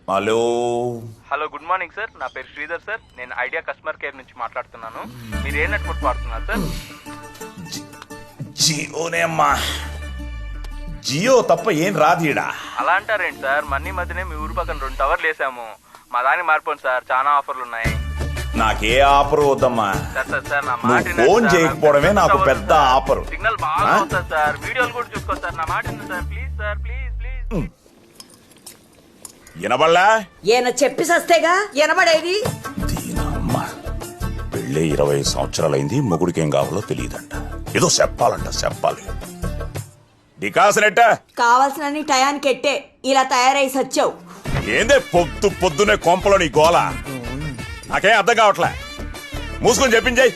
Hello hello, good morning sir. నా పేరు Sridhar sir. నేను ఐడియా కస్టమర్ కేర్ నుంచి మాట్లాడుతున్నాను. మీరు ఏ నెట్వర్క్ వాడుతున్నారు సార్? జియోనే అమ్మా. జియో తప్ప ఏం రాదీడా. అలా అంటారేంటి సార్? మన్నీ మధ్యనే మీ ఊరు పక్కన 2 టవర్లు వేసాము. మా దానికి మారిపోండి సార్, చాలా ఆఫర్లు ఉన్నాయి. నాకే ఆఫర్ వద్దమ్మా. సార్ నా నువ్వు మాట ఫోన్ చేయకపోవడమే నాకు పెద్ద ఆఫర్. సిగ్నల్ బాగా వస్తుంది సార్. వీడియోలు కూడా చూసుకోండి సార్. నా మాట sir, please sir, please please. వినబడలా? ఈయన చెప్పి సస్తేగా వినబడేది. దీనమ్మ పెళ్ళే 20 సంవత్సరాలైంది, మొగుడికి ఏం కావాలో తెలియదంట. ఏదో చెప్పాలి. డికాసనెట్ట కావాల్సిన టయానికి ఎట్టే ఇలా తయారై సచ్చావు. ఏందే పొద్దునే కొంపలో నీ గోల? నాకేం అర్థం కావట్లే. మూసుకొని చెప్పించాయి.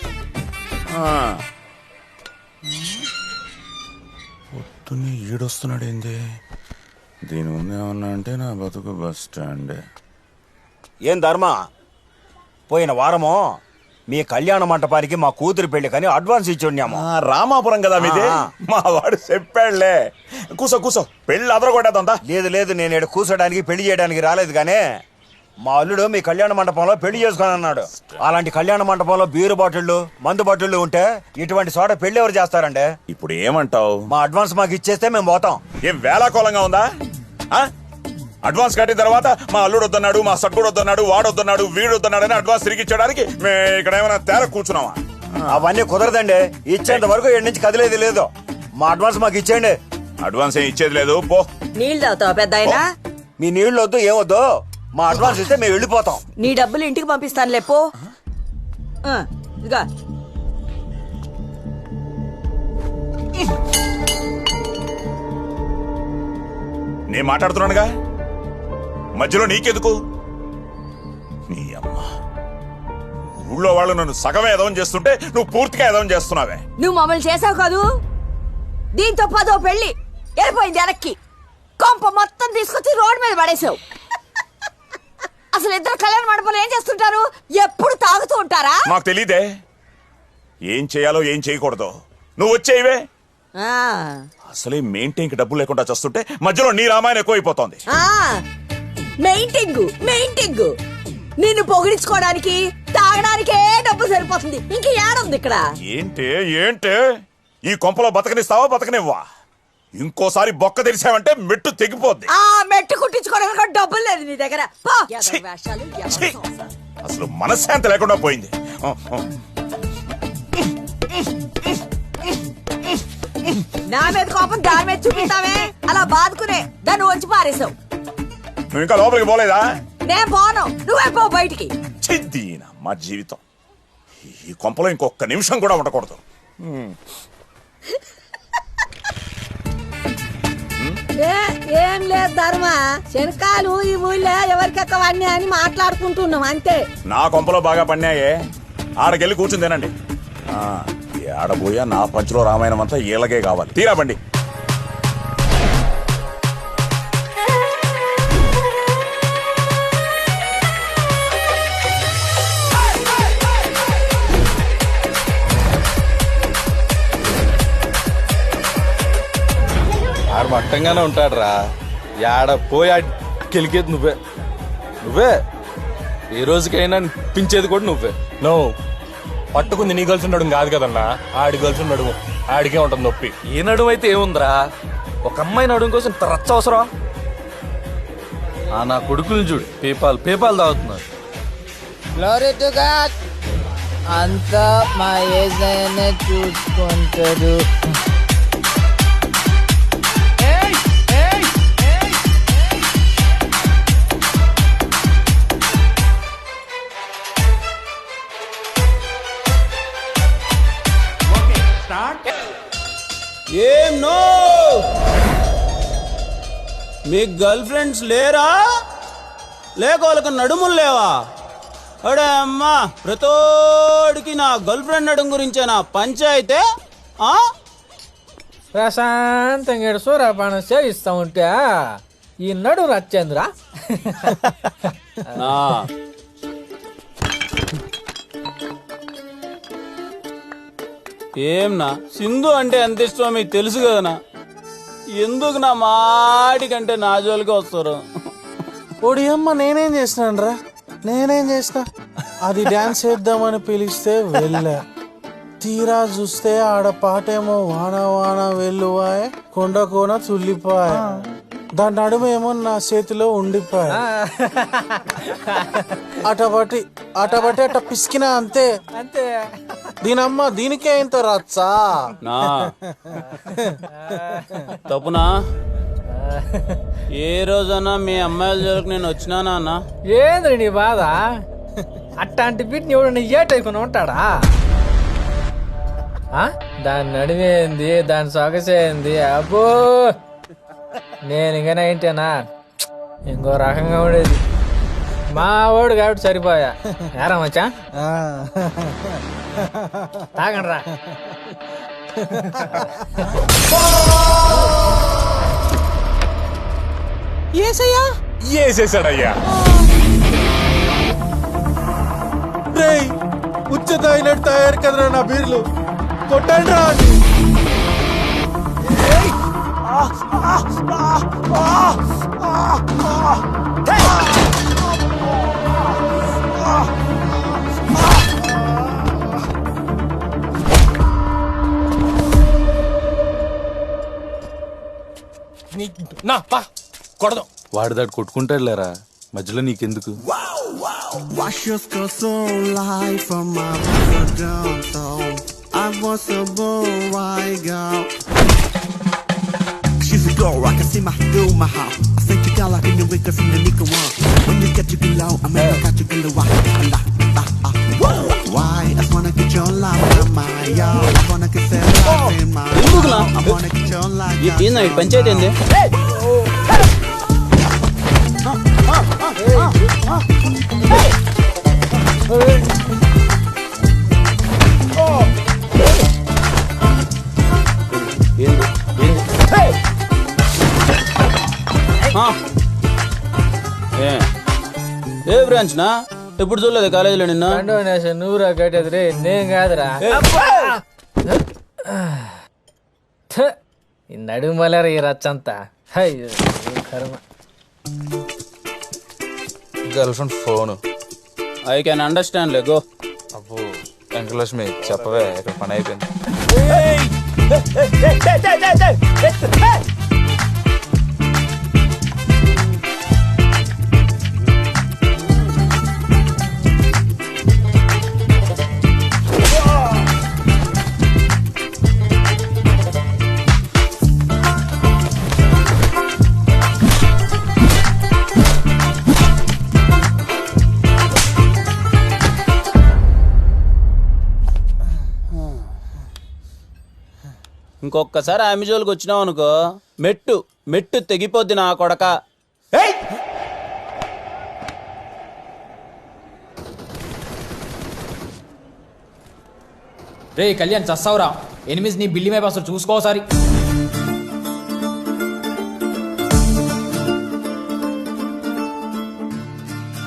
పొద్దున్నే ఈడొస్తున్నాడు ఏంది? దీని ముందు ఏమన్నా అంటే నా బతుకు బస్ స్టాండ్. ఏం ధర్మ, పోయిన వారము మీ కళ్యాణ మంటపానికి మా కూతురు పెళ్లి కానీ అడ్వాన్స్ ఇచ్చి ఉన్నాము. రామాపురం కదా మీది. మా వాడు చెప్పాడులే. కూసో పెళ్లి అదరగొట్టేద్దా? లేదు, నేను ఇక్కడ కూర్చోడానికి పెళ్లి చేయడానికి రాలేదు. కానీ మా అల్లుడు మీ కళ్యాణ మంటపంలో పెళ్లి చేసుకుని అన్నాడు. అలాంటి కళ్యాణ మంటపంలో బీరు బాటిళ్లు, మందు బాటిళ్లు ఉంటే ఇటువంటి చోట పెళ్లి ఎవరు చేస్తారండి? ఇప్పుడు ఏమంటావు? మా అడ్వాన్స్ మాకు ఇచ్చేస్తే మేము పోతాం. ఏం వేలాకోలంగా ఉందా? అడ్వాన్స్ కట్టిన తర్వాత మా అల్లుడు వద్దన్నాడు, మా సట్టుడు వద్దన్నాడు, వాడు వద్దన్నాడు, వీడు వద్దన్నాడు అని అడ్వాన్స్ తిరిగి ఇచ్చడానికి మేము ఇక్కడ ఏమైనా తేర కూర్చున్నావా? అవన్నీ కుదరదండి. ఇచ్చేంత వరకు ఇక్కడి నుంచి కదిలేదు లేదు. మా అడ్వాన్స్ మాకు ఇచ్చేయండి. అడ్వాన్స్ ఏం ఇచ్చేది లేదు. పో. నీళ్ళు తాగుతావా పెద్ద ఆయన? మీ నీళ్ళు వద్దు, ఏమొద్దు. మా అడ్వాన్స్ ఇస్తే మేము వెళ్ళిపోతాం. నీ డబ్బులు ఇంటికి పంపిస్తాను లేపో. ఇదిగా నేను మాట్లాడుతున్నానుగా, మధ్యలో నీకెందుకు? నీ అమ్మ, ఊళ్ళో వాళ్ళు నన్ను సగమే ఎదవం చేస్తుంటే నువ్వు పూర్తిగా ఎదవం చేస్తున్నావే. నువ్వు మమ్మల్ని చేసావు కాదు. దీంతో 10వ పెళ్లి వెళ్ళిపోయింది వెనక్కి. కొంప మొత్తం తీసుకొచ్చి రోడ్డు మీద పడేసావు. అసలు ఇద్దరు కళ్యాణ మండపంలో ఏం చేస్తుంటారు? ఎప్పుడు తాగుతూ ఉంటారా? మాకు తెలీదే ఏం చేయాలో ఏం చేయకూడదు. నువ్వు వచ్చేవే. అసలే మెయింటైన్ కి డబ్బులు లేకుండా చేస్తుంటే మధ్యలో నీ రామాయణం ఎక్కువైపోతోంది. మెయింటింగ్ నిన్ను పొగిడించుకోవడానికి తాగడానికే డబ్బు సరిపోతుంది. ఇంక ఏడుంది ఇక్కడ? ఏంటే ఈ కొంపలో బతకనిస్తావా బతకనివ్వా? ఇంకోసారి బొక్క తెరిచావంటే మెట్టు తెగిపోద్ది. మెట్టు కుట్టించుకోవడానికి డబ్బులు లేదు నీ దగ్గర. అసలు మనశ్శాంతి లేకుండా పోయింది. నా మీద కోపం దాని మీద చూపిస్తావే. అలా బాదుకునే దాన్ని వచ్చి పారేసావు. నువ్వు ఇంకా లోపలికి పోలేదా? నేను పోను, నువ్వే పో బయటికి. చిద్దీనా మా జీవితం. ఈ కొంపలో ఇంకొక నిమిషం కూడా ఉండకూడదు. ఏం లేదు ధర్మ, శనకాలు ఈ ఊళ్ళో ఎవరికెక్కవన్నీ అని మాట్లాడుకుంటున్నాం అంతే. నా కొంపలో బాగా పన్నాయే. ఆడకెళ్ళి కూర్చుని తినండి. ఆడబోయా నా పంచులో రామాయణం అంతా ఈలగే కావాలి. తీరా బండి. ఆడు మట్టంగానే ఉంటాడు రా. ఆడ పోయి గెలికేది నువ్వే. ఏ రోజుకైనా పించేది కూడా నువ్వే. నువ్వు పట్టుకుంది నీ గర్ల్స్ నడుము కాదు కదన్నా, ఆడి గర్ల్స్ నడుము. ఆడికే ఉంటుంది నొప్పి. ఏ నడుము అయితే ఏముందిరా? ఒక అమ్మాయి నడుము కోసం రచ్చ అవసరం? నా కొడుకులు చూడు, పేపాలు తాగుతున్నారు. Glory to God. అంతా మా ఏజైనా చూసుకుంటాడు. ఏం నో, మీకు గర్ల్ ఫ్రెండ్స్ లేరా? లేక వాళ్ళకి నడుములు లేవా? అడే అమ్మా, ప్రతోడికి నా గర్ల్ ఫ్రెండ్ నడుము గురించే నా పంచాయితే. ప్రశాంతంగా సూర్యపానం సేవిస్తా ఉంటే ఈ నడు రచ్చేంద్రా. ఏంనా సింధు అంటే ఎంత ఇష్టమో మీకు తెలుసు కదనా? ఎందుకు నా మాటికంటే నా జోలికి వస్తారు? ఒడియమ్మ నేనేం చేసినాను రా, నేనేం చేసిన? అది డాన్స్ చేద్దామని పిలిస్తే వెళ్ళా, తీరా చూస్తే ఆడ పాటేమో వాన వాన వెల్లువాయ్ కొండ కోన తుల్లిపాయ, దాని నడుమేమో నా చేతిలో ఉండిపోయా. అటబట్టి అట పిసికినా అంతే అంతే. దీనమ్మ దీనికే ఇంత రచ్చా? నా తప్పునా? ఏ రోజన్నా మీ అమ్మాయిల జోలికి నేను వచ్చినానా అన్న? ఏంద్రి నీ బాధ? అట్లాంటి బిడ్ని ఎవడన్నా ఏటైకుని ఉంటాడా? దాని నడివేంది, దాని సొగసేంది, అబ్బో నేను ఇంకా ఏంటేనా ఇంకో రకంగా ఉండేది. మా వాడు కాబట్టి సరిపోయా. ఏరా మచ్చా తాగండి రా. వేసేసాడయ్యా. రేయ్ ఉచ్చ తాగినట్టు తయారు కదరా నా బీర్లు, కొట్టండి రా. నా పా కొడదాం. వాడిదాడు కొట్టుకుంటాడు లేరా, మధ్యలో నీకెందుకు? Wash your skirt so light from my downtown. I was a boy girl. She's a girl, I can see my through my house. I think you got like in the wickers in the nickel one. When you get to get low, I mean I got you get low. Why? I wanna get your love in my yard. I wanna get that love in my yard. I wanna get your life. ఏంది పంచాయతీ ఏంది? ఏ branch నా ఎప్పుడు చూడలేదు కాలేజీలో నిన్న? నువ్వురా కట్టేది రే, నేను కాదురా. ఈ నడుము మలరా ఈ రచ్చంతా. అయ్యో కర్మ. Girl friend phone. I can understand లే, గో. అబ్బో వెంకటలక్ష్మి చెప్పవే, ఇక్కడ పని అయిపోయింది. ఇంకొకసారి ఆమె జోలికి వచ్చినావు అనుకో, మెట్టు మెట్టు తెగిపోద్ది నా కొడక. రే కళ్యాణ్ చస్తావురా, ఎనిమిది నీ బిల్లి మీద అసలు చూసుకోసారి.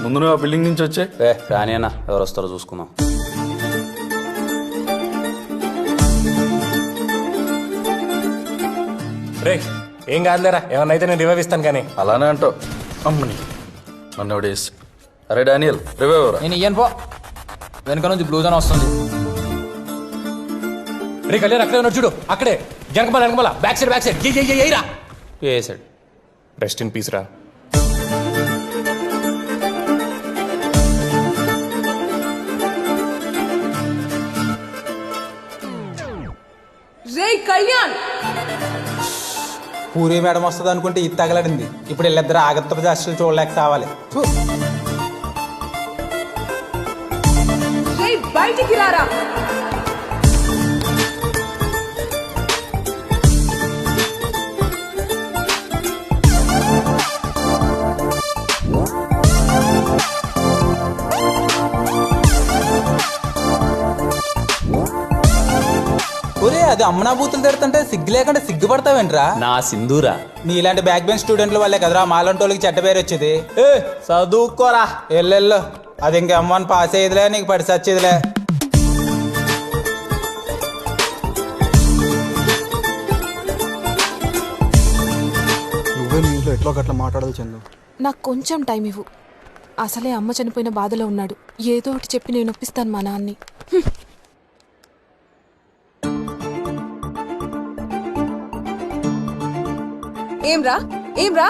ముందు నువ్వు ఆ బిల్డింగ్ నుంచి వచ్చే. రానేనా, ఎవరు వస్తారో చూసుకుందాం. రే ఏం కాదులేరా, ఏమన్నా అయితే నేను రివైవ్ ఇస్తాను. కానీ అలానే అంటావు. అమ్మని నన్ను ఎవడేసి. అరే డానియల్ రివైవ్ ఎవరా? నేను ఇయ్యను పో, వెనక నుంచి బ్లూజ్ అని వస్తుంది. రే కళ్యాణ్ అక్కడే ఉన్నాడు చూడు, అక్కడే వెనకమల బ్యాక్ సైడ్ ఎయిరా. వేసాడు. రెస్ట్ ఇన్ పీస్ రా. రే కళ్యాణ్, పూరి మేడం వస్తుంది అనుకుంటే ఇది తగలడింది. ఇప్పుడు వీళ్ళిద్దరు ఆగత్త దర్శలు చూడలేక కావాలి. బయటికి రారా. ఒరే అది అమ్మనా బూతులు తిడుతుంటే సిగ్గు లేకుండా సిగ్గుపడతావేంట్రా? నా సింధూరా. నీలాంటి బ్యాక్ బెంచ్ స్టూడెంట్ల వల్లే కదరా మాలంటోళ్ళకి చెడ్డ పేరు వచ్చేది. చదువుకోరా ఎల్లెల్లో, అది ఇంక అమ్మని పాస్ అయ్యేదిలే, నీకు పడి సచ్చేదిలే. నువ్వే మీ ఇంట్లో ఎట్లో గట్లా మాట్లాడదు చందు. నాకు కొంచెం టైం ఇవ్వు. అసలే అమ్మ చనిపోయిన బాధలో ఉన్నాడు. ఏదో ఒకటి చెప్పి నేను ఒప్పిస్తాను మా నాన్ని. ఏమ్రా ఏమ్రా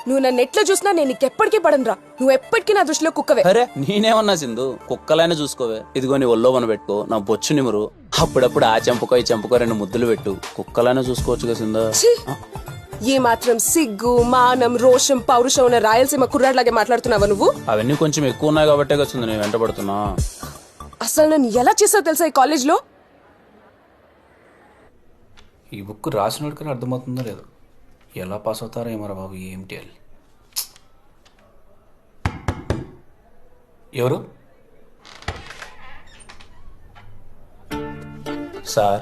నువ్వు నన్ను ఎట్లా చూసినా నేను నీకెప్పటికీ పడనురా. నువ్వు ఎప్పటికీ నా దృష్టిలో కుక్కవే. అరే నేనేమన్నా సింధు, కుక్కలైనా చూసుకోవే. ఇదిగో నీ ఒళ్ళో మన పెట్టుకో, నా బొచ్చు నిమురు, అప్పుడప్పుడు ఆ చెంపకో ఈ చెంపకో 2 ముద్దులు పెట్టు. కుక్కలైనా చూసుకోవచ్చుగా సింధు. ఏ మాత్రం సిగ్గు మానం రోషం పౌరుషం ఉన్న రాయలసీమ కుర్రాడ్లాగే మాట్లాడుతున్నావా నువ్వు? అవన్నీ కొంచెం ఎక్కువ ఉన్నాయి కాబట్టే వచ్చింది నేను వెంటబడుతున్నా. అసలు నన్ను ఎలా చేసావు తెలుసా ఈ కాలేజ్లో? ఈ బుక్ రాసినోడికని అర్థమవుతుందో లేదు. ఎలా పాస్ అవుతారో ఏమరా బాబు, ఏమిటి అని. ఎవరు? సార్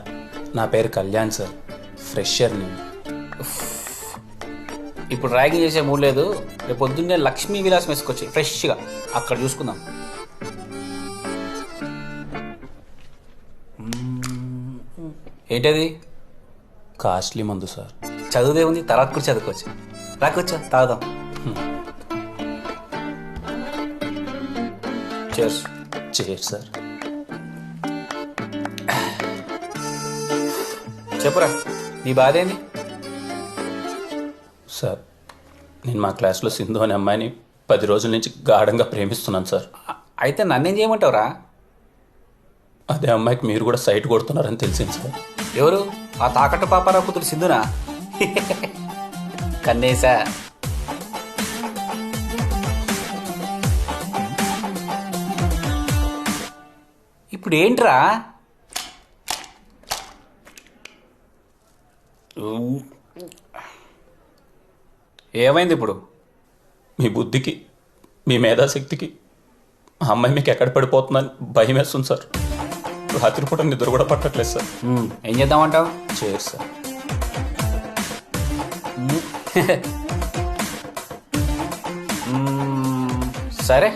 నా పేరు కళ్యాణ్ సార్, ఫ్రెషర్ నేను. ఇప్పుడు ర్యాగింగ్ చేసే మూడు లేదు. రేపు పొద్దున్నే లక్ష్మీ విలాస్ వేసుకొచ్చి ఫ్రెష్గా అక్కడ చూసుకుందాం. ఏంటది? కాస్ట్లీ మందు సార్. చదువుదే ఉంది, తర్వాత కూడా చదువుకోవచ్చు. రాకొచ్చా తాగుదాం. చేర్స్. Chair sir. చెప్పురా, నీ బాధ ఏంది? సార్ నేను మా క్లాస్లో సింధు అనే అమ్మాయిని 10 రోజుల నుంచి గాఢంగా ప్రేమిస్తున్నాను సార్. అయితే నన్నేం చేయమంటావురా? అదే అమ్మాయికి మీరు కూడా సైట్ కొడుతున్నారని తెలిసింది సార్. ఎవరు? ఆ తాకట్టు పాపారా కూతురు సింధునా? కన్నేసా. ఇప్పుడు ఏంట్రా? ఏమైంది ఇప్పుడు? మీ బుద్ధికి మీ మేధాశక్తికి ఆ అమ్మాయి మీకు ఎక్కడ పడిపోతుందని భయం వేస్తుంది సార్. రాత్రిపూట నిద్ర కూడా పట్టట్లేదు సార్. ఏం చేద్దామంటావు? చేరు సార్. సరే,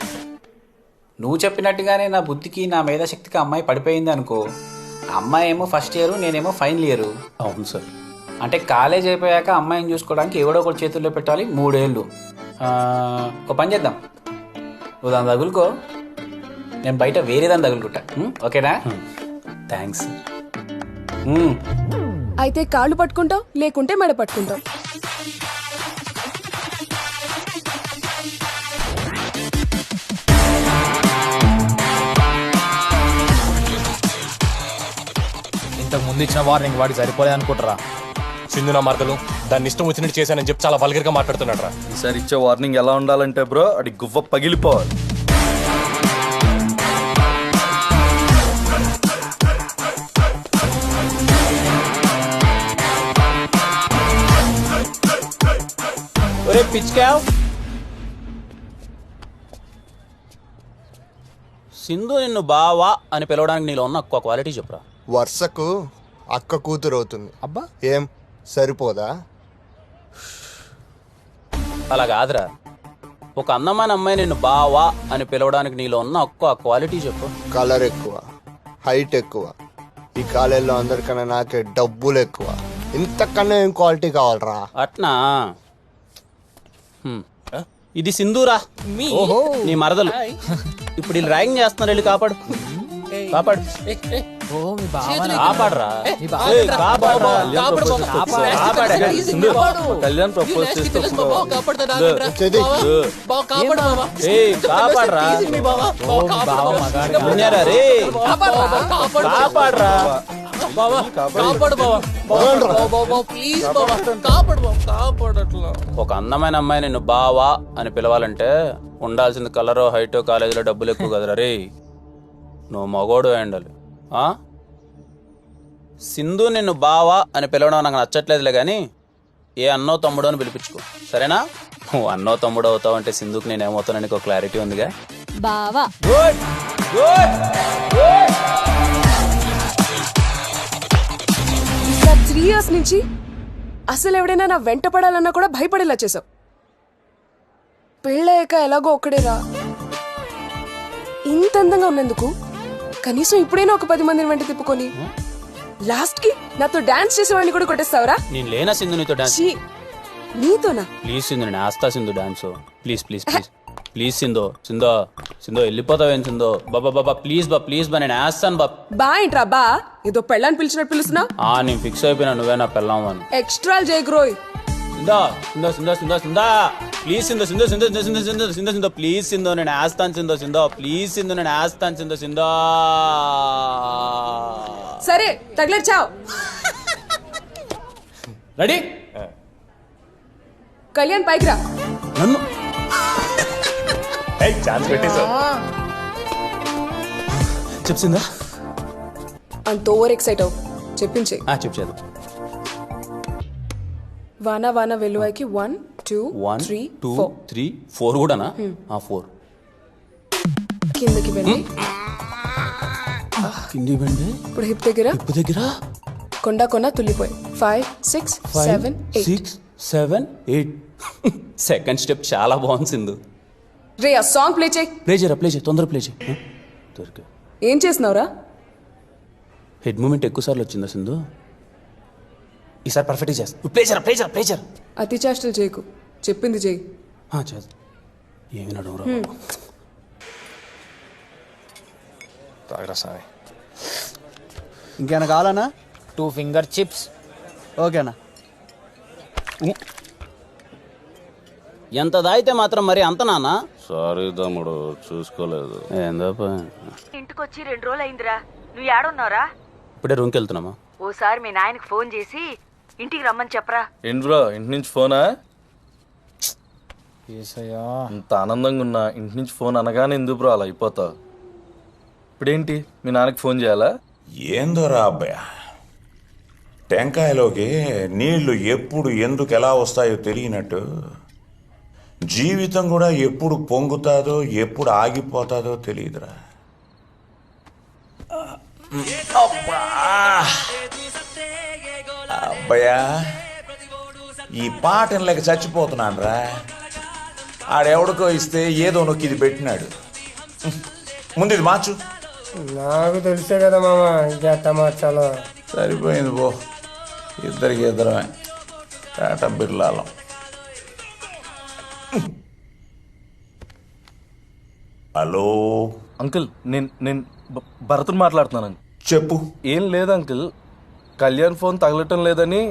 నువ్వు చెప్పినట్టుగానే నా బుద్ధికి నా మేధాశక్తికి అమ్మాయి పడిపోయింది అనుకో. అమ్మాయి ఏమో ఫస్ట్ ఇయర్, నేనేమో ఫైనల్ ఇయర్. అవును సార్. అంటే కాలేజ్ అయిపోయాక అమ్మాయిని చూసుకోవడానికి ఎవడో ఒకటి చేతుల్లో పెట్టాలి. 3 ఏళ్ళు. ఒక పని చేద్దాం, నువ్వు దాన్ని తగులుకో, నేను బయట వేరే దాన్ని తగులుకుంటా. ఓకేనా? థ్యాంక్స్. అయితే కాళ్ళు పట్టుకుంటావు, లేకుంటే మెడ పట్టుకుంటావు. ఇంతకు ముందు ఇచ్చిన వార్నింగ్ వాడికి సరిపోలేదు అనుకుంటారా? సింధు నా మరదలు, దాన్ని ఇష్టం వచ్చినట్టు చేశానని చెప్పి చాలా వల్గర్గా మాట్లాడుతున్నాడు రా. ఈసారి ఇచ్చే వార్నింగ్ ఎలా ఉండాలంటే బ్రో, అది గువ్వ పగిలిపోవాలి. ఒరే పిచ్చుకావ్, సింధు నిన్ను బావా అని పిలవడానికి నీలో ఉన్న ఒక్క క్వాలిటీ చెప్పురా. వర్షకు అక్క కూతురు అవుతుంది. అబ్బా, ఏం సరిపోదా? అలా కాదురా, ఒక అందమైన అమ్మాయి నిన్ను బావా అని పిలవడానికి నీలో ఉన్న ఒక్క క్వాలిటీ చెప్పు. కలర్ ఎక్కువ, హైట్ ఎక్కువ, ఈ కాలేజీలో అందరికన్నా నాకే డబ్బులు ఎక్కువ. ఇంతకన్నా ఏం క్వాలిటీ కావాలరా? అట్నా? ఇది సింధూరా, నీ మరదలు. ఇప్పుడు వీళ్ళు ర్యాగింగ్ చేస్తున్నారు, వెళ్ళి కాపాడు. కాపాడు, కాపాడరా. కళ్యాణ్ ప్రపోజ్ చేస్తే కాపాడరా. కాపాడరా. ఒక అందమైన అమ్మాయి నిన్ను బావా అని పిలవాలంటే ఉండాల్సింది కలరో హైటో, కాలేజీలో డబ్బులు ఎక్కువ కదరా రే. నువ్వు మగోడు ఉండాలి. సింధు నిన్ను బావా అని పిలవడం నాకు నచ్చట్లేదులే కానీ ఏ అన్నో తమ్ముడో అని పిలిపించుకో, సరేనా? నువ్వు అన్నో తమ్ముడు అవుతావు అంటే సింధుకి నేనేమవుతానని ఒక క్లారిటీ ఉందిగా. బావా. Good good. 3 years నుంచి అసలు ఎవడైనా నా వెంట పడాలన్నా కూడా భయపడేలా చేసావు. పెళ్ళయ్యాక ఎలాగో ఒక్కడేరా. ఇంత అందంగా ఉన్నందుకు కనీసం ఇప్పుడైనా ఒక 10 మందిని వెంట తిప్పుకొని లాస్ట్ కి నాతో డాన్స్ చేసేవాడిని కూడా కొట్టేస్తావరా? నేను లేనా సింధు నీతో డాన్స్? నీతోనా? ప్లీజ్ సింధు నేను వేస్తా Sindhu dance. Please please please please Sindhu Sindhu Sindhu వెళ్ళిపోతావేం సింధు? బాబా బాబా ప్లీజ్ బా ప్లీజ్ బా నేను వేస్తాను బా. బా ఏంట్రా బా? ఏదో పెళ్ళని పిలిచినట్టు పిలుస్తున్నా? నేను ఫిక్స్ అయిపోయినా నువ్వే నా పెళ్ళాము అని. ఎక్స్ట్రా జయగ్రోయ్. సింధు సింధు సింధు సింధు సింధు ప్లీజ్ సింధు సింధు సింధు సింధు సింధు సింధు సింధు సింధు ప్లీజ్ సింధు నేను వేస్తాను సింధు సింధు ప్లీజ్ సింధు నేను వేస్తాను సింధు సింధు. సరే తగిలేరు చావ్. రెడీ? కళ్యాణ్ పైకి రా. నన్ను ఛాన్స్ పెట్టేశావు. చెప్సిందా? అంత ఓవర్ ఎక్సైట్ అవు. చెప్పించే. చెప్పేది. వాన వాన వెలువైకి 1 2 3 4 4 కూడానా? 4 కిందకి వెళ్ళి కింది బండి ఇప్పుడు హిప్ దగ్గర కొండ కొన తుల్లిపోయి 5 6 7 8 6 7 8. సెకండ్ స్టెప్ చాలా బాగుంది సింధు. రే ఆ సాంగ్ ప్లే చేయి. ప్లే చేయి తొందర ప్లే చేయి. ఏం చేస్తున్నావురా? హెడ్ మూమెంట్ ఎక్కువ సార్లు వచ్చిందా సింధు? ఈసారి పర్ఫెక్ట్గా చేస్తా. ప్లే చేయరా. అతి చేష్టలు చేయకు. చెప్పింది చేయి. చేస్తా. ఏమి నడవరా తాగరా సామి. ఇంకేనా కావాలన్నా? 2 ఫింగర్ చిప్స్. ఓకేనా? ఎంత దాయితే మాత్రం మరి అంత నానా? సారీ తమ్ముడు చూసుకోలేదు. ఏందో ఇంటికొచ్చి 2 రోజులు అయిందిరా. నువ్వు ఏడున్నావురా? ఇప్పుడే రూమ్కి వెళ్తున్నామా? ఓసారి మీ నాయనకి ఫోన్ చేసి ఇంటికి రమ్మని చెప్పరా. ఏంటి బ్రో ఇంటి నుంచి ఫోనా? ఇంత ఆనందంగా ఉన్నా ఇంటి నుంచి ఫోన్ అనగానే ఎందుకు బ్రో అలా అయిపోతావు? ఇప్పుడేంటి మీ నాన్నకి ఫోన్ చేయాలా? ఏందోరా అబ్బాయ, టెంకాయలోకి నీళ్లు ఎప్పుడు ఎందుకు ఎలా వస్తాయో తెలియనట్టు జీవితం కూడా ఎప్పుడు పొంగుతాదో ఎప్పుడు ఆగిపోతాదో తెలియదురా. అబ్బయ్యా ఈ పాటను లేక చచ్చిపోతున్నాను రా. ఆడెవడికో ఇస్తే ఏదో నొక్కి ఇది పెట్టినాడు. ముందు ఇది మార్చు. నాకు తెలిసే కదా మామ ఇంకెట్ట మార్చాలో. సరిపోయింది పో, ఇద్దరమే టాటా బిర్లాలం. హలో అంకుల్, నేను భరతుని మాట్లాడుతున్నాను. చెప్పు. ఏం లేదు అంకుల్, కళ్యాణ్ ఫోన్ తగలటం లేదని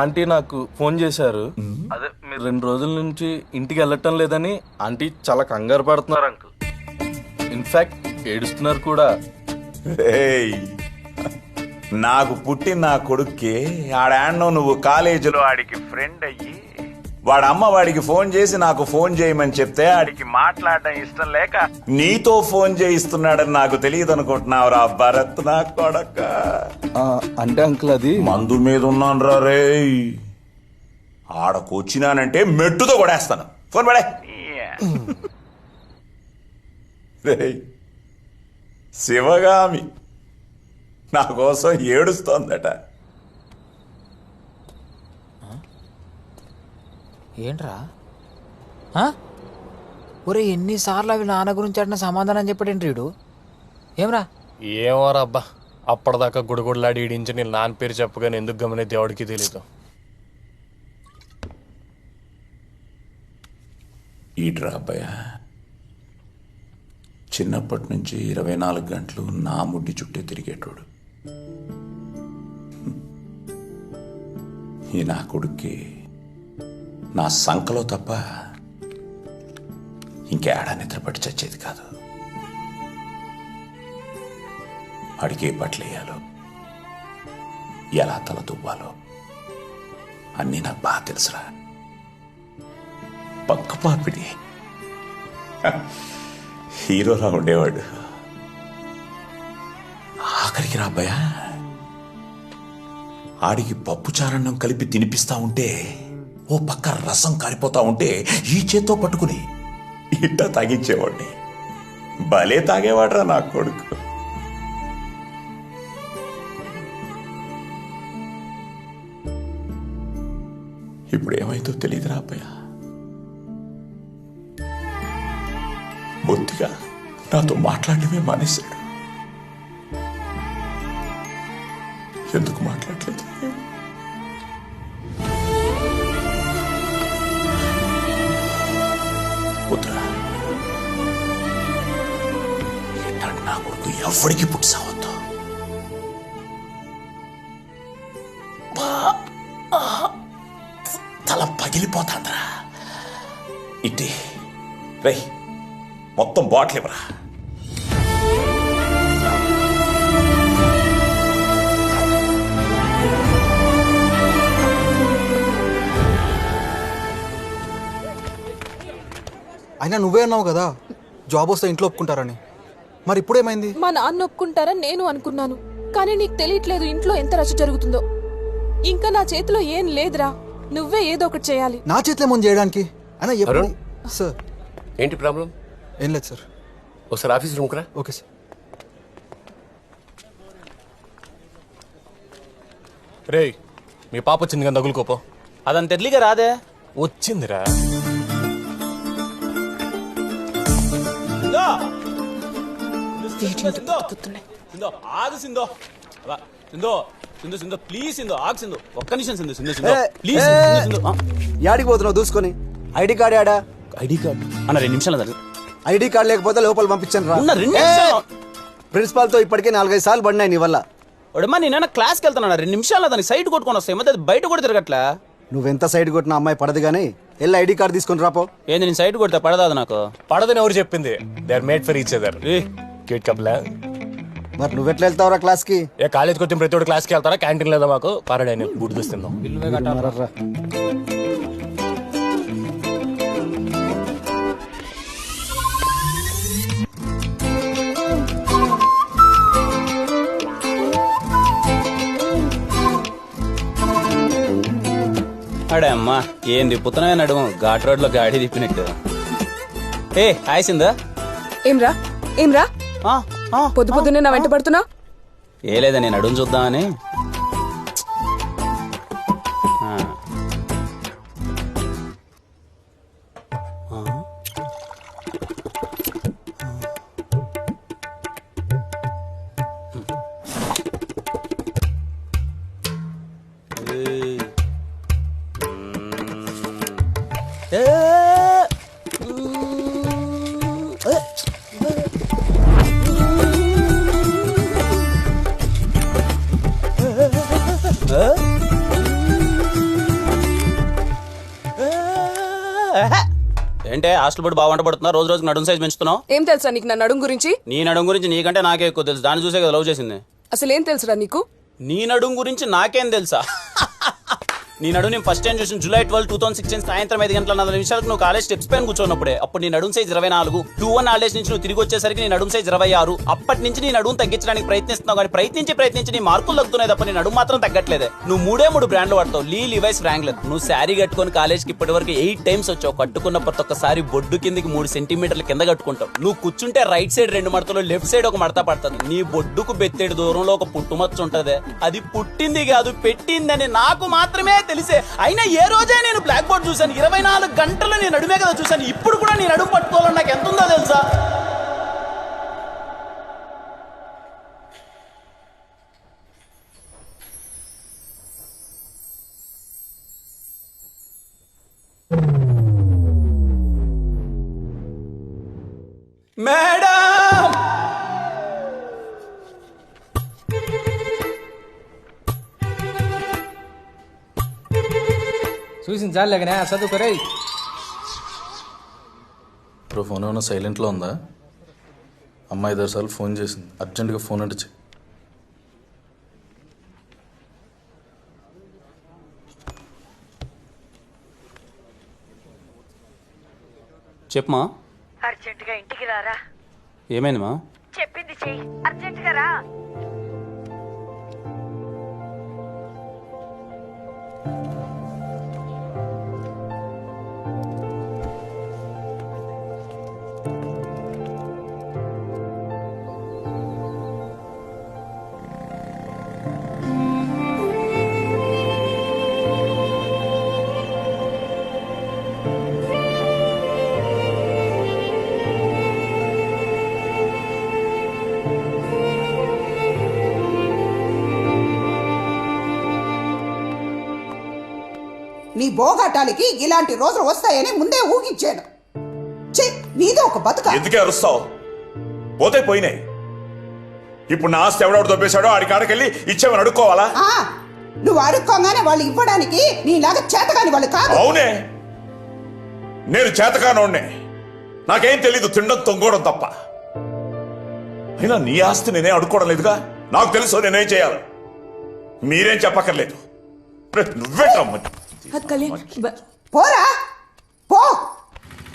ఆంటీ నాకు ఫోన్ చేశారు. అదే మీరు 2 రోజుల నుంచి ఇంటికి వెళ్ళటం లేదని ఆంటీ చాలా కంగారు పడుతున్నారు అంకుల్. ఇన్ఫాక్ట్ ఏడుస్తున్నారు కూడా. నాకు పుట్టిన నా కొడుక్కి ఆడాన్నో నువ్వు కాలేజీలో ఆడికి ఫ్రెండ్ అయ్యి వాడు అమ్మ వాడికి ఫోన్ చేసి నాకు ఫోన్ చేయమని చెప్తే ఆడికి మాట్లాడడం ఇష్టం లేక నీతో ఫోన్ చేయిస్తున్నాడని నాకు తెలియదు అనుకుంటున్నావురా భరత్ నా కొడక. అంటే అంకుల్ అది మందు మీద ఉన్నాను రా రే. ఆడకొచ్చినానంటే మెట్టుతో కొడేస్తాను. ఫోన్ పడే. శివగామి నా కోసం ఏడుస్తోందట. ఏంట్రా? ఒరే ఎన్నిసార్లు అవి నాన్న గురించి అడిన సమాధానం చెప్పాడేంటి వీడు? ఏమ్రా? ఏమోరా అబ్బా, అప్పటిదాకా గుడిగుడిలాడి ఈడించి నేను నాన్న పేరు చెప్పగానే ఎందుకు గమనే దేవుడికి తెలీదు. ఈట్రా అబ్బాయ, చిన్నప్పటి నుంచి 24 గంటలు నా ముడ్డి చుట్టే తిరిగేటోడు. ఈ నా కొడుక్కి నా సంకలో తప్ప ఇంకేడా నిద్రపట్టి చచ్చేది కాదు. అడిగే బట్టలేయాలో ఎలా తల దువ్వాలో అన్నీ నాకు బాగా తెలుసురా. పక్కపాపిడి హీరోలా ఉండేవాడు. ఆఖరికి రాబ్బయ్య ఆడికి పప్పు చారన్నం కలిపి తినిపిస్తా ఉంటే ఓ పక్క రసం కారిపోతా ఉంటే ఈ చేత్తో పట్టుకుని ఇట్ట తాగించేవాడిని. భలే తాగేవాడ్రా నా కొడుకు. ఇప్పుడు ఏమైందో తెలియదురా అబ్బయ్య. బొత్తిగా నాతో మాట్లాడటమే మానేశాడు. ఎందుకు మాట్లాడలేదు? ఎవడికి పుట్టి సావద్దు. తల పగిలిపోతాంద్రా. ఇటీ రై మొత్తం బాటిల్ ఇవ్వరా. అయినా నువ్వే అన్నావు కదా జాబ్ వస్తే ఇంట్లో ఒప్పుకుంటారని. మరి ఇప్పుడేమైంది? మా నాన్న ఒప్పుకుంటారని నేను అనుకున్నాను, కానీ నీకు తెలియట్లేదు ఇంట్లో ఎంత రచ్చ జరుగుతుందో. ఇంకా నా చేతిలో ఏం లేదురా, నువ్వే ఏదో ఒకటి చేయాలి. నా చేతిలో ముందు చేయడానికి అయినా ఎప్పుడు సార్? ఏంటి ప్రాబ్లం? ఏం లేదు సార్. ఒకసారి ఆఫీస్ రూమ్కి రా. Okay sir. రే మీ పాప వచ్చింది కదా, తగులుకోపో. అదంత ఎర్లీగా రాదే. వచ్చిందిరా. ఆగు సిందో, సిందో సింధు సింధు ప్లీజ్ సింధు ఆగు సింధు, ఒక్క నిమిషం సింధు సింధు సింధు ప్లీజ్ సింధు. యాడికి పోతున్నావు దూసుకొని? ఐడి కార్డ్ యాడా? ఐడి కార్డ్ అన్న 2 నిమిషాలు. ఐడి కార్డ్ లేకపోతే లోపల పంపించాను రా. 2 నిమిషాలు. ప్రిన్సిపాల్ తో ఇప్పటికే 4-5 సార్లు పడినాయి నీ వల్ల. ఒడమ్మా నేనైనా క్లాస్కి వెళ్తాను, 2 నిమిషాల్లో దానికి సైడ్ కొట్టుకొని వస్తాయి, మధ్య బయట కూడా తిరగట్లా. నువ్వెంత సైడ్ కొట్టిన అమ్మాయి పడదు కానీ వెళ్ళి ఐడి కార్డ్ తీసుకొని రాపో. ఏంది నేను సైడ్ కొడితే పడదాదు నాకు? పడదని ఎవరు చెప్పింది? They are made for each other. Cute కప్లా. మరి నువ్వెట్లా వెళ్తావురా క్లాస్ కి? ఏ కాలేజ్కి వచ్చిన ప్రతి ఒక్కరు క్లాస్కి వెళ్తారా? క్యాంటీన్ లేదా మాకు? పారాడైన గుడి చూస్తున్నాం. అడే అమ్మా ఏం తిప్పుతున్నాయి నడుము, ఘాట్ రోడ్ లో గాడి తిప్పినట్టు. ఏ హాయ్ సిందా. ఏమ్రా ఏమ్రా పొద్దు పొద్దున్నే నా వెంట పడుతున్నా? ఏ లేదా నేను అడుగు చూద్దామని. ఏంటే హాస్టల్ బట్టి బాగా వంట పడుతున్నా, రోజు రోజుకి నడుము సైజ్ పెంచుతున్నావు. ఏం తెలుసా నీకు నా నడుం గురించి? నీ నడుము గురించి నీకంటే నాకే ఎక్కువ తెలుసు, దాన్ని చూసే కదా లవ్ చేసింది. అసలు ఏం తెలుసురా నీకు? నీ నడుము గురించి నాకేం తెలుసా? నీ నడుము నేను ఫస్ట్ టైం చూసిన July 12, 2016 సాయంత్రం 5:40 నువ్వు కాలేజ్ స్టెప్స్ పైన కూర్చోన్నప్పుడే. అప్పుడు నీ నడుము సైజ్ 24. 2-1 హాలిడేస్ నుంచి నువ్వు తిరిగి వచ్చేసరికి నీ నడుము సైజ్ 26. అప్పటి నుంచి నీ నడుము తగ్గించడానికి ప్రయత్నిస్తున్నావు, కానీ ప్రయత్నించి నీ మార్కులు తగ్గుతున్నాయి తప్ప నీ నడుము మాత్రం తగ్గట్లేదే. నువ్వు 3 బ్రాండ్లు వాడతావు, లీవైస్, వ్రాంగ్లర్. నువ్వు శారీ కట్టుకొని కాలేజ్కి ఇప్పటి వరకు 8 times వచ్చావు. కట్టుకున్న ప్రతి ఒక్కసారి బొడ్డు కిందకి 3 సెంటీమీటర్ల కింద కట్టుకుంటావు. నువ్వు కూర్చుంటే రైట్ సైడ్ 2 మడతలు, లెఫ్ట్ సైడ్ 1 మడత పడుతుంది. నీ బొడ్డుకు బెత్తేడు దూరంలో ఒక పుట్టుమచ్చ ఉంటదే, అది పుట్టింది కాదు పెట్టిందని నాకు మాత్రమే తెలిసే. అయినా ఏ రోజే నేను బ్లాక్ బోర్డ్ చూసాను? 24 గంటలు నేను నడుమే కదా చూసాను. ఇప్పుడు కూడా నేను నడుము పట్టుకోవాలని నాకు ఎంత ఉందో తెలుసా? మేడం చూసిన చాలేకనే చదువుకోరే. ఇప్పుడు ఫోన్ ఏమైనా సైలెంట్లో ఉందా? అమ్మ 5 సార్లు ఫోన్ చేసింది, అర్జెంటుగా ఫోన్ అంటే చెయ్యి. చెప్పమా. అర్జెంటుగా ఇంటికి రారా. ఏమైంది మా? చెప్పింది చెయ్యి, అర్జెంటుగా రా. నీ భోగాటానికి ఇలాంటి రోజులు వస్తాయని ముందే ఊహించాను. నీదో ఒక బతుక. ఎందుకే అరుస్తావు? పోతే పోయినాయి. ఇప్పుడు నా ఆస్తి ఎవడెవడు దొబ్బేశాడో ఆడి కాడకెళ్ళి ఇచ్చేమని అడుక్కోవాలా? నువ్వు అడుక్కోగానే వాళ్ళు ఇవ్వడానికి నీలాగా చేతగాని వాళ్ళు కాదు. అవునే, నేను చేతకానోడ్నే. నాకేం తెలీదు, తినడం తొంగోవడం తప్ప. అయినా నీ ఆస్తి నేనే అడుక్కోవడం లేదుగా. నాకు తెలుసు నేనేం చేయాలి. మీరేం చెప్పక్కర్లేదు. నువ్వే పోరా పో,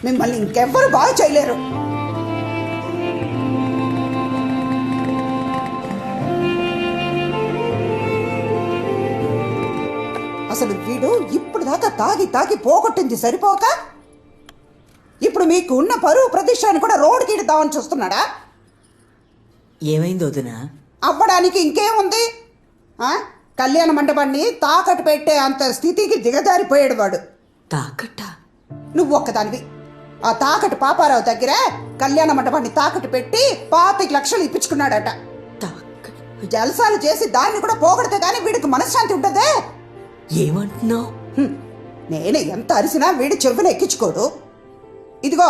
మిమ్మల్ని ఇంకెవ్వరు బాగు చేయలేరు. అసలు వీడు ఇప్పుడు దాకా తాగి తాగి పోగొట్టింది సరిపోక ఇప్పుడు మీకు ఉన్న పరువు ప్రతిష్టాన్ని కూడా రోడ్డుకి ఇద్దామని చూస్తున్నాడా? ఏమైంది వదినా? అవ్వడానికి ఇంకేముంది? కళ్యాణ మండపాన్ని తాకట్టు పెట్టే అంత స్థితికి దిగజారిపోయాడు వాడు. తాకట్ట? నువ్వు ఒక్కదానివి. ఆ తాకట్టు పాపారావు దగ్గర కళ్యాణ మండపాన్ని తాకట్టు పెట్టి 25 లక్షలు ఇప్పించుకున్నాడట. జలసాలు చేసి దాన్ని కూడా పోగొడితే గానీ వీడికి మనశ్శాంతి ఉంటదే. ఏమంటున్నావు? నేనే ఎంత అరిసినా వీడి చెవున ఎక్కించుకోడు. ఇదిగో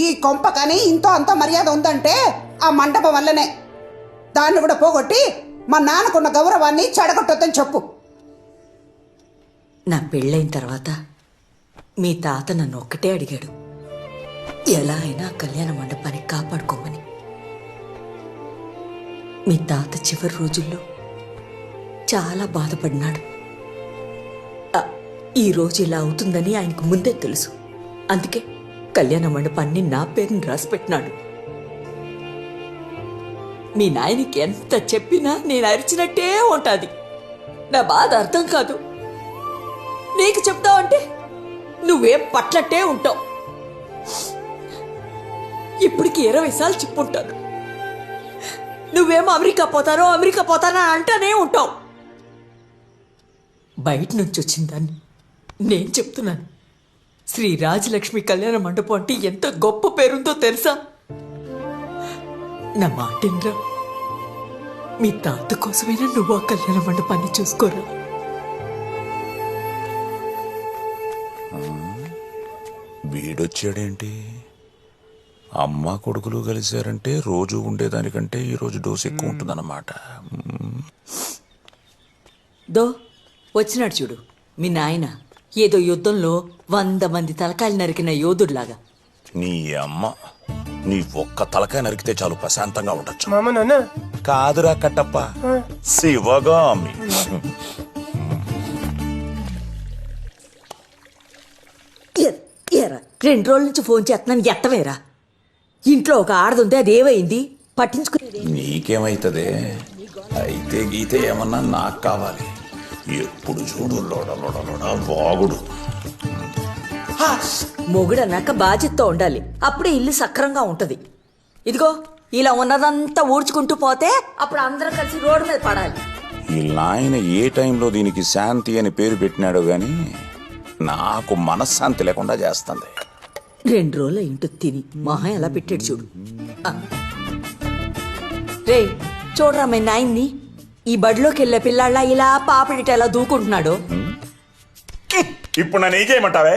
ఈ కొంప కానీ ఇంతో అంత మర్యాద ఉందంటే ఆ మండపం వల్లనే. దాన్ని కూడా పోగొట్టి మా నాన్నకున్న గౌరవాన్ని చెడగొట్టొద్దని చెప్పు. నా పెళ్ళైన తర్వాత మీ తాత నన్ను ఒక్కటే అడిగాడు, ఎలా అయినా కళ్యాణ మండపాన్ని కాపాడుకోమని. మీ తాత చివరి రోజుల్లో చాలా బాధపడినాడు. ఈ రోజు ఇలా అవుతుందని ఆయనకు ముందే తెలుసు. అందుకే కళ్యాణ మండపాన్ని నా పేరుని రాసిపెట్టినాడు. మీ నాయనకి ఎంత చెప్పినా నేను అరిచినట్టే ఉంటుంది. నా బాధ అర్థం కాదు. నీకు చెప్తావంటే నువ్వేం పట్లట్టే ఉంటావు. ఇప్పటికి 20 సార్లు చెప్పుంటాను. నువ్వేమో అమెరికా పోతానో అంటానే ఉంటావు. బయట నుంచి వచ్చిందాన్ని నేను చెప్తున్నాను. శ్రీ రాజలక్ష్మి కళ్యాణ మండపం అంటే ఎంత గొప్ప పేరుందో తెలుసా? నా మాటింద్రా, మీ తాత కోసమైనా నువ్వు ఆ కళ్యాణ మండపాన్ని చూసుకోరా. వీడొచ్చాడేంటి? అమ్మ కొడుకులు కలిశారంటే రోజు ఉండేదానికంటే ఈరోజు డోసు ఎక్కువ ఉంటుందన్నమాట. దో వచ్చినాడు చూడు మీ నాయన. ఏదో యుద్ధంలో 100 మంది తలకాయలు నరికిన యోధుడిలాగా. నీ అమ్మ, నీ ఒక్క తలకాయ నరికితే చాలు ప్రశాంతంగా ఉండొచ్చు. మామ నాన్న కాదురా కట్టప్ప, శివగామి. ఏరా 2 రోజుల నుంచి ఫోన్ చేస్తున్నాను, ఎత్తవేరా? ఇంట్లో ఒక ఆడదుంటే అదేమైంది? పట్టించుకునేది నీకేమైతుంది? అయితే గీతే ఏమన్నా నాకు కావాలి. ఎప్పుడు చూడు లోడ లోడ లోడ వాగుడు. మొగుడన్నాక బాధ్యతతో ఉండాలి. అప్పుడే ఇల్లు సక్రంగా ఉంటది. ఇదిగో ఇలా ఉన్నదంతా ఊడ్చుకుంటూ పోతే అప్పుడు అందరం కలిసి రోడ్డు మీద పడాలి. ఈ నాయన ఏ టైంలో దీనికి శాంతి అని పేరు పెట్టినాడో గాని నాకు మనశ్శాంతి లేకుండా చేస్తుంది. 2 రోజులు ఇంటి తిని మహా ఎలా పెట్టాడు చూడు. రే చూడరా మీ నాయన్ని, ఈ బడిలోకి వెళ్ళే పిల్లాళ్ళ ఇలా పాపిడిట ఎలా దూకుంటున్నాడు. ఇప్పుడు నన్ను ఏం చేయమంటావే?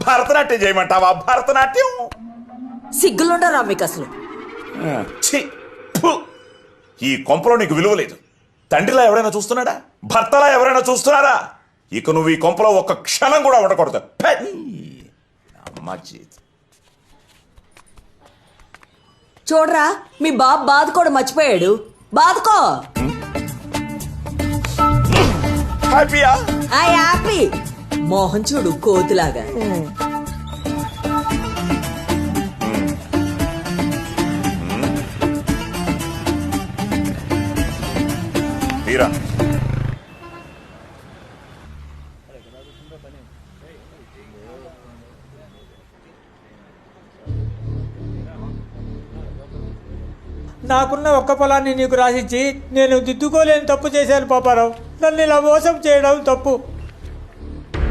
భరతనాట్యం చేయమంటావా? భరతనాట్యం సిగ్గులుండరా మీకు అసలు? ఈ కొంపలో నీకు విలువ లేదు. తండ్రిలా ఎవరైనా చూస్తున్నాడా? భర్తలా ఎవరైనా చూస్తున్నారా? ఇక నువ్వు ఈ కొంపలో ఒక్క క్షణం కూడా ఉండకూడదు. చూడరా మీ బాబు బాదుకోడు మర్చిపోయాడు. బాదుకో. హ్యాపీ మోహన్ చూడు కోతులాగా. తీరా నాకున్న ఒక్క పొలాన్ని నీకు రాసిచ్చి నేను దిద్దుకోలేని తప్పు చేశాను పాపారావు. నన్ను ఇలా మోసం చేయడం తప్పు.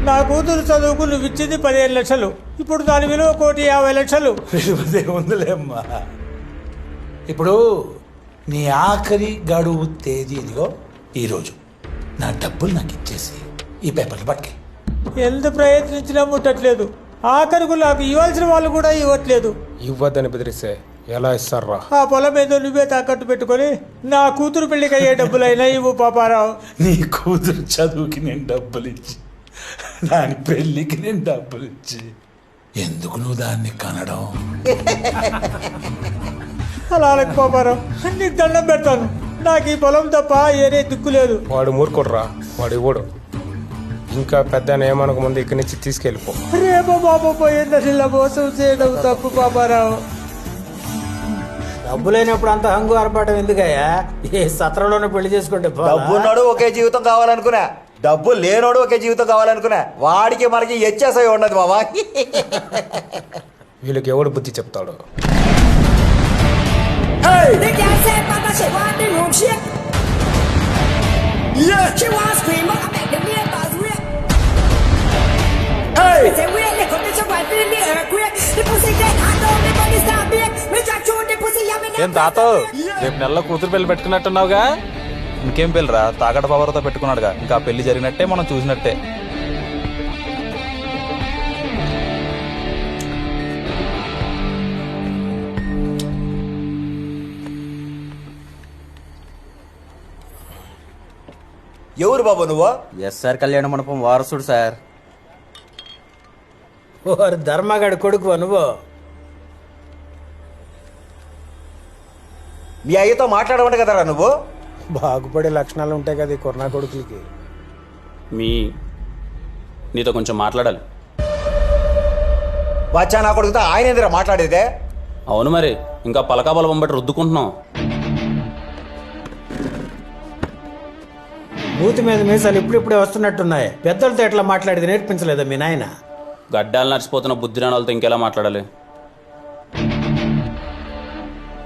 నా కూతురు చదువుకు నువ్వు ఇచ్చింది 15 లక్షలు. ఇప్పుడు దాని విలువ 1,50,00,000. ఉందిలేమ్మా. ఇప్పుడు నీ ఆఖరి గడువు తేదీ ఇదిగో ఈరోజు. నా డబ్బులు నాకు ఇచ్చేసి ఈ పేపర్లు పట్టుకే. ఎంత ప్రయత్నించినా ముట్టట్లేదు. ఆఖరికి నాకు ఇవ్వాల్సిన వాళ్ళు కూడా ఇవ్వట్లేదు. ఇవ్వద్దని బెదిరిస్తే ఎలా ఇస్తారా? ఆ పొలం ఏదో నువ్వే తాకట్టు పెట్టుకొని నా కూతురు పెళ్లికి అయ్యే డబ్బులైనా ఇవ్వు పాపారావు. నీ కూతురు చదువుకి నేను డబ్బులు ఇచ్చి, దాని పెళ్ళికి నేను డబ్బులు ఇచ్చి, ఎందుకు నువ్వు దాన్ని కనడం? అలా అలాగే పాపారావు, నీకు దండం పెడతాను. నాకు ఈ పొలం తప్ప ఏరే దిక్కు లేదు. వాడు మూర్ఖుడురా, వాడు ఇవ్వడు. ఇంకా పెద్ద ఏమనక ముందు ఇక్కడి నుంచి తీసుకెళ్ళిపో. రేపో బాబు పోయిందని ఇలా మోసం చేయడం తప్పు పాపారావు. డబ్బు లేనప్పుడు అంత హంగు ఆర్పాటం ఎందుకయ్యా? ఏ సత్రంలోనే పెళ్లి చేసుకుంటే డబ్బున్నాడు ఒకే జీవితం కావాలనుకున్నా, డబ్బు లేనోడు ఒకే జీవితం కావాలనుకున్నా. వాడికి మనకి వ్యత్యాసం ఉండదు బాబా. వీళ్ళకి ఎవడు బుద్ధి చెప్తాడు? ఏం తాత రేపు నెలలో కూతురు పెళ్లి పెట్టుకున్నట్టున్నావుగా? ఇంకేం పెళ్ళిరా, తాగడ పవర్తో పెట్టుకున్నాడుగా. ఇంకా పెళ్లి జరిగినట్టే, మనం చూసినట్టే. ఎవరు బాబు నువ్వు? ఎస్ఆర్ కళ్యాణ మండపం వారసుడు సార్. ఓరు ధర్మగాడి కొడుకు నువ్వు. మీ అయ్యతో మాట్లాడమంట కదరా నువ్వు? బాగుపడే లక్షణాలు ఉంటాయి కదా ఈ కొరనా కొడుకులకి. నీతో కొంచెం మాట్లాడాలి. వచ్చా నా కొడుకుతో ఆయన ఎందుకు మాట్లాడేదే? అవును మరి, ఇంకా పలకా బలపం బట్టి రుద్దుకుంటున్నాం. మూతి మీద మీసాలు ఇప్పుడిప్పుడే వస్తున్నట్టున్నాయి. పెద్దలతో ఎట్లా మాట్లాడేది నేర్పించలేదా మీ నాయన? గడ్డాలు నడిచిపోతున్న బుద్ధిరాని వాళ్ళతో ఇంకెలా మాట్లాడాలి?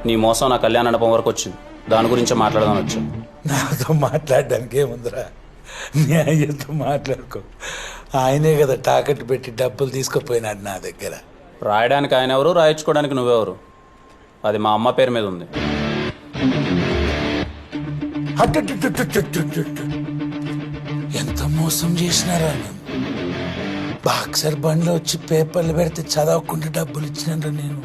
నీ మోసం నా కళ్యాణ మండపం వరకు వచ్చింది, దాని గురించే మాట్లాడదామని వచ్చా. నాతో మాట్లాడడానికి ఏముందిరా, నీ అయ్యతో మాట్లాడుకో. ఆయనే కదా తాకట్టు పెట్టి డబ్బులు తీసుకుపోయినాడు నా దగ్గర. రాయడానికి ఆయన ఎవరు, రాయించుకోవడానికి నువ్వెవరు? అది మా అమ్మ పేరు మీద ఉంది. ఎంత మోసం చేసినారా నన్ను. బాక్సర్ బండ్లో వచ్చి పేపర్లు పెడితే చదవకుండా డబ్బులు ఇచ్చినారా నేను.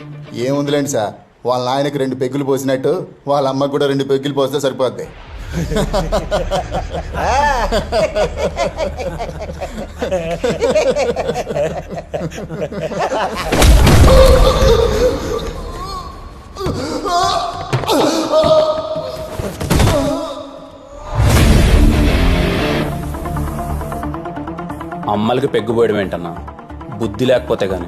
ఏముందిలేండి సార్, వాళ్ళ నాయనకి 2 పెగ్గులు పోసినట్టు వాళ్ళ అమ్మకు కూడా 2 పెగ్గులు పోస్తే సరిపోద్ది. అమ్మలకి పెగ్గుపోయడం ఏంటన్నా, బుద్ధి లేకపోతే గాని.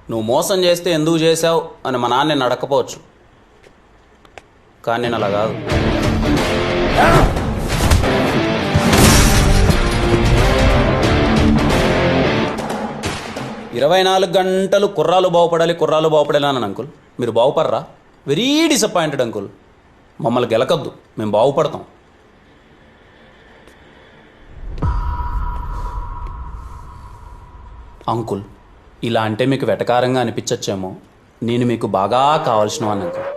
నువ్వు మోసం చేస్తే ఎందుకు చేశావు అని మా నాన్న నేను అడగకపోవచ్చు, కానీ నేను అలా కాదు. 24 గంటలు కుర్రాలు బాగుపడాలి అని అంకుల్. మీరు బాగుపడరా? Very disappointed uncle. మమ్మల్ని గెలకద్దు, మేము బాగుపడతాం. అంకుల్, ఇలా అంటే మీకు వెటకారంగా అనిపించచ్చేమో, నేను మీకు బాగా కావాల్సిన వాడిని అంకుల్.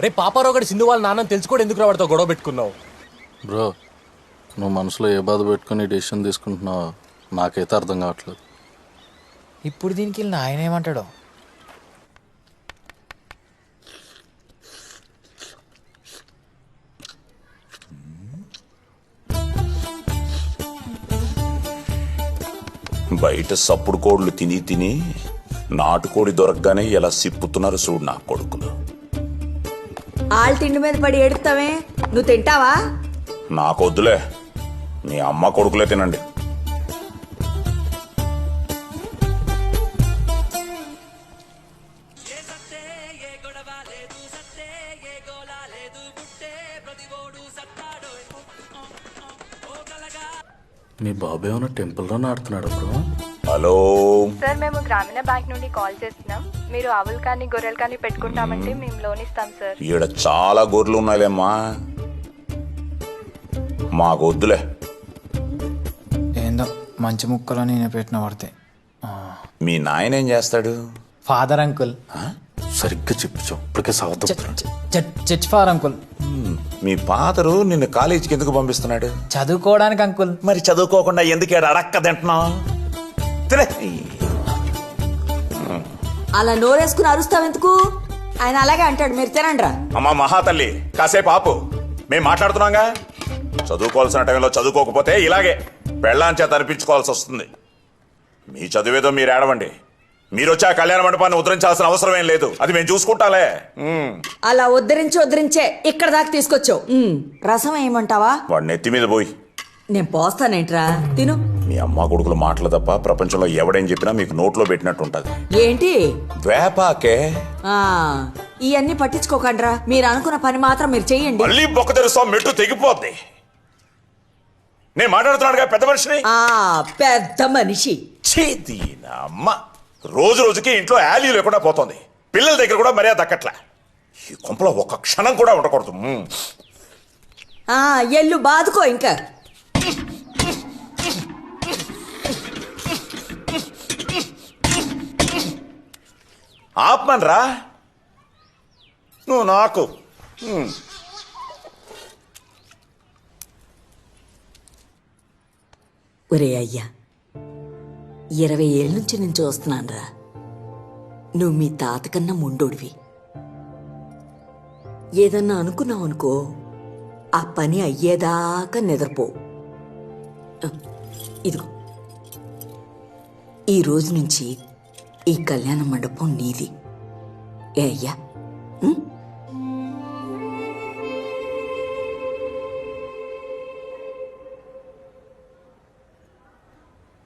రే పాపారావు గడి సింధు వాళ్ళ నాన్నని తెలుసుకోవడం ఎందుకు రావడతో గొడవ పెట్టుకున్నావు? బ్రో, నువ్వు మనసులో ఏ బాధ పెట్టుకుని డెసిషన్ తీసుకుంటున్నావో నాకైతే అర్థం కావట్లేదు. ఇప్పుడు దీనికి వెళ్ళిన ఆయన ఏమంటాడో. బయట సప్పుడు కోళ్ళు తిని తిని నాటుకోడి దొరకగానే ఎలా సిప్పుతున్నారు చూడు నా కొడుకులు. ఆళ్ళ తిండి మీద పడి ఎడుతావే, నువ్వు తింటావా? నాకొద్దులే, మీ అమ్మ కొడుకులే తినండి. మీ బాబు ఏమైనా టెంపుల్లో ఆడుతున్నాడు బ్రో? హలో సార్, మేము గ్రామీణ బ్యాంక్ నుండి కాల్ చేస్తున్నాం. మీరు ఆవులు కానీ గొర్రెలు కానీ పెట్టుకుంటామంటే మేము లోన్ ఇస్తాం సార్. ఈడ చాలా గొర్రెలు ఉన్నాయిలేమ్మా, మాకు వద్దులే. ఏందో మంచి ముక్కలో నేను పెట్టిన పడితే. మీ నాయన ఏం చేస్తాడు? Father uncle. సరిగ్గా చెప్పు, ఇప్పటికే చర్చ్ ఫాదర్ అంకుల్. మీ ఫాదరు నిన్ను కాలేజీకి ఎందుకు పంపిస్తున్నాడు? చదువుకోవడానికి అంకుల్. మరి చదువుకోకుండా ఎందుకు అడక్క తింటున్నావు? అలా నోరేసుకుని అరుస్తావెందుకు? ఆయన అలాగే అంటాడు, మీరు తినండ్రా. అమ్మా మహాతల్లి, కాసేపు ఆపు, మేం మాట్లాడుతున్నాగా. చదువుకోవాల్సిన టైంలో చదువుకోకపోతే ఇలాగే పెళ్ళాంచే తరిపించుకోవాల్సి వస్తుంది. మీ చదివేదో మీరు ఏడవండి. మీరు వచ్చి ఆ కళ్యాణ మండపాన్ని ఉద్ధరించాల్సిన అవసరం ఏం లేదు, అది మేము చూసుకుంటాలే. అలా ఉద్ధరించే ఇక్కడ దాకా తీసుకొచ్చావు. రసం ఏమంటావా? వాడు నెత్తి మీద పోయి. నేను పోస్తానేంట్రా, తిను. మీ అమ్మ కొడుకుల మాటలు తప్ప ప్రపంచంలో ఎవడేం చెప్పినా మీకు నోట్లో పెట్టినట్టు ఉంటది. ఏంటి వేపాకే? ఇవన్నీ పట్టించుకోకండ్రా, మీరు అనుకున్న పని మాత్రం మీరు చెయ్యండి. మళ్ళీ బొక్క తెరుస్తాం, మెట్టు తెగిపోద్ది. నేను మాట్లాడుతున్నాడుగా పెద్ద మనిషిని. పెద్ద మనిషి అమ్మ రోజు రోజుకి ఇంట్లో యాలీ లేకుండా పోతుంది. పిల్లల దగ్గర కూడా మర్యాద దక్కట్లా. ఈ కొంపలో ఒక్క క్షణం కూడా ఉండకూడదు. ఎల్లు బాదుకో ఇంకా. ఆపమనరా నువ్వు నాకు. ఒరే అయ్యా, 20 ఏళ్ళ నుంచి నేను చూస్తున్నానురా. నువ్వు మీ తాత కన్నా ముండోడివి. ఏదన్నా అనుకున్నావు అనుకో, ఆ పని అయ్యేదాకా నిద్రపో. ఇదిగో, ఈ రోజు నుంచి ఈ కళ్యాణ మండపం నీది. ఏ అయ్యా?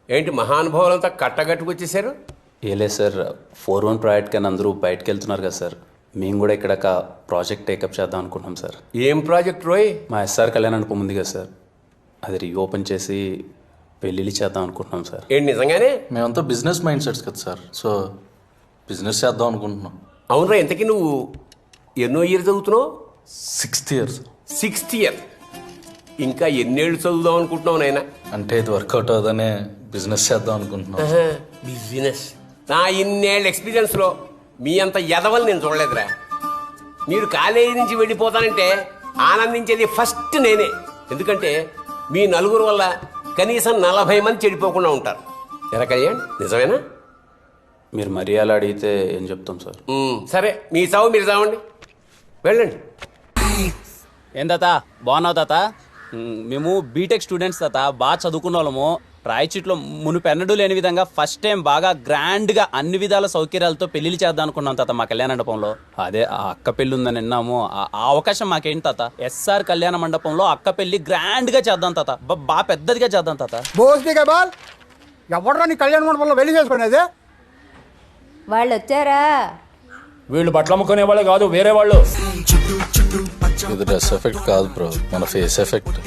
ఏంటి మహానుభావులంతా కట్టగట్టుకొచ్చేసారు? ఏలే సార్, 4-1 ప్రాజెక్ట్ కానీ అందరూ బయటకు వెళ్తున్నారు కదా సార్. మేము కూడా ఇక్కడ ఒక ప్రాజెక్ట్ టేకప్ చేద్దాం అనుకుంటున్నాం సార్. ఏం ప్రాజెక్ట్ రోయ్? మా ఎస్ఆర్ కళ్యాణ మండపం ఉంది కదా సార్, అది రీఓపెన్ చేసి పెళ్ళిళ్ళు చేద్దాం అనుకుంటున్నాం సార్. ఏంటి నిజంగానే? మేమంతా బిజినెస్ మైండ్ సెట్స్ కదా సార్, సో బిజినెస్ చేద్దాం అనుకుంటున్నాం. అవునరా, ఇంతకీ నువ్వు ఎన్నో ఇయర్ చదువుతున్నావు? 6th year. 6th year? ఇంకా ఎన్నేళ్ళు చదువుదాం అనుకుంటున్నావు నాయన? అంటే ఇది వర్కౌట్ అవుదనే బిజినెస్ చేద్దాం అనుకుంటున్నాం. బిజినెస్? నా ఇన్నేళ్ళ ఎక్స్పీరియన్స్లో మీ అంత ఎదవలు నేను చూడలేదురా. మీరు కాలేజీ నుంచి వెళ్ళిపోతానంటే ఆనందించేది ఫస్ట్ నేనే. ఎందుకంటే మీ నలుగురు వల్ల కనీసం 40 మంది చెడిపోకుండా ఉంటారు. ఎరా కళ్యాణ్, నిజమేనా? మీరు మరీ అలా అడిగితే ఏం చెప్తాం సార్. సరే, మీ చావు మీరు చావండి, వెళ్ళండి. ఏం తాత, బాగున్నావు తాత? మేము బీటెక్ స్టూడెంట్స్ తాత, బాగా చదువుకున్న వాళ్ళము. రాయచీట్లో మునుపెన్నడూ లేని విధంగా ఫస్ట్ టైం బాగా గ్రాండ్గా అన్ని విధాల సౌకర్యాలతో పెళ్లిళ్ళు చేద్దాం అనుకున్నాం తాత మా కళ్యాణ మండపంలో. అదే ఆ అక్క పెళ్లి ఉందని విన్నాము. ఆ అవకాశం మాకేంటి తాత? ఎస్ఆర్ కళ్యాణ మండపంలో అక్క పెళ్లి గ్రాండ్గా చేద్దాం తాత, బాగా పెద్దదిగా చేద్దాం తాత. ఎవడరా నీ కళ్యాణ మండపంలో పెళ్లి చేసుకునేది? వాళ్ళు వచ్చారా? వీళ్ళు బట్టలు అమ్ముకునే వాళ్ళే కాదు, వేరే వాళ్ళు. ఇది డ్రెస్ ఎఫెక్ట్ కాదు బ్రో, మన ఫేస్ ఎఫెక్ట్.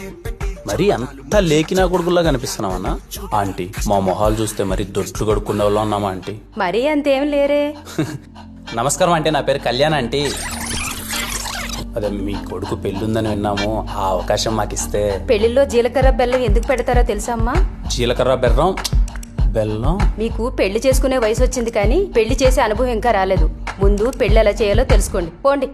మరి అంత లేకినా కొడుకుల్లా కనిపిస్తున్నామన్నా? ఆంటీ, మా మొహాలు చూస్తే మరి దొడ్లు కడుక్కునే వాళ్ళు ఉన్నామా ఆంటీ? మరీ అంతేం లేరే. నమస్కారం అంటే, నా పేరు కళ్యాణ్ ఆంటీ. అదే మీ కొడుకు పెళ్ళుందని విన్నాము, ఆ అవకాశం మాకు ఇస్తే. పెళ్లిలో జీలకర్ర బెల్లం ఎందుకు పెడతారో తెలుసా అమ్మా? జీలకర్ర బెల్లం బెల్లం? మీకు పెళ్లి చేసుకునే వయసు వచ్చింది కానీ పెళ్లి చేసే అనుభవం ఇంకా రాలేదు. ముందు పెళ్లి ఎలా చేయాలో తెలుసుకోండి, పోండి.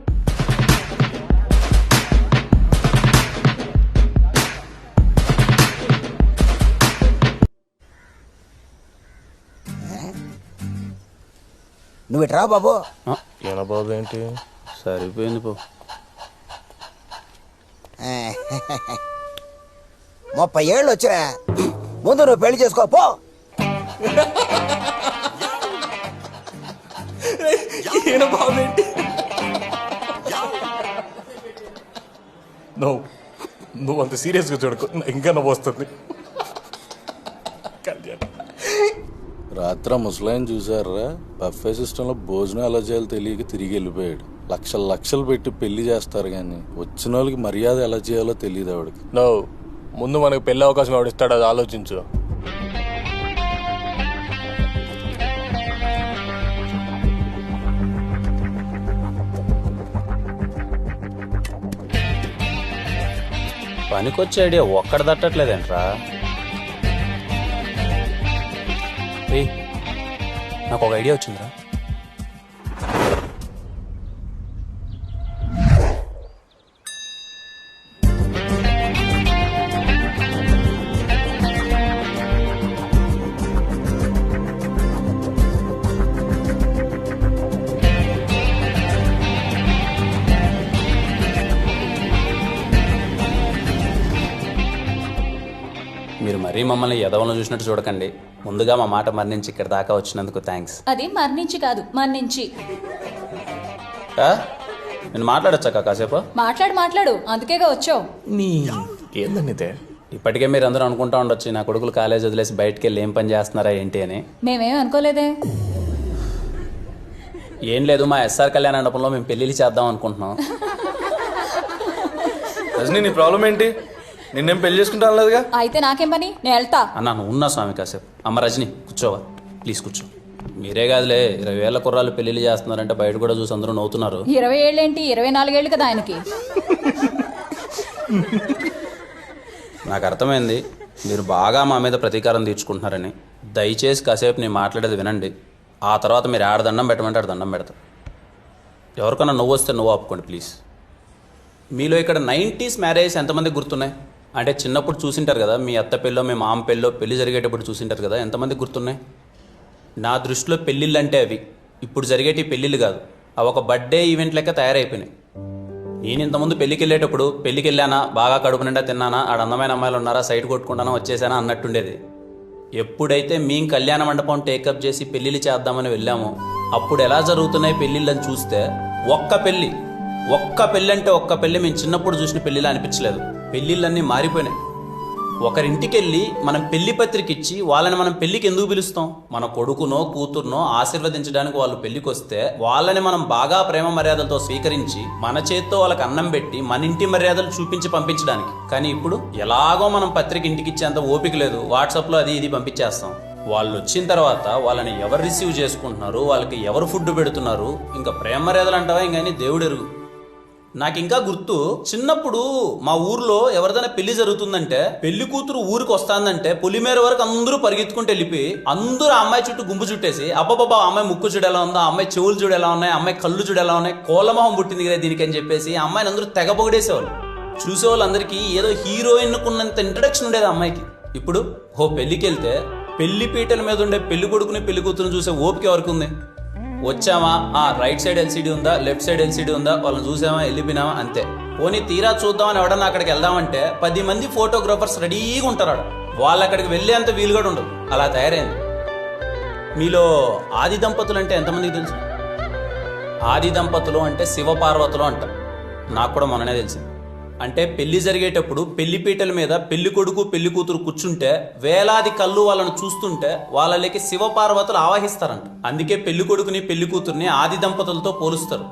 నువ్వు ఇట్రా బాబు. ఏనా బాబు ఏంటి? సరిపోయింది పో. 30 ఏళ్ళు వచ్చా, ముందు నువ్వు పెళ్లి చేసుకో పో. నువ్వు అంత సీరియస్గా చూడకు, ఇంకా నవ్వు వస్తుంది. రాత్రి ముసలాయన చూసారా, బఫే సిస్టంలో భోజనం ఎలా చేయాలో తెలియక తిరిగి వెళ్ళిపోయాడు. లక్షలు పెట్టి పెళ్లి చేస్తారు కానీ వచ్చిన వాళ్ళకి మర్యాద ఎలా చేయాలో తెలియదు ఆవిడకి. ముందు మనకు పెళ్లి అవకాశం ఎవడిస్తాడు అది ఆలోచించు. పనికొచ్చే ఐడియా ఒక్కడ తట్టట్లేదేంట్రా. నాకు ఒక ఐడియా వచ్చిందిరా. మీరు మరీ మమ్మల్ని ఎదవలను చూసినట్టు చూడకండి. ముందుగా మా మాట మరణించి ఇక్కడ దాకా వచ్చినందుకు థ్యాంక్స్. అది మరణించి కాదు మరణించి. నేను మాట్లాడొచ్చాక కాసేపు? మాట్లాడు అందుకేగా వచ్చావు. ఏందనితే ఇప్పటికే మీరు అందరూ అనుకుంటా ఉండొచ్చు నా కొడుకులు కాలేజ్ వదిలేసి బయటకు వెళ్ళి ఏం పని చేస్తున్నారా ఏంటి అని. మేమేం అనుకోలేదే. ఏం లేదు, మా ఎస్ఆర్ కళ్యాణ మండపంలో మేము పెళ్లిళ్ళు చేద్దాం అనుకుంటున్నాం. రజనీ నీ ప్రాబ్లం ఏంటి? నిన్నేం పెళ్లి చేసుకుంటాను లేదుగా. అయితే నాకేం పని, నేను వెళ్తా. అన్నా నువ్వు ఉన్నా స్వామి కాసేపు. అమ్మ రజని కూర్చోవా ప్లీజ్ కూర్చో. మీరే కాదులే 20 ఏళ్ల కుర్రాళ్ళు పెళ్లిళ్ళు చేస్తున్నారంటే బయట కూడా చూసి అందరూ నవ్వుతున్నారు. 20 ఏళ్ళేంటి 24 ఏళ్ళు కదా ఆయనకి. నాకు అర్థమైంది మీరు బాగా మా మీద ప్రతీకారం తీర్చుకుంటున్నారని. దయచేసి కాసేపు నేను మాట్లాడేది వినండి. ఆ తర్వాత మీరు ఆడ దండం పెట్టమంటే ఆడ దండం పెడతా. ఎవరికన్నా నువ్వు వస్తే నువ్వు ఆపుకోండి ప్లీజ్. మీలో ఇక్కడ 90s మ్యారేజ్ ఎంతమందికి గుర్తున్నాయి? అంటే చిన్నప్పుడు చూసింటారు కదా, మీ అత్త పెళ్ళో మీ మామ పెళ్ళో పెళ్లి జరిగేటప్పుడు చూసింటారు కదా, ఎంతమందికి గుర్తున్నాయి? నా దృష్టిలో పెళ్ళిళ్ళు అంటే అవి ఇప్పుడు జరిగేటి పెళ్ళిళ్ళు కాదు, అవి ఒక బర్త్డే ఈవెంట్ లెక్క తయారైపోయినాయి. నేను ఇంతకుముందు పెళ్ళికి వెళ్ళేటప్పుడు పెళ్ళికి వెళ్ళానా, బాగా కడుపు నిండా తిన్నానా, ఆడ అందమైన అమ్మాయిలు ఉన్నారా, సైట్ కొట్టుకుంటానా, వచ్చేసానా అన్నట్టుండేది. ఎప్పుడైతే మేము కళ్యాణ మండపం టేకప్ చేసి పెళ్ళిళ్ళు చేద్దామని వెళ్ళామో అప్పుడు ఎలా జరుగుతున్నాయి పెళ్ళిళ్ళని చూస్తే ఒక్క పెళ్ళి అంటే ఒక్క పెళ్ళి మేము చిన్నప్పుడు చూసిన పెళ్ళిలా అనిపించలేదు. పెళ్ళిళ్ళన్నీ మారిపోయినాయి. ఒకరింటికి వెళ్ళి మనం పెళ్లి పత్రిక ఇచ్చి వాళ్ళని మనం పెళ్లికి ఎందుకు పిలుస్తాం? మన కొడుకునో కూతురునో ఆశీర్వదించడానికి వాళ్ళు పెళ్లికి వస్తే వాళ్ళని మనం బాగా ప్రేమ మర్యాదలతో స్వీకరించి మన చేత్తో వాళ్ళకి అన్నం పెట్టి మన ఇంటి మర్యాదలు చూపించి పంపించడానికి. కానీ ఇప్పుడు ఎలాగో మనం పత్రిక ఇంటికి ఇచ్చేంత ఓపిక లేదు, వాట్సాప్లో అది ఇది పంపించేస్తాం. వాళ్ళు వచ్చిన తర్వాత వాళ్ళని ఎవరు రిసీవ్ చేసుకుంటున్నారు, వాళ్ళకి ఎవరు ఫుడ్ పెడుతున్నారు, ఇంకా ప్రేమ మర్యాదలు అంటావా ఇంకని దేవుడు ఎరుగు. నాకు ఇంకా గుర్తు, చిన్నప్పుడు మా ఊర్లో ఎవరిదైనా పెళ్లి జరుగుతుందంటే పెళ్లి కూతురు ఊరికి వస్తాందంటే పొలిమేర వరకు అందరూ పరిగెత్తుకుంటూ వెళ్ళిపోయి అందరూ ఆ అమ్మాయి చుట్టూ గుంపు చుట్టేసి అబ్బాబా అమ్మాయి ముక్కు చూడు ఎలా ఉందా, అమ్మాయి చెవులు చూడు ఎలా ఉన్నాయి, అమ్మాయి కళ్ళు చూడు ఎలా ఉన్నాయి, కోళ్ళమొహం పుట్టింది కదా దీనికి అని చెప్పేసి అమ్మాయిని అందరూ తెగ పొగిడేసేవాళ్ళు. చూసేవాళ్ళందరికీ ఏదో హీరోయిన్ కున్నంత ఇంట్రడక్షన్ ఉండేది అమ్మాయికి. ఇప్పుడు పెళ్లికి వెళ్తే పెళ్లి పీటల మీద ఉండే పెళ్లి కొడుకుని పెళ్లి కూతురుని చూసే ఓపిక ఎవరికి ఉంది? వచ్చామా, రైట్ సైడ్ ఎల్సీడీ ఉందా, లెఫ్ట్ సైడ్ ఎల్సీడీ ఉందా, వాళ్ళని చూసామా, వెళ్ళిపోయినామా అంతే. పోనీ తీరా చూద్దామని ఎవడన్నా అక్కడికి వెళ్దామంటే 10 మంది ఫోటోగ్రాఫర్స్ రెడీగా ఉంటారు. వాళ్ళు అక్కడికి వెళ్ళేంత వీలు కూడా ఉండదు, అలా తయారైంది. మీలో ఆది దంపతులు అంటే ఎంతమందికి తెలుసు? ఆది దంపతులు అంటే శివపార్వతులు అంటారు. నాకు కూడా మొన్ననే తెలిసింది. అంటే పెళ్లి జరిగేటప్పుడు పెళ్లి పీటల మీద పెళ్లి కొడుకు పెళ్లి కూతురు కూర్చుంటే వేలాది కళ్ళు వాళ్ళను చూస్తుంటే వాళ్ళకి శివపార్వతులు ఆవాహిస్తారంట. అందుకే పెళ్లి కొడుకుని పెళ్లి కూతుర్ని ఆది దంపతులతో పోలుస్తారు.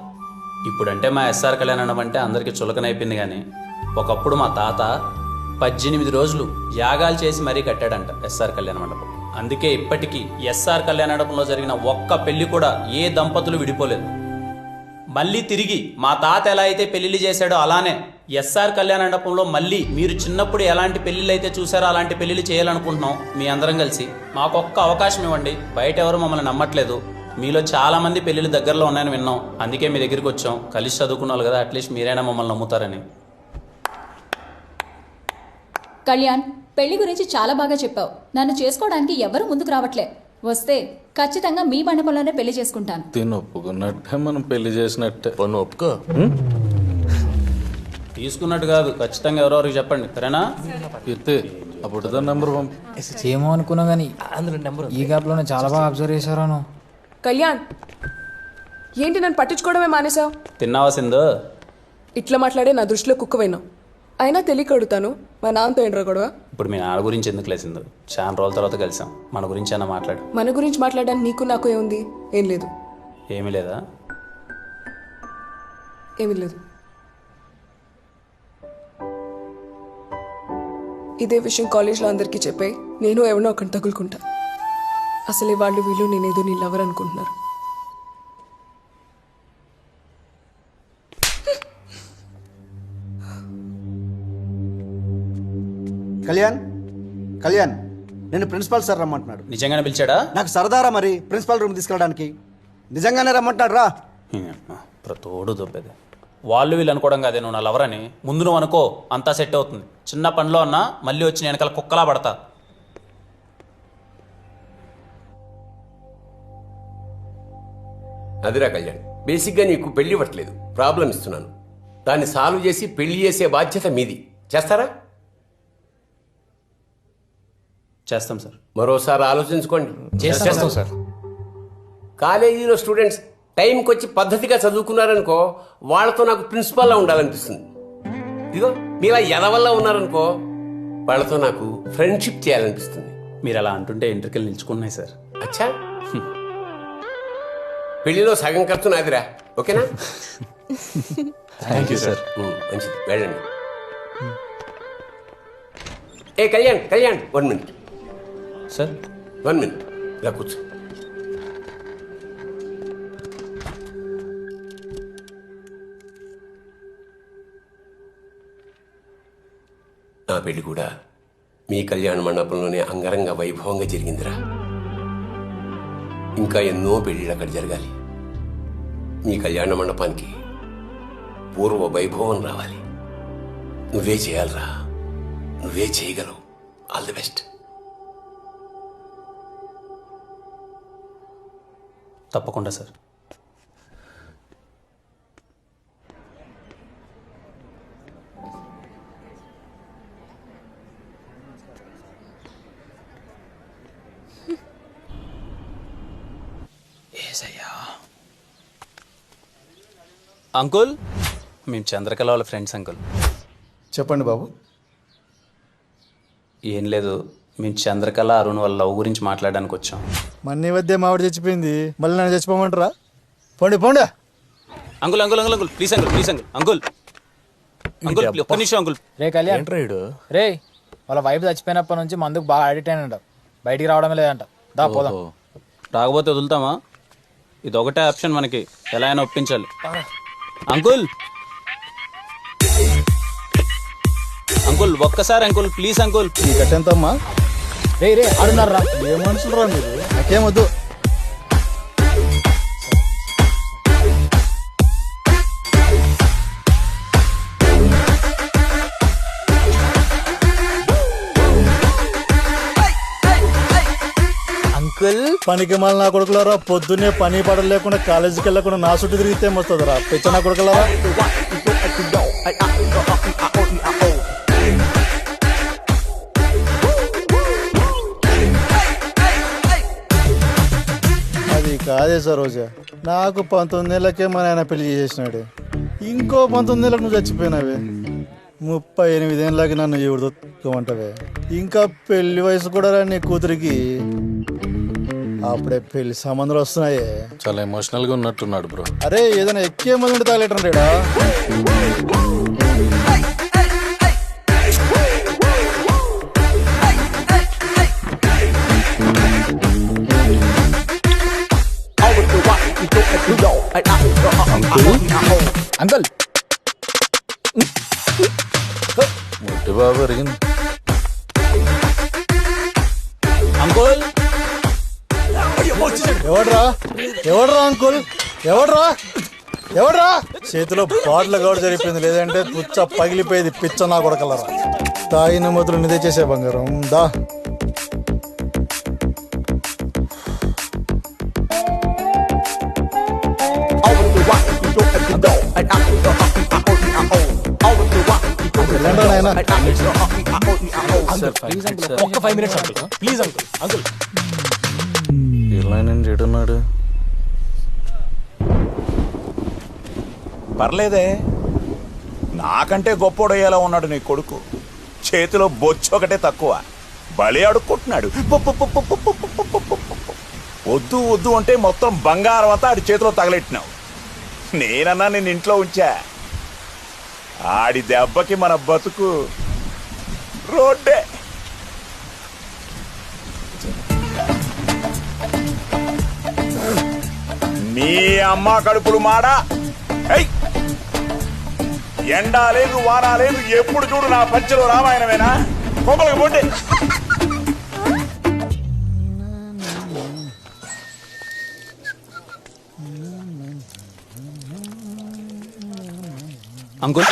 ఇప్పుడంటే మా ఎస్ఆర్ కళ్యాణం అంటే అందరికీ చులకనైపోయింది. కానీ ఒకప్పుడు మా తాత 18 రోజులు యాగాలు చేసి మరీ కట్టాడంట ఎస్ఆర్ కళ్యాణ మండపం. అందుకే ఇప్పటికీ ఎస్ఆర్ కళ్యాణ మండపంలో జరిగిన ఒక్క పెళ్లి కూడా ఏ దంపతులు విడిపోలేదు. మళ్ళీ తిరిగి మా తాత ఎలా అయితే పెళ్లిళ్ళు చేశాడో అలానే ఎస్ఆర్ కళ్యాణ మండపంలో మళ్ళీ మీరు చిన్నప్పుడు ఎలాంటి పెళ్లిళ్ళు అయితే చూసారో అలాంటి పెళ్లిళ్ళు చేయాలనుకుంటున్నాం. మీ అందరం కలిసి మాకొక్క అవకాశం ఇవ్వండి. బయట ఎవరు మమ్మల్ని నమ్మట్లేదు. మీలో చాలా మంది పెళ్లిళ్ళు దగ్గరలో ఉన్నాయని విన్నాం, అందుకే మీ దగ్గరికి వచ్చాం. కలిసి చదువుకున్నాను కదా, అట్లీస్ట్ మీరైనా మమ్మల్ని నమ్ముతారని. కళ్యాణ్, పెళ్లి గురించి చాలా బాగా చెప్పావు. నన్ను చేసుకోవడానికి ఎవరు ముందుకు రావట్లే. వస్తే ఖచ్చితంగా మీ మండపంలోనే పెళ్లి చేసుకుంటాను. తిని ఒప్పుకున్నట్టే మనం పెళ్లి చేసినట్టే. ఒప్పుకో. తీసుకున్నట్టు కాదు, ఖచ్చితంగా ఎవరెవరికి చెప్పండి, సరేనా? అప్పుడు నెంబర్ ఏమో అనుకున్నా కానీ ఈ గ్యాప్లోనే చాలా బాగా అబ్జర్వ్ చేశాను. కళ్యాణ్, ఏంటి నన్ను పట్టించుకోవడమే మానేసావు? తిన్నావా సింధు? ఇట్లా మాట్లాడే నా దృష్టిలో కుక్కవైనావు. అయినా తెలియక అడుగుతాను, మా నాన్నతో ఏంట్రా గొడవ? ఇప్పుడు మీ నాన్న గురించి ఎందుకు లేసిందో, చాలా రోజుల తర్వాత కలిసాం, మన గురించి అయినా మాట్లాడు. మన గురించి మాట్లాడడానికి నీకు నాకు ఏముంది? ఏం లేదు. ఏమీ లేదా? ఏమీ లేదు. ఇదే విషయం కాలేజ్లో అందరికీ చెప్పాయి నేను ఎవరినో ఒకటి తగులుకుంటా. అసలే వాళ్ళు వీళ్ళు నేనేదో నీ లవర్ అనుకుంటున్నారు. కళ్యాణ్ కళ్యాణ్ నేను ప్రిన్సిపాల్ సార్ రమ్మంటున్నాడు. నిజంగానే పిలిచాడా? నాకు సరదారా మరి ప్రిన్సిపాల్ రూమ్ తీసుకెళ్ళడానికి. నిజంగానే రమ్మంటున్నాడు రా. ప్రతోడు దొబ్బేది. వాళ్ళు వీళ్ళు అనుకోవడం కాదే నువ్వు నా లవర్ అని. ముందు నువ్వు అనుకో, అంతా సెట్ అవుతుంది. చిన్న పనిలో అన్నా మళ్ళీ వచ్చి నేను వెనకాల కుక్కలా పడతా. అదిరా కళ్యాణ్, బేసిక్గా నీకు పెళ్లి ఇవ్వట్లేదు, ప్రాబ్లం ఇస్తున్నాను. దాన్ని సాల్వ్ చేసి పెళ్లి చేసే బాధ్యత మీది. చేస్తారా? చేస్తాం సార్. మరోసారి ఆలోచించుకోండి. చేస్తాం సార్. కాలేజీలో స్టూడెంట్స్ టైంకి వచ్చి పద్ధతిగా చదువుకున్నారనుకో, వాళ్ళతో నాకు ప్రిన్సిపాల్లా ఉండాలనిపిస్తుంది. ఇదిగో మీలా ఎదవల్లా ఉన్నారనుకో, వాళ్ళతో నాకు ఫ్రెండ్షిప్ చేయాలనిపిస్తుంది. మీరు అలా అంటుంటే ఎంట్రికలు నిల్చుకున్నాయి సార్. అచ్చా, పెళ్లిలో సగం ఖర్చు నాదిరా. ఓకేనా? Thank you sir. మంచిది, వెళ్ళండి. ఏ Kalyan Kalyan 1 minute sir. 1 minute ఇలా కూర్చో. నా పెళ్లి కూడా మీ కళ్యాణ మండపంలోనే అంగరంగ వైభవంగా జరిగిందిరా. ఇంకా ఎన్నో పెళ్లిళ్ళు అక్కడ జరగాలి. మీ కళ్యాణ మండపానికి పూర్వ వైభవం రావాలి. నువ్వే చేయాలరా, నువ్వే చేయగలవు. All the best. తప్పకుండా సార్. అంకుల్, మేము చంద్రకళ వాళ్ళ ఫ్రెండ్స్ అంకుల్. చెప్పండి బాబు. ఏం లేదు, మేము చంద్రకళ అరుణ్ వాళ్ళ లవ్ గురించి మాట్లాడడానికి వచ్చాం. మన్ని వద్దే మావిడ చచ్చిపోయింది, మళ్ళీ నన్ను చచ్చిపోమంటారా? పోండి పోండి. Uncle uncle uncle uncle please uncle, please uncle uncle uncle ఒక్క నిమిషం అంకుల్. రే కళ్యాణ్, రే వాళ్ళ వైఫ్ చచ్చిపోయినప్పటి నుంచి మందుకు బాగా అడిక్ట్ అయినంట, బయటికి రావడమే లేదంట. దా పోదాం. రాకపోతే వదులుతామా? ఇది ఒకటే ఆప్షన్ మనకి, ఎలా అయినా ఒప్పించాలి. అంకుల్ అంకుల్ ఒక్కసారి అంకుల్ ప్లీజ్ అంకుల్. ఈ కట్టెంతమ్మా? రే రే ఆడున్నారా? ఏ మనుషులు రా మీరు, నాకేమొద్దు. అంకుల్ పనికి మళ్ళీ నా కొడుకులారా, పొద్దున్నే పని పడలు లేకుండా కాలేజీకి వెళ్ళకుండా నా చుట్టూ తిరిగితే ఏమొస్తుందిరా పిచ్చ నా కొడుకులారా. అది కాదే సరోజా, నాకు 19 ఏళ్ళకే మా నాయన పెళ్లి చేసేసినాడు. ఇంకో 19 ఏళ్ళకి నువ్వు చచ్చిపోయినావే. 38 ఏళ్ళకి నన్ను ఎవడు దొక్కమంటావే. ఇంకా పెళ్లి వయసు కూడా రా నీ కూతురికి. అప్పుడే పెళ్లి సంబంధాలు వస్తున్నాయే. చాలా ఎమోషనల్ గా ఉన్నట్టున్నాడు బ్రో. అరే ఏదైనా ఎక్కే మంది ఉంటే తాగలేటంటాడా? అంకుల్ ముట్టి బాబు ఎరిగింది. అంకుల్ ఎవడ్రా ఎవడ్రా అంకుల్, ఎవడ్రా ఎవడ్రా? చేతిలో బాటిల్ గౌడ జరిగిపోయింది, లేదంటే పుచ్చ పగిలిపోయేది పిచ్చ నా కొడకలరా. తాగిన మొదలు నిదే చేసే బంగారం దా. ఒక్క 5 minutes uncle, please uncle. Uncle ఇలా నేను చెడున్నాడు. పర్లేదే, నాకంటే గొప్పోడయ్యేలా ఉన్నాడు నీ కొడుకు. చేతిలో బొచ్చు ఒకటే తక్కువ, బలి అడుక్కుంటున్నాడు. వద్దు వద్దు అంటే మొత్తం బంగారం అంతా ఆడి చేతిలో తగలెట్టినావు. నేనన్నా నేను ఇంట్లో ఉంచా. ఆడి దెబ్బకి మన బతుకు రోడ్డే. నీ అమ్మ కడుపులు మాడా. ఎండా లేదు వానా లేదు, ఎప్పుడు చూడు నా పంచలో రామాయణమేనా? కొమ్మలకు పోండి. అంకుల్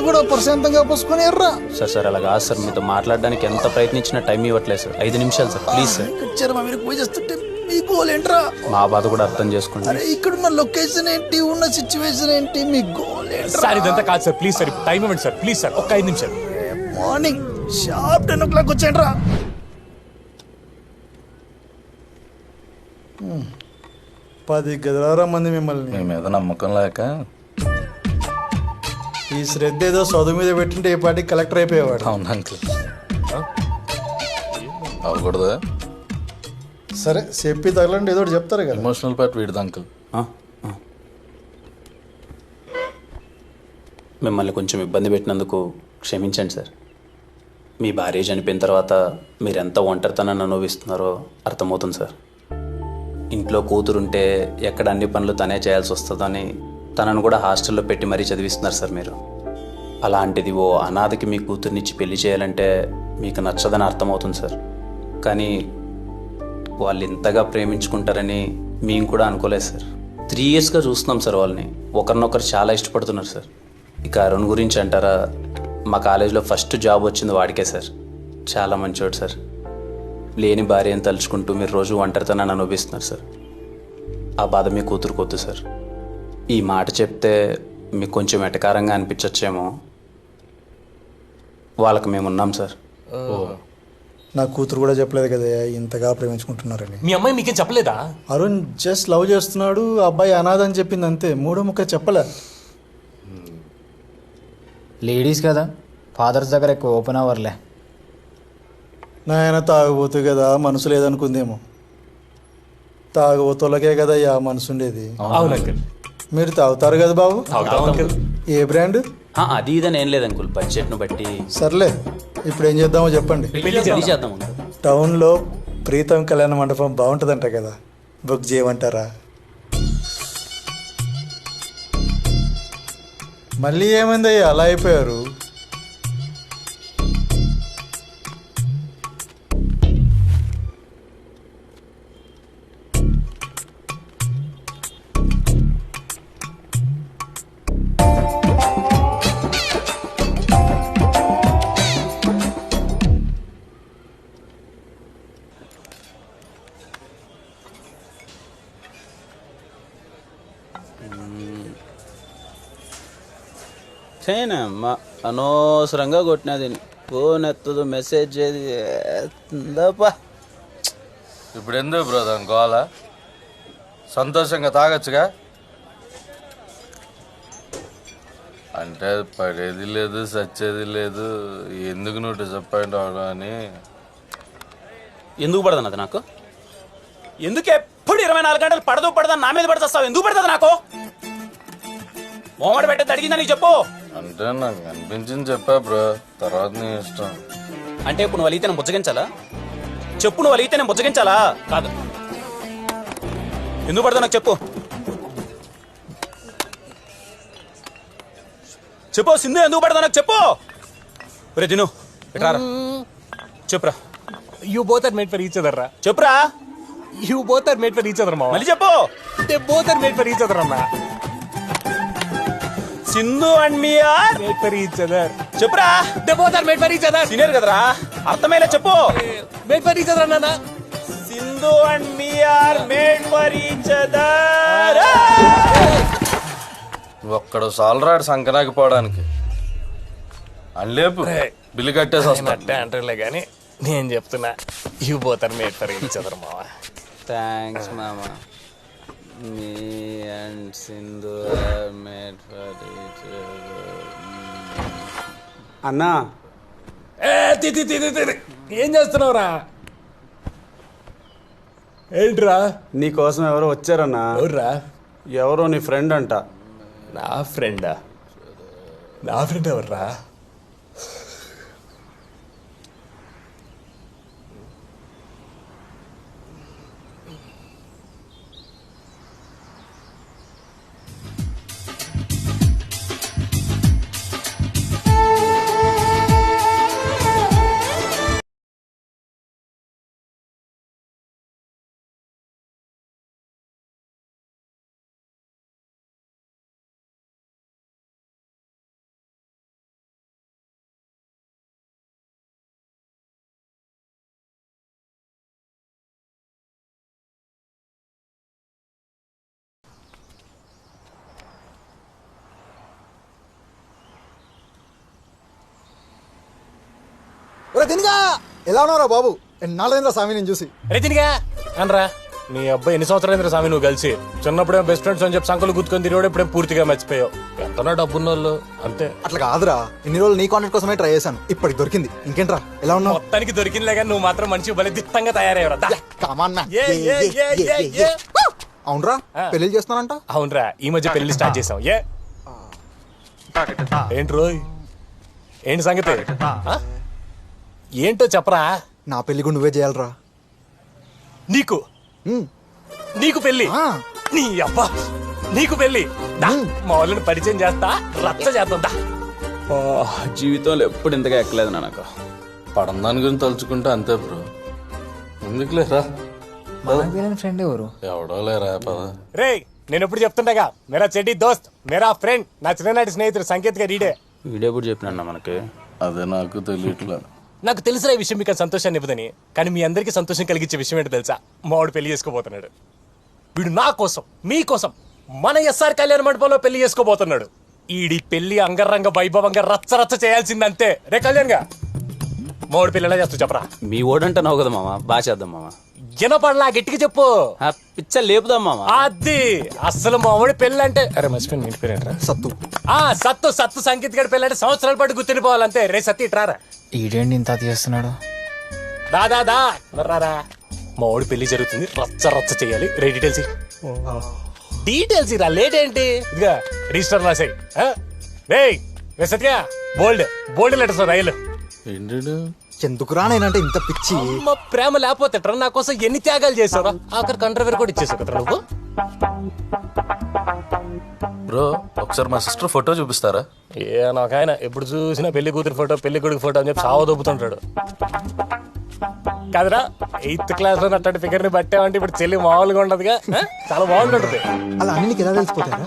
కూడా ప్రశాంతంగా పోసుకొని ఎర్రా. సార్ సార్ అలా కాదు సార్, మీతో మాట్లాడడానికి ఎంత ప్రయత్నించినా టైం ఇవ్వట్లేదు సార్. 5 నిమిషాలు సార్, ప్లీజ్ సార్. చర్మ మీరు పూజ చేస్తుంటే మీ గోల్ ఏంట్రా? మా బాధ కూడా అర్థం చేసుకోండి. అరే ఇక్కడున్న లొకేషన్ ఏంటి, ఉన్న సిచ్యువేషన్ ఏంటి, మీ గోల్ ఏంట్రా? సార్ ఇదంతా కాదు సార్, ప్లీజ్ సార్ టైం ఇవ్వండి సార్, ప్లీజ్ సార్. ఒక్క 5 నిమిషాలు. మార్నింగ్ షార్ప్ 10 o'clock వచ్చేయండి రా. 10 గదిలారా మంది మిమ్మల్ని. మీ మీద నమ్మకం లేక ఈ శ్రద్ధ ఏదో చదువు మీద పెట్టింటే ఏ పార్టీ కలెక్టర్ అయిపోయేవాడు. అవును అంకుల్. అవ్వకూడదా? సరే చెప్పి తగలండి, ఏదో ఒకటి చెప్తారు కదా. ఎమోషనల్ పార్ట్ వీడిది అంకుల్. మిమ్మల్ని కొంచెం ఇబ్బంది పెట్టినందుకు క్షమించండి సార్. మీ భార్య చనిపోయిన తర్వాత మీరెంత ఒంటరితనాన్ని అనుభవిస్తున్నారో అర్థమవుతుంది సార్. ఇంట్లో కూతురుంటే ఎక్కడ అన్ని పనులు తనే చేయాల్సి వస్తుందని తనను కూడా హాస్టల్లో పెట్టి మరీ చదివిస్తున్నారు సార్ మీరు. అలాంటిది ఓ అనాథకి మీ కూతుర్నిచ్చి పెళ్లి చేయాలంటే మీకు నచ్చదని అర్థమవుతుంది సార్. కానీ వాళ్ళు ఇంతగా ప్రేమించుకుంటారని మేము కూడా అనుకోలేదు సార్. 3 yearsగా చూస్తున్నాం సార్ వాళ్ళని. ఒకరినొకరు చాలా ఇష్టపడుతున్నారు సార్. ఇక అరుణ్ గురించి అంటారా, మా కాలేజీలో ఫస్ట్ జాబ్ వచ్చింది వాడికే సార్. చాలా మంచివాడు సార్. లేని భార్యను తలుచుకుంటూ మీరు రోజు ఒంటరితనాన్ని అనుభవిస్తున్నారు సార్. ఆ బాధ మీ కూతురుకొద్దు సార్. ఈ మాట చెప్తే మీకు కొంచెం ఎటకారంగా అనిపించచ్చేమో, వాళ్ళకి మేము ఉన్నాం సార్. నా కూతురు కూడా చెప్పలేదు కదా ఇంతగా ప్రేమించుకుంటున్నారని. మీ అమ్మాయి మీకేం చెప్పలేదా? అరుణ్ జస్ట్ లవ్ చేస్తున్నాడు, అబ్బాయి అనాథ అని చెప్పింది అంతే. మూడో ముక్క చెప్పలే. లేడీస్ కదా, ఫాదర్స్ దగ్గర ఎక్కువ ఓపెన్ అవర్లే. నాయన తాగబోతు కదా, మనసు లేదనుకుందేమో. తాగబోతులకే కదా మనసు ఉండేది. మీరు తాగుతారు కదా బాబు? ఏ బ్రాండ్? అది ఇదని ఏం లేదు అంకుల్, బడ్జెట్ను బట్టి. సర్లే, ఇప్పుడు ఏం చేద్దామో చెప్పండి. చేద్దాం. టౌన్లో ప్రీతం కళ్యాణ మండపం బాగుంటుందంట కదా, బుక్ చేయమంటారా? మళ్ళీ ఏమైందయ్యా అలా అయిపోయారు? అమ్మా అనవసరంగా కొట్టినది. ఫోన్ ఎత్తదు, మెసేజ్ చేది. ఇప్పుడు ఎందుకు బ్రదర్ గోల? సంతోషంగా తాగొచ్చుగా. అంటే పడేది లేదు, సచ్చేది లేదు, ఎందుకు నువ్వు డిసప్పాయింట్ అవడం అని. ఎందుకు పడదు అది నాకు? ఎందుకు ఎప్పుడు 24 గంటలు పడదని నా మీద పడుతావు? ఎందుకు పడుతుంది నాకు? మోమడి పెట్టేది అడిగిందా నీకు చెప్పు. అంటే నాకు అనిపించింది చెప్పా బ్రో, తర్వాత నీ ఇష్టం. అంటే ఇప్పుడు నువ్వు అలిగితే నేను బుజ్జగించాలా? చెప్పు, నువ్వు అలిగితే నేను బుజ్జగించాలా? కాదు. ఎందుకు పడతావు నాకు చెప్పు. చెప్పు సింధు, ఎందుకు పడతావు నాకు చెప్పు. రే దిను ఎట్రారా, చెప్పురా. You both are made for each other రా. చెప్పురా. You both are made for each other మా. మళ్ళీ చెప్పు. They both are made for each other అన్నా. Sindhu and me are made for each other. చెప్పురా. They both are made for each other. Senior కదరా, అర్థమయ్యేలా చెప్పు. మేడ్ ఫర్ ఈచ్ అదర్ అన్నా. Sindhu and me are made for each other. ఒక్కడు సాలరాడు సంకనాకి పోవడానికి. అల్లేపు bill కట్టేసి వస్తా అంటారులే కానీ నేను చెప్తున్నా, you both are made for each other మావా. థ్యాంక్స్ మామా. మీ and Sindhu are made for each other. అన్నా ఏం చేస్తున్నావురా? ఏంట్రా? నీ కోసం ఎవరో వచ్చారన్నా. ఎవర్రా? ఎవరో నీ ఫ్రెండ్ అంట. నా ఫ్రెండా? నా ఫ్రెండ్ ఎవర్రా? తినిగా ఎలా ఉన్నారా బాబు ఎన్నాళ్ళైందా స్వామి నేను చూసి రేతినిగా అనరా నీ అబ్బాయి ఎన్ని సంవత్సరాలు స్వామి నువ్వు కలిసి చిన్నప్పుడే బెస్ట్ ఫ్రెండ్స్ అని చెప్పి సంకలు గుర్తుకొని తిరిగి ఇప్పుడే పూర్తిగా మర్చిపోయావు ఎంతనా డబ్బున్న వాళ్ళు అంతే. అట్లా కాదురా ఇన్ని రోజులు నీ కాంటాక్ట్ కోసమే ట్రై చేశాను ఇప్పటికి దొరికింది. ఇంకేంట్రా ఎలా ఉన్నావు? మొత్తానికి దొరికిందిలే కానీ నువ్వు మాత్రం మంచి బలి దిట్టంగా తయారయ్యరా. అవునరా పెళ్లి చేస్తున్నానంట. అవునరా ఈ మధ్య పెళ్లి స్టార్ట్ చేసాం. ఏంటి రోయ్ ఏంటి సంగతి ఏంటో చెప్పరా? నా పెళ్లి కూడా నువ్వే చేయాలరా. నీకు నీకు పెళ్లి? నీ అబ్బా నీకు పెళ్లి? మా వాళ్ళని పరిచయం చేస్తా రచ్చ చేద్దా. జీవితంలో ఎప్పుడు ఇంతగా ఎక్కలేదు నాకు. పడం దాని గురించి తలుచుకుంటే అంతే బ్రో. ఎందుకులేరా ఫ్రెండ్ ఎవరు? ఎవడో లేరా పద. రే నేను ఎప్పుడు చెప్తుండగా మేరా చెడ్డి దోస్త్ మేరా ఫ్రెండ్ నా చిన్ననాటి స్నేహితుడు సంకేత్ గా రీడే. వీడియో కూడా చెప్పినా మనకి. అదే నాకు తెలియట్లా. నాకు తెలిసిన ఈ విషయం మీకు సంతోషాన్ని ఇవ్వదని, కానీ మీ అందరికీ సంతోషం కలిగించే విషయం ఏంటో తెలుసా? మావాడు పెళ్లి చేసుకోబోతున్నాడు. వీడు నా కోసం మీకోసం మన ఎస్ఆర్ కళ్యాణ మండపంలో పెళ్లి చేసుకోబోతున్నాడు. ఈడి పెళ్లి అంగరంగ వైభవంగా రచ్చ రచ్చ చేయాల్సిందంతే. రే కళ్యాణ్ గా మావాడు పెళ్లి ఎలా చేస్తూ చెప్పరా? మీ ఓడంటున్నావు కదా మామ, బాగా చేద్దాం మామ. వినపడలా గట్టిగా చెప్పు. పిచ్చ లేపుదాం మామ. అది అసలు మావాడి పెళ్లి అంటే అరే మర్చిపోయింది ఇంటి పేరేంట్రా? సత్తు. సత్తు సత్తు సంగీత్ గడి పెళ్లి అంటే సంవత్సరాల పాటు గుర్తుండిపోవాలంతే. రే సత్తి ఇట్రారా. ఈడేంటి ఇంత చేస్తున్నాడు? దాదా రారా మా ఓడి పెళ్లి జరుగుతుంది. రచ్చ రచ్చ చేయాలి. రే డీటెయిల్స్ ఇరా. లేట్ ఏంటి? ఇదిగా రిజిస్టర్ రాసాయి. రే సత్య బోల్డ్ లెటర్స్ రైలు. ఎందుకురా నేనంటే ఇంత పిచ్చి? అమ్మ ప్రేమ లేకపోతే నా కోసం ఎన్ని త్యాగాలు చేసావురా? ఆఖరి కంట్రవేర్ కూడా ఇచ్చేసావు కదా నువ్వు. బ్రో ఒకసారి మా సిస్టర్ ఫోటో చూపిస్తారా? నాకాయన ఎప్పుడు చూసినా పెళ్లి కూతురు ఫోటో పెళ్లి కొడుకు ఫోటో అని చెప్పి సావ దొబ్బుతుంటాడు. కాదురా 8th క్లాస్ లో అట్లాంటి ఫిగర్ ని పట్టామంటే ఇప్పుడు చెల్లి మామూలుగా ఉండదుగా. చాలా బాగుంటుంది. అలా అన్ని నీకు ఎలా తెలిసిపోతారా?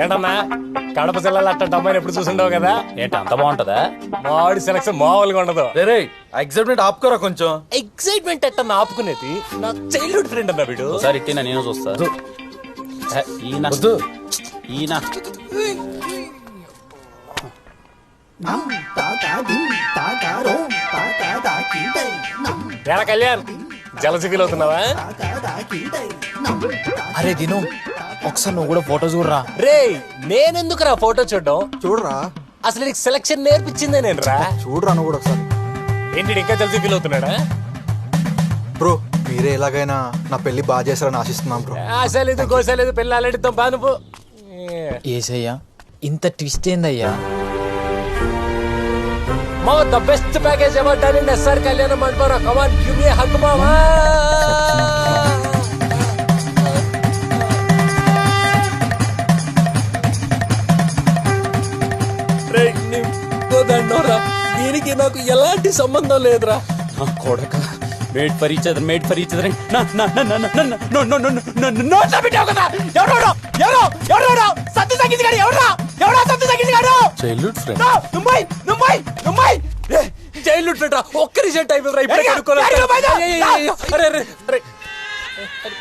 ఏంటన్నా కడప జిల్లాలో అట్లాంటి అమ్మాయిని ఎప్పుడు చూసిండవు కదా? ఏంటి అంత బాగుంటదా? మావాడి సెలక్షన్ మామూలుగా ఉండదు. రే ఎగ్జైట్మెంట్ ఆపుకోరా కొంచెం. ఎగ్జైట్మెంట్ ఎట్టన్నా ఆపుకునేది? నా చైల్డ్హుడ్ ఫ్రెండ్ అన్న వీడు. ఒకసారి ఇట్టినా నేను చూస్తా. ఈయన ఎలా కళ్యాణ్ జలసి ఫీల్ అవుతున్నావా? అరే దిను ఒకసారి నువ్వు కూడా ఫోటో చూడరా. రే నేనెందుకురా ఫోటో చూడడం? చూడరా అసలు నీకు సెలక్షన్ నేర్పించిందే నేను రా. చూడరా నువ్వు కూడా ఒకసారి. ఏంటి ఇంకా జలసి ఫీల్ అవుతున్నాడా? బ్రో మీరే ఎలాగైనా నా పెళ్లి బాగా చేస్తారని ఆశిస్తున్నాం బ్రో. ఆశలేదు గోసలేదు పెళ్లి ఆలడితో బానుపు. ఏసయ్యా ఇంత ట్విస్ట్ ఏందయ్యా? మా the best package ever done in SR Kalyana Mandapam. Come on give me hug మామా. దీనికి నాకు ఎలాంటి సంబంధం లేదురా. నా కొడక made for each other childhood friend. Childhood friend రా. ఒక్క రిజెక్ట్ అయిపోయింది.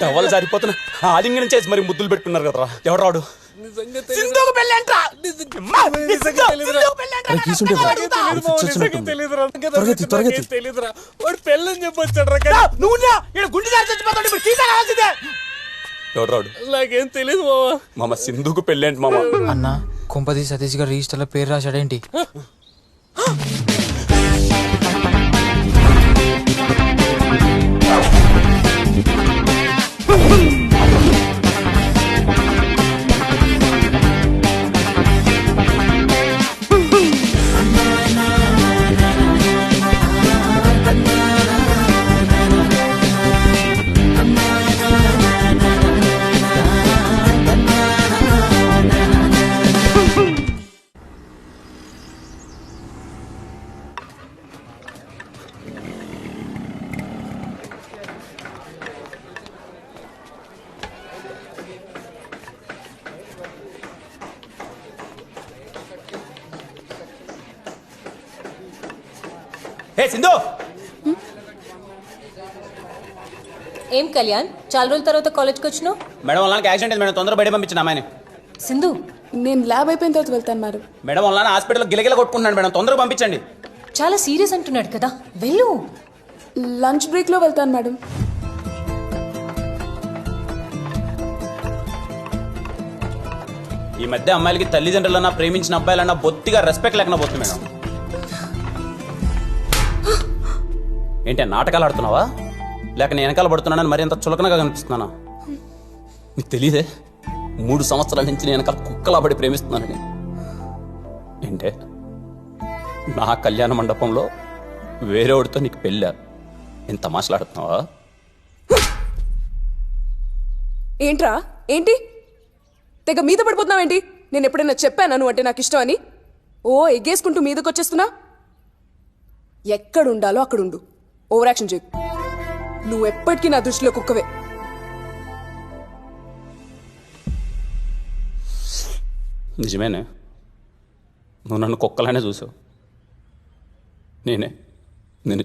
టవల్ సరిపోతున్నా ఆలింగనం చేసి మరి ముద్దులు పెట్టుకున్నారు కదరా. ఎవరాడు? వాడు పెళ్ళని చెప్పొచ్చాడు. ఎవరాడు? నాకేం తెలీదు మామ. సింధుకు పెళ్ళి ఏంటి మామ? అన్న కుంపతి సతీష్ గారు రిజిస్టర్ లో పేరు రాశాడేంటి? హే సింధు, ఏం కళ్యాణ్ చాలా రోజుల తర్వాత కాలేజ్కి వచ్చినావు? మేడం వాళ్ళకి యాక్సిడెంట్ అయింది మేడం, తొందరగా బయట పంపించిన అమ్మాయిని. సింధు నేను ల్యాబ్ అయిపోయిన తర్వాత వెళ్తాను మేడం. మేడం వాళ్ళ హాస్పిటల్లో గిలగిల కొట్టుకుంటున్నాడు మేడం, తొందరగా పంపించండి. చాలా సీరియస్ అంటున్నాడు కదా, వెళ్ళు. లంచ్ బ్రేక్ లో వెళ్తాను మేడం. ఈ మధ్య అమ్మాయిలకి తల్లిదండ్రులన్నా ప్రేమించిన అబ్బాయిలన్నా బొత్తిగా రెస్పెక్ట్ లేకుండా పోతుంది మేడం. ఏంటి నాటకాలు ఆడుతున్నావా, లేక నేను వెనకాల పడుతున్నానని మరి ఎంత చులకనగా కనిపిస్తున్నానా? నీకు తెలియదే 3 సంవత్సరాల నుంచి నేను వెనకాల కుక్కలా పడి ప్రేమిస్తున్నానని. ఏంటే నా కళ్యాణ మండపంలో వేరేవాడితో నీకు పెళ్ళా? ఎంత మాట్లాడుతున్నావా? ఏంట్రా ఏంటి తెగ మీద పడిపోతున్నావేంటి? నేను ఎప్పుడైనా చెప్పాను నువ్వు అంటే నాకు ఇష్టం అని? ఓ ఎగ్గేసుకుంటూ మీదకి వచ్చేస్తున్నా. ఎక్కడుండాలో అక్కడుండు, ఓవర్ యాక్షన్ చేయకు. నువ్వు ఎప్పటికీ నా దృష్టిలో కుక్కవే. నిజమేనే, నువ్వు నన్ను కుక్కలానే చూసావు. నేను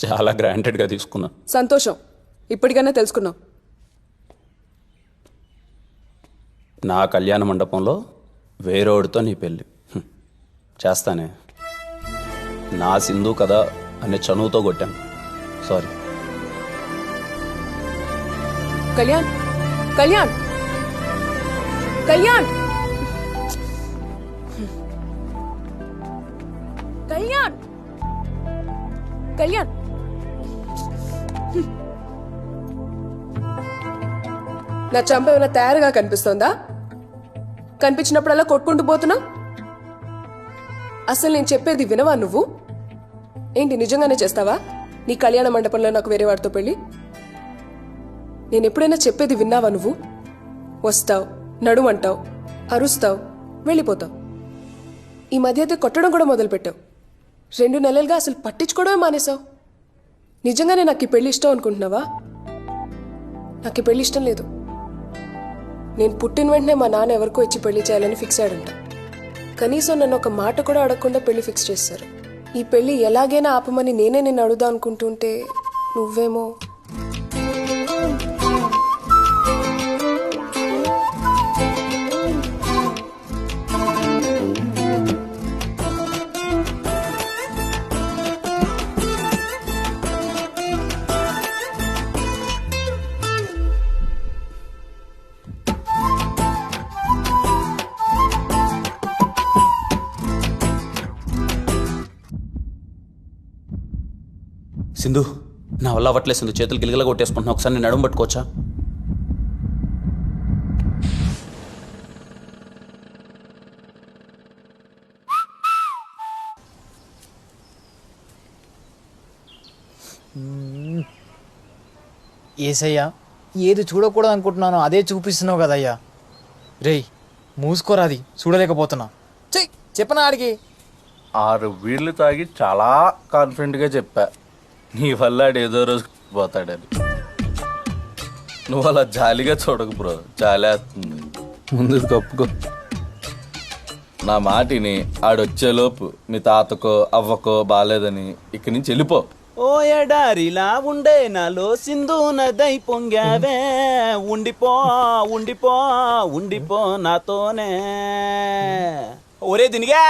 చాలా గ్రాంటెడ్గా తీసుకున్నా. సంతోషం, ఇప్పటికైనా తెలుసుకున్నావు. నా కళ్యాణ మండపంలో వేరేవాడితో నీ పెళ్ళి చేస్తానే. నా సింధు కదా అనే చనువుతో కొట్టాను, సారీ. కళ్యాణ్ కళ్యాణ్ కళ్యాణ్ కళ్యాణ్ కళ్యాణ్ నా చంప ఏమైనా తయారుగా కనిపిస్తోందా? కనిపించినప్పుడల్లా కొట్టుకుంటూ పోతున్నా. అసలు నేను చెప్పేది వినవా నువ్వు? ఏంటి నిజంగానే చేస్తావా నీ కళ్యాణ మండపంలో నాకు వేరే వాడితో పెళ్ళి? నేను ఎప్పుడైనా చెప్పేది విన్నావా నువ్వు? వస్తావు, నడుమంటావు, అరుస్తావు, వెళ్ళిపోతావు. ఈ మధ్య అయితే కొట్టడం కూడా మొదలుపెట్టావు. 2 నెలలుగా అసలు పట్టించుకోవడమే మానేశావు. నిజంగానే నాకు ఈ పెళ్లి ఇష్టం అనుకుంటున్నావా? నాకు ఈ పెళ్లి ఇష్టం లేదు. నేను పుట్టిన వెంటనే మా నాన్న ఎవరికో ఇచ్చి పెళ్లి చేయాలని ఫిక్స్ అయ్యాడంట. కనీసం నన్ను ఒక మాట కూడా అడగకుండా పెళ్లి ఫిక్స్ చేశారు. ఈ పెళ్లి ఎలాగైనా ఆపమని నేనే నిన్ను అడుగుదా అనుకుంటుంటే నువ్వేమో సింధు, నా వల్ల అవ్వట్లేదు సింధు, చేతులు గిలగిలా కొట్టేసుకుంటున్నా. ఒకసారి నేను నడుము పట్టుకోవచ్చా? ఏసయ్యా, ఏది చూడకూడదు అనుకుంటున్నాను అదే చూపిస్తున్నావు కదయ్యా. రేయ్ మూసుకోరాది, చూడలేకపోతున్నా. చెయ్యి చెప్పనా ఆడికి. 6 బీర్లు తాగి చాలా కాన్ఫిడెంట్గా చెప్పా, నీ వల్ల ఆడు ఏదో రోజు పోతాడని. నువ్వు అలా జాలిగా చూడకు బ్రో, జాలేస్తుంది. ముందు కప్పుకో. నా మాటిని ఆడొచ్చేలోపు మీ తాతకో అవ్వకో బాలేదని ఇక్కడి నుంచి వెళ్ళిపో. ఓ ఎడారిలా ఉండే నాలో సింధు నదై పొంగావే, ఉండిపో ఉండిపో ఉండిపో నాతోనే. ఒరే దినిగా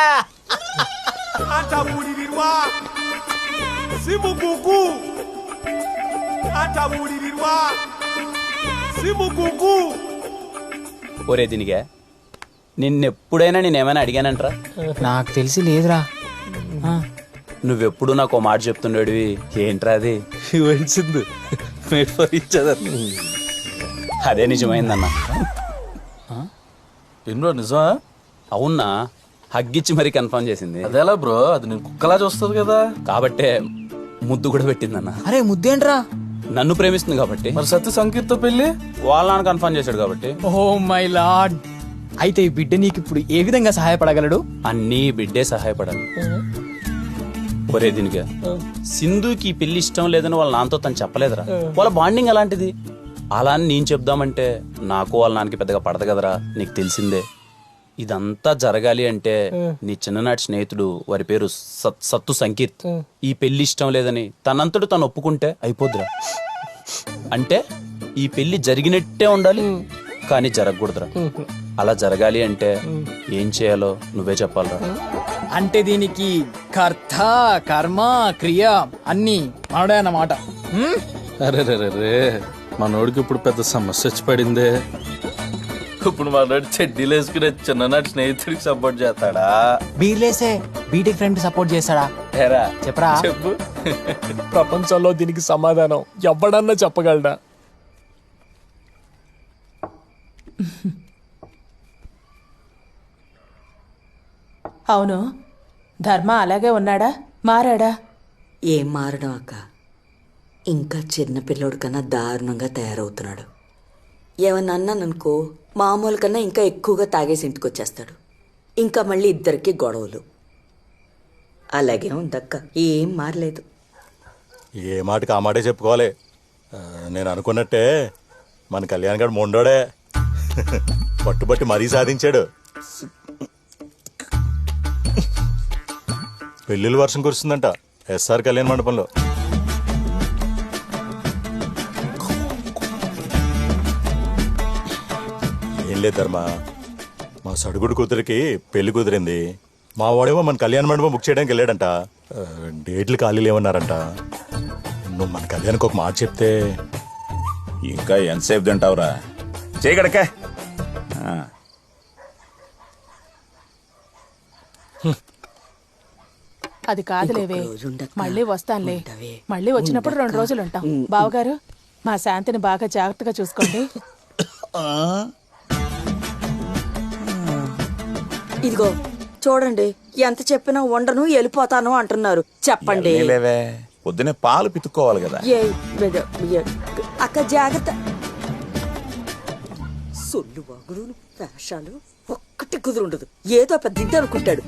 ఒరే దినిగా, నిన్నెప్పుడైనా నేనేమైనా అడిగానంటరా? నాకు తెలిసి లేదురా. నువ్వెప్పుడు నాకు మాట చెప్తుండేవి, ఏంట్రా అది? Sindhu made for each other. అదే నిజమైందన్న. ఎన్నో నిజమా? అవునా, హగ్గిచ్చి మరీ కన్ఫర్మ్ చేసింది. అదేలా బ్రో, అది నేను కుక్కలా చూస్తుంది కదా, కాబట్టే ముద్దు కూడా పెట్టిందన్న. అరే ముద్దేంట్రా? నన్ను ప్రేమిస్తుంది కాబట్టి. మరి సత్య సంకీర్తో పెళ్లి వాళ్ళ నాన్న కన్ఫర్మ్ చేశాడు కాబట్టి. ఓ మై లార్డ్, అయితే ఈ బిడ్డ నీకు ఇప్పుడు ఏ విధంగా సహాయపడగలడు? అన్నీ బిడ్డే సహాయపడాలి. ఒరే దీనిగా, సింధుకి పెళ్లి ఇష్టం లేదని వాళ్ళ నాన్నతో తను చెప్పలేదురా. వాళ్ళ బాండింగ్ అలాంటిది. అలా అని నేను చెప్దామంటే నాకు వాళ్ళ నాన్నకి పెద్దగా పడదు కదరా, నీకు తెలిసిందే. ఇదంతా జరగాలి అంటే నీ చిన్ననాటి స్నేహితుడు, వారి పేరు సత్తు సంకీర్త్, ఈ పెళ్లి ఇష్టం లేదని తనంతడు తను ఒప్పుకుంటే అయిపోద్దురా. అంటే ఈ పెళ్లి జరిగినట్టే ఉండాలి, కానీ జరగకూడదురా. అలా జరగాలి అంటే ఏం చేయాలో నువ్వే చెప్పాలరా. అంటే దీనికి కర్త కర్మ క్రియ అన్నీ మనడే అన్నమాట. అరే రే రే మనోడికి ఇప్పుడు పెద్ద సమస్య వచ్చి పడిందే. ఇప్పుడు మనోడు చెడ్డీలు వేసుకునే చిన్ననాటి స్నేహితుడికి సపోర్ట్ చేస్తాడా? బీర్లేసే బీటెక్ ఫ్రెండ్ సపోర్ట్ చేస్తాడా? ఏరా చెప్పరా. చెప్పు. ప్రపంచంలో దీనికి సమాధానం ఎవడన్నా చెప్పగలడా? అవును, ధర్మ అలాగే ఉన్నాడా, మారాడా? ఏం మారడం అక్క, ఇంకా చిన్నపిల్లోడి కన్నా దారుణంగా తయారవుతున్నాడు. ఏమన్నా అన్నాననుకో మామూలు కన్నా ఇంకా ఎక్కువగా తాగేసి ఇంటికి వచ్చేస్తాడు. ఇంకా మళ్ళీ ఇద్దరికి గొడవలు. అలాగే ఉందక్క, ఏం మారలేదు. ఏ మాటకి ఆ మాటే చెప్పుకోవాలి. నేను అనుకున్నట్టే మన కళ్యాణ్ గారు మొండోడే పట్టుబట్టి మరీ సాధించాడు. పెళ్ళిళ్ళ వర్షం కురుస్తుందంట ఎస్ఆర్ కళ్యాణ మండపంలో. ఏం లేదు ధర్మ, మా సడుగుడు కూతురికి పెళ్లి కుదిరింది. మా వాడేమో మన కళ్యాణ మండపం బుక్ చేయడానికి వెళ్ళాడంట. డేట్లు ఖాళీలు ఏమన్నారంట. నువ్వు మన కళ్యాణ్కి ఒక మాట చెప్తే. ఇంకా ఎంతసేపు తింటావురా, చేయగడకే. అది కాదులేవే, మళ్ళీ వస్తానులే. మళ్ళీ వచ్చినప్పుడు 2 రోజులు ఉంటాం. బావగారు, మా శాంతిని బాగా జాగ్రత్తగా చూసుకోండి. ఇదిగో చూడండి, ఎంత చెప్పినా ఉండను వెళ్ళిపోతాను అంటున్నారు. చెప్పండి. లేవే, పొద్దునే పాలు పితుక్కోవాలి కదా. అక్క జాగ్రత్త. సొల్లు వాగుడు వేషాలు ఒక్కటి కుదురుండదు. ఏదో పెద్ద ఇంటి అనుకుంటాడు.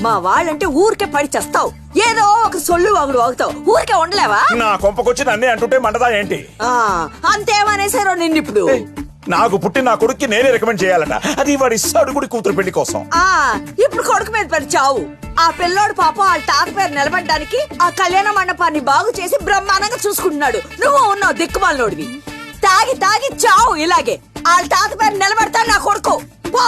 మా వాళ్ళంటే ఊరికే పడి చేస్తావు, ఏదో ఒక సొల్లు వాగుడు వాగుతావు. ఊరికే ఉండలేవా? నా కొంపకొచ్చి నన్నే అంటుంటే మండదా ఏంటి? అంతేమనేసారో నిన్నిప్పుడు. నాకు పుట్టి నా కొడుక్కి నేనే రికమెండ్ చేయాలట, అది వాడి సడుగుడి కూతురు పెళ్లి కోసం. ఇప్పుడు కొడుకు మీద పడి చావు. ఆ పిల్లోడు పాపం వాళ్ళ తాత పేరు నిలబడ్డానికి ఆ కళ్యాణ మండపాన్ని బాగు చేసి బ్రహ్మాండంగా చూసుకుంటున్నాడు. నువ్వు ఉన్నావు దిక్కుమాలినోడివి. తాగి తాగి చావు ఇలాగే. వాళ్ళ తాత పేరు నిలబడతాడు నా కొడుకు. పో.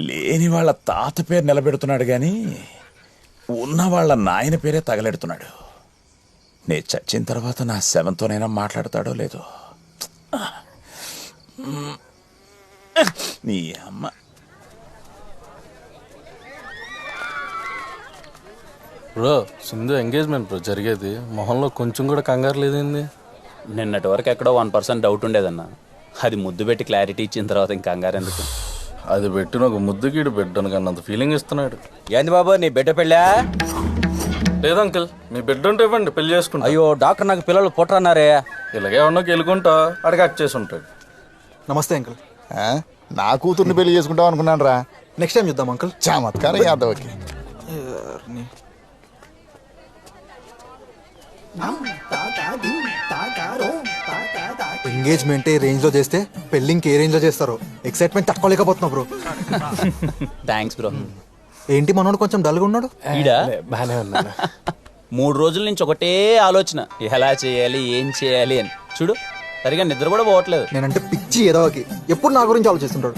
లేని వాళ్ళ తాత పేరు నిలబెడుతున్నాడు గాని ఉన్న వాళ్ళ నాయన పేరే తగలెడుతున్నాడు. నేను చచ్చిన తర్వాత నా శవంతోనైనా మాట్లాడతాడో లేదో. నీ అమ్మ. బ్రో సింధు ఎంగేజ్మెంట్ బ్రో జరిగేది. మొహంలో కొంచెం కూడా కంగారు లేదండి. నిన్నటి వరకు ఎక్కడో 1% డౌట్ ఉండేదన్నా. అది ముద్దు పెట్టి క్లారిటీ ఇచ్చిన తర్వాత ఇంకా కంగారు ఎందుకు? అది పెట్టిన ఒక ముద్దుగీడు బిడ్డను కన్నా అంత ఫీలింగ్ ఇస్తున్నాడు. ఏంది బాబు నీ బిడ్డ పెళ్ళా? లేదు అంకుల్, మీ బిడ్డ ఉంటే ఇవ్వండి, పెళ్లి చేసుకుంటా. అయ్యో డాక్టర్, నాకు పిల్లలు పుట్టరన్నారే. ఇలాగే ఉన్నా వెళ్ళుకుంటా అడిగి అక్ చేసి ఉంటాడు. నమస్తే అంకుల్. నా కూతుర్ని పెళ్లి చేసుకుంటాం అనుకున్నాను రా. నెక్స్ట్ టైం చూద్దాం అంకుల్. చమత్కారం యాదవ్కి. ఎంగేజ్మెంట్ ఏ రేంజ్ లో చేస్తే పెళ్లి ఇంకే రేంజ్ లో చేస్తారో ఎక్సైట్మెంట్ తట్టుకోలేకపోతున్నా బ్రో. Thanks bro. ఏంటి మనోడు కొంచెం డల్గా ఉన్నాడు? బానే ఉన్నాడు. 3 రోజుల నుంచి ఒకటే ఆలోచన, ఎలా చేయాలి ఏం చేయాలి అని. చూడు సరిగా నిద్ర కూడా పోవట్లేదు. నేనంటే పిచ్చి ఎదవకి, ఎప్పుడు నా గురించి ఆలోచిస్తుంటాడు.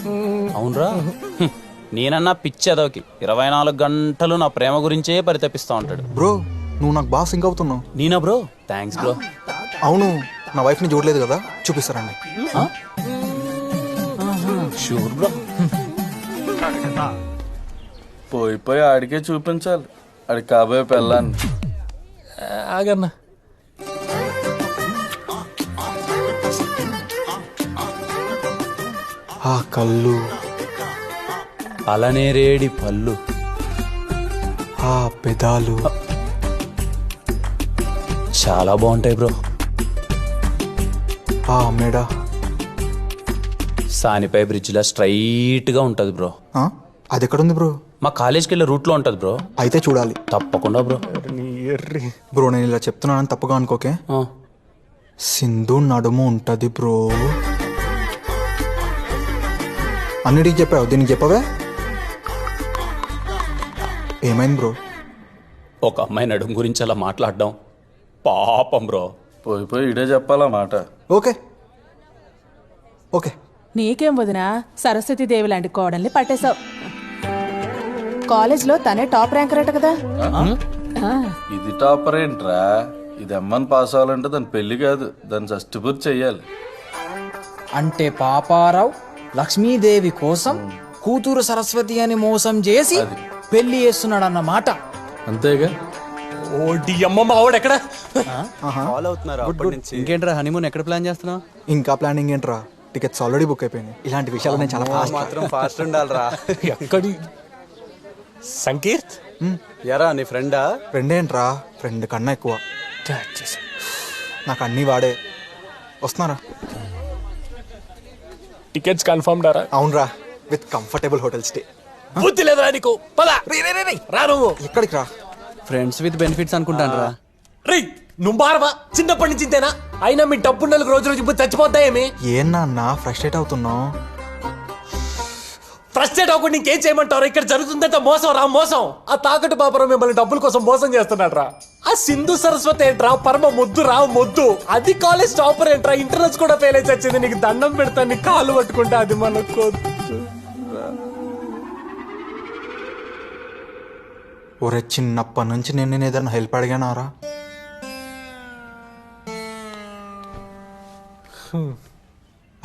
అవునరా, నేనన్నా పిచ్చి ఎదవకి 24 గంటలు నా ప్రేమ గురించే పరితపిస్తా ఉంటాడు. బ్రో నువ్వు నాకు బాగా సింక్ అవుతున్నావు. నేనా బ్రో? Thanks bro. అవును, నా వైఫ్ ని చూడలేదు కదా, చూపిస్తారండి. Sure bro. పోయి ఆడికే చూపించాలి, ఆడికి కాబోయే పెళ్ళాన్ని. ఆగన్నా, ఆ కళ్ళు, అలానే రేడి పళ్ళు, ఆ పెదాలు చాలా బాగుంటాయి బ్రో. ఆ మెడ సానిపై బ్రిడ్జ్ లా స్ట్రైట్ గా ఉంటది బ్రో. అది ఎక్కడుంది బ్రో? మా కాలేజ్కి వెళ్ళే రూట్ లో ఉంటది బ్రో. అయితే చూడాలి తప్పకుండా బ్రో. బ్రో నేను ఇలా చెప్తున్నానని తప్పుగా అనుకోకే. సింధు నడుము ఉంటది బ్రో. అన్నిటికి చెప్పావు, దీనికి చెప్పవే? ఏమైంది బ్రో? ఒక అమ్మాయి నడుము గురించి అలా మాట్లాడడం పాపం బ్రో. పోయి పోయి ఇడే చెప్పాలా మాట. Okay okay. నీకేం వదినా, సరస్వతి దేవి లాంటి కోడల్ని పట్టేశావు. కాలేజ్లో తనే టాప్ ర్యాంకర్ అట కదా. ఇది టాపర్ ఏంట్రా? ఇది అమ్మని పాస్ అవ్వాలంటే దాని పెళ్లి కాదు, దాన్ని షష్టిపూర్తి చెయ్యాలి. అంటే పాపారావు లక్ష్మీదేవి కోసం కూతురు సరస్వతి అని మోసం చేసి పెళ్లి చేస్తున్నాడు అన్నమాట. అంతేగా. ఓ అమ్మ మావాడు ఎక్కడ? ఫాలో అవుతున్నారు అప్పటి నుంచి. ఇంకేంట్రా హనీమూన్ ఎక్కడ ప్లాన్ చేస్తున్నావు? ఇంకా ప్లానింగ్ ఏంట్రా, టికెట్స్ ఆల్రెడీ బుక్ అయిపోయినాయి. ఇలాంటి విషయాలు నేను చాలా ఫాస్ట్ మాత్రం ఫాస్ట్ ఉండాలిరా. ఎక్కడి సంకీర్త్ ఎరా నీ ఫ్రెండా? ఫ్రెండ్ ఏంట్రా, ఫ్రెండ్ కన్నా ఎక్కువ. నాకు అన్నీ వాడే. వస్తున్నారా? టికెట్స్ కన్ఫర్మ్ డారా? అవునరా, విత్ కంఫర్టబుల్ హోటల్ స్టే. బుద్ధి లేదా నీకు? పద రా. నువ్వు ఎక్కడికి రా? ఫ్రెండ్స్ విత్ బెనిఫిట్స్ అనుకుంటాను రా. రే నువ్వు బారవా? చిన్నప్పటి నుంచి ఇంతేనా? అయినా మీ డబ్బు నెలకు రోజు రోజు ఇప్పుడు చచ్చిపోద్దా ఏమి? ఏం నాన్న ఫ్రస్ట్రేట్ అవుతున్నావు? ఫ్రస్ట్రేట్ అవ్వకుండా ఇంకేం చేయమంటారు? ఇక్కడ జరుగుతుందంటే మోసం రా, మోసం. ఆ తాకట్టు పాపరం మిమ్మల్ని డబ్బుల కోసం మోసం చేస్తున్నాడు రా. ఆ సింధు సరస్వతి ఏంట్రా, పరమ మొద్దు రా, మొద్దు. అది కాలేజ్ టాపర్ ఏంట్రా, ఇంటర్నెట్స్ కూడా ఫెయిల్ అయితే వచ్చింది. నీకు దండం పెడతాను, నీ కాళ్ళు పట్టుకుంటే అది మనకు. ఒరే చిన్నప్పటి నుంచి నేను ఏదైనా హెల్ప్ అడిగానారా?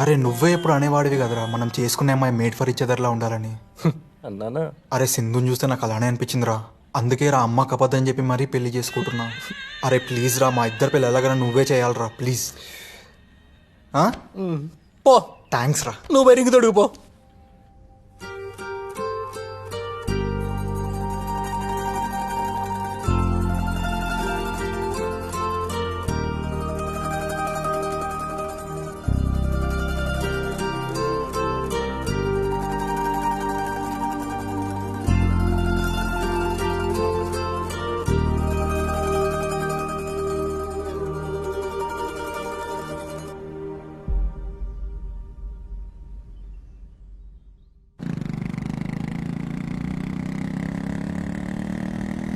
అరే నువ్వే ఎప్పుడు అనేవాడివి కదరా మనం చేసుకునే అమ్మాయి మేడ్ ఫర్ ఇచ్ అదర్లా ఉండాలని. అన్నానా? అరే సింధుని చూస్తే నాకు అలానే అనిపించిందిరా. అందుకే రా అమ్మకి అబద్ధం చెప్పి మరీ పెళ్లి చేసుకుంటున్నా. అరే ప్లీజ్ రా, మా ఇద్దరు పెళ్ళి ఎలాగైనా నువ్వే చేయాలరా ప్లీజ్. పో. థ్యాంక్స్ రా. నువ్వు బెరింగ్ తొడుగు పో.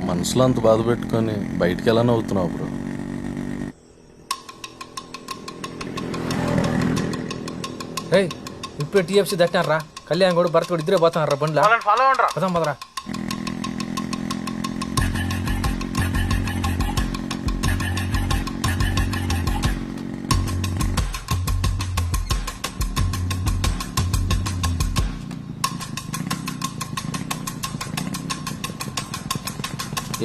మనసులో అంత బాధ పెట్టుకొని బయటికి ఎలా నవ్వుతున్నావు బ్రో? ఇప్పుడు టీఎఫ్సీ దట్టినారా, కళ్యాణ్ కూడా భరత్ కూడా ఇద్దరే పోతున్నారా బండ్లా. పదం పదరా.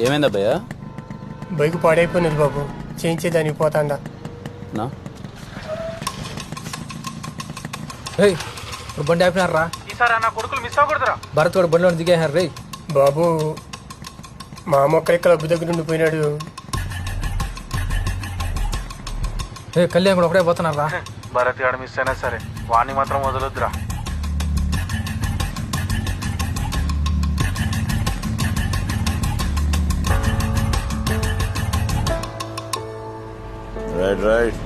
ఏమైందా భయ్యా? బైక్ పాడైపోయినది బాబు, చేయించేదానికి పోతాండా. నా ఇప్పుడు బండి ఆపినారా? ఈసారి నా కొడుకులు మిస్ అవ్వకూడదురా. భరత్ కూడా బండిలో దిగేహారు రే. బాబు మా మొక్క క్లబ్ దగ్గర నుండి పోయినాడు. కళ్యాణ్ కూడా ఒకటే పోతున్నారా? భరత్ గారు మిస్ అయినా సరే వాణ్ణి మాత్రం వదలొద్దురా. రైట్.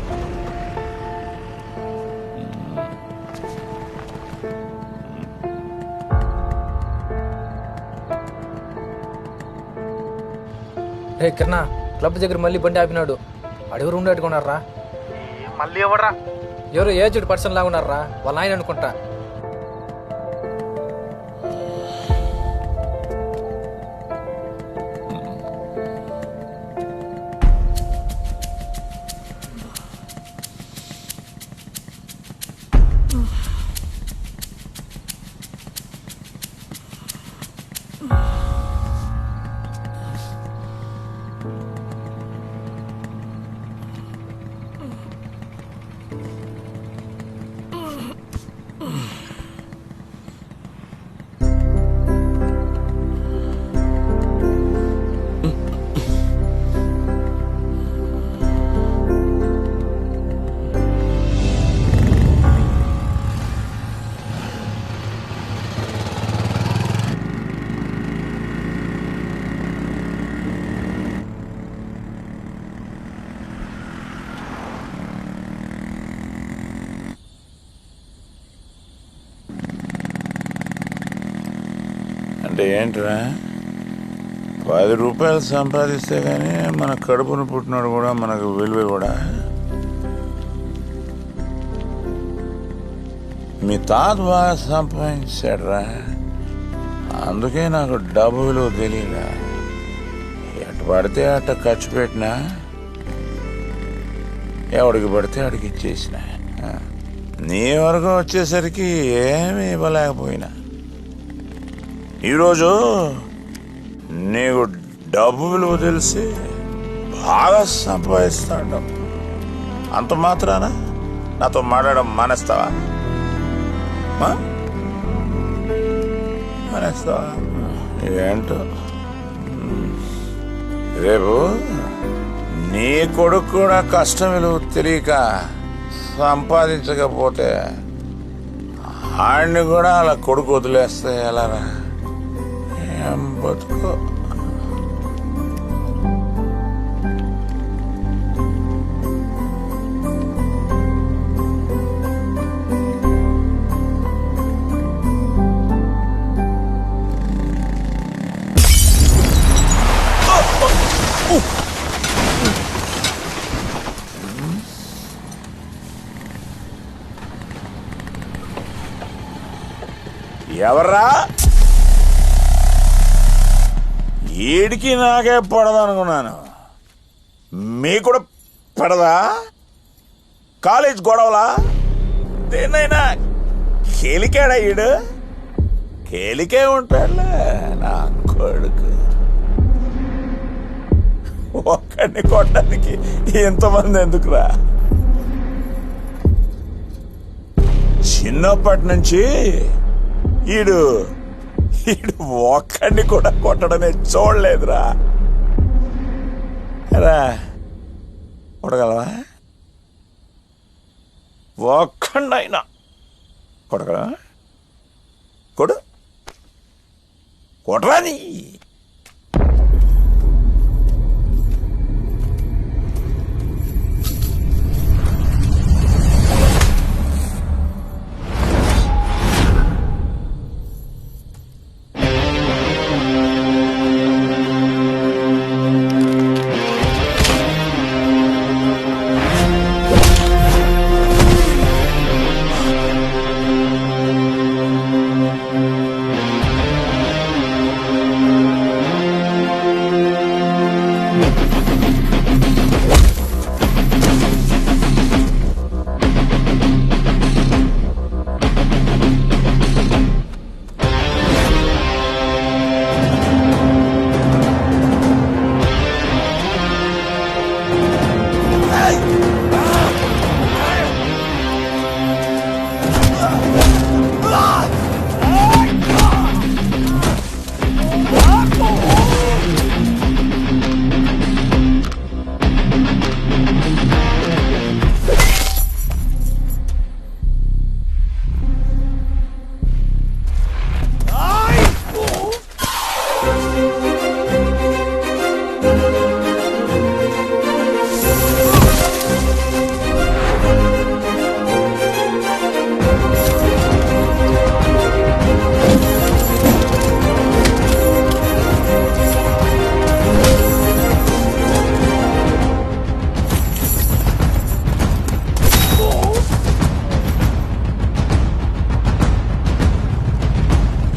రే కిరణా, క్లబ్ దగ్గర మళ్ళీ బండి ఆపినాడు. అడుగురు ఉండేట్టుకున్నారా? మళ్ళీ ఎవడరా? ఎవరు ఏజ్డ్ పర్సన్ లాగా ఉన్నారా, వాళ్ళ ఆయన అనుకుంటా. అంటే ఏంట్రా? 10 రూపాయలు సంపాదిస్తే గానీ మన కడుపును పుట్టినాడు కూడా మనకు విలువ కూడా. మీ తాత బాగా సంపాదించాడురా, అందుకే నాకు డబ్బు విలువ తెలియదా. ఎటు పడితే అట్ట ఖర్చు పెట్టినా, ఎవడికి పడితే అడిగి ఇచ్చేసిన. నీ వరకు వచ్చేసరికి ఏమీ ఇవ్వలేకపోయినా, ఈరోజు నీకు డబ్బు విలువ తెలిసి బాగా సంపాదిస్తాడు. అంత మాత్రాన నాతో మాట్లాడడం మానేస్తావా? మానేస్తావా ఏంటో. రేపు నీ కొడుకు కూడా కష్టం విలువ తెలియక సంపాదించకపోతే ఆడిని కూడా అలా కొడుకు వదిలేస్తే ఎలారా? ఏం బతుకో. ఎవర్రా? ఈడికి నాకే పడదనుకున్నాను, మీకు కూడా పడదా? కాలేజ్ గొడవలా? దేన్నైనా కేలికాడా ఈడు? కేలికే ఉంటాడులే నా కొడుకు. ఒక్కడిని కొట్టడానికి ఎంతమంది ఎందుకురా? చిన్నప్పటి నుంచి ఈడు ఒక్కడిని కూడా కొట్టడమే చూడలేదురా. రా కొట్టగలవా? ఒక్కడైనా కొట్టగలవా? కొడు, కొట్టరా నీ.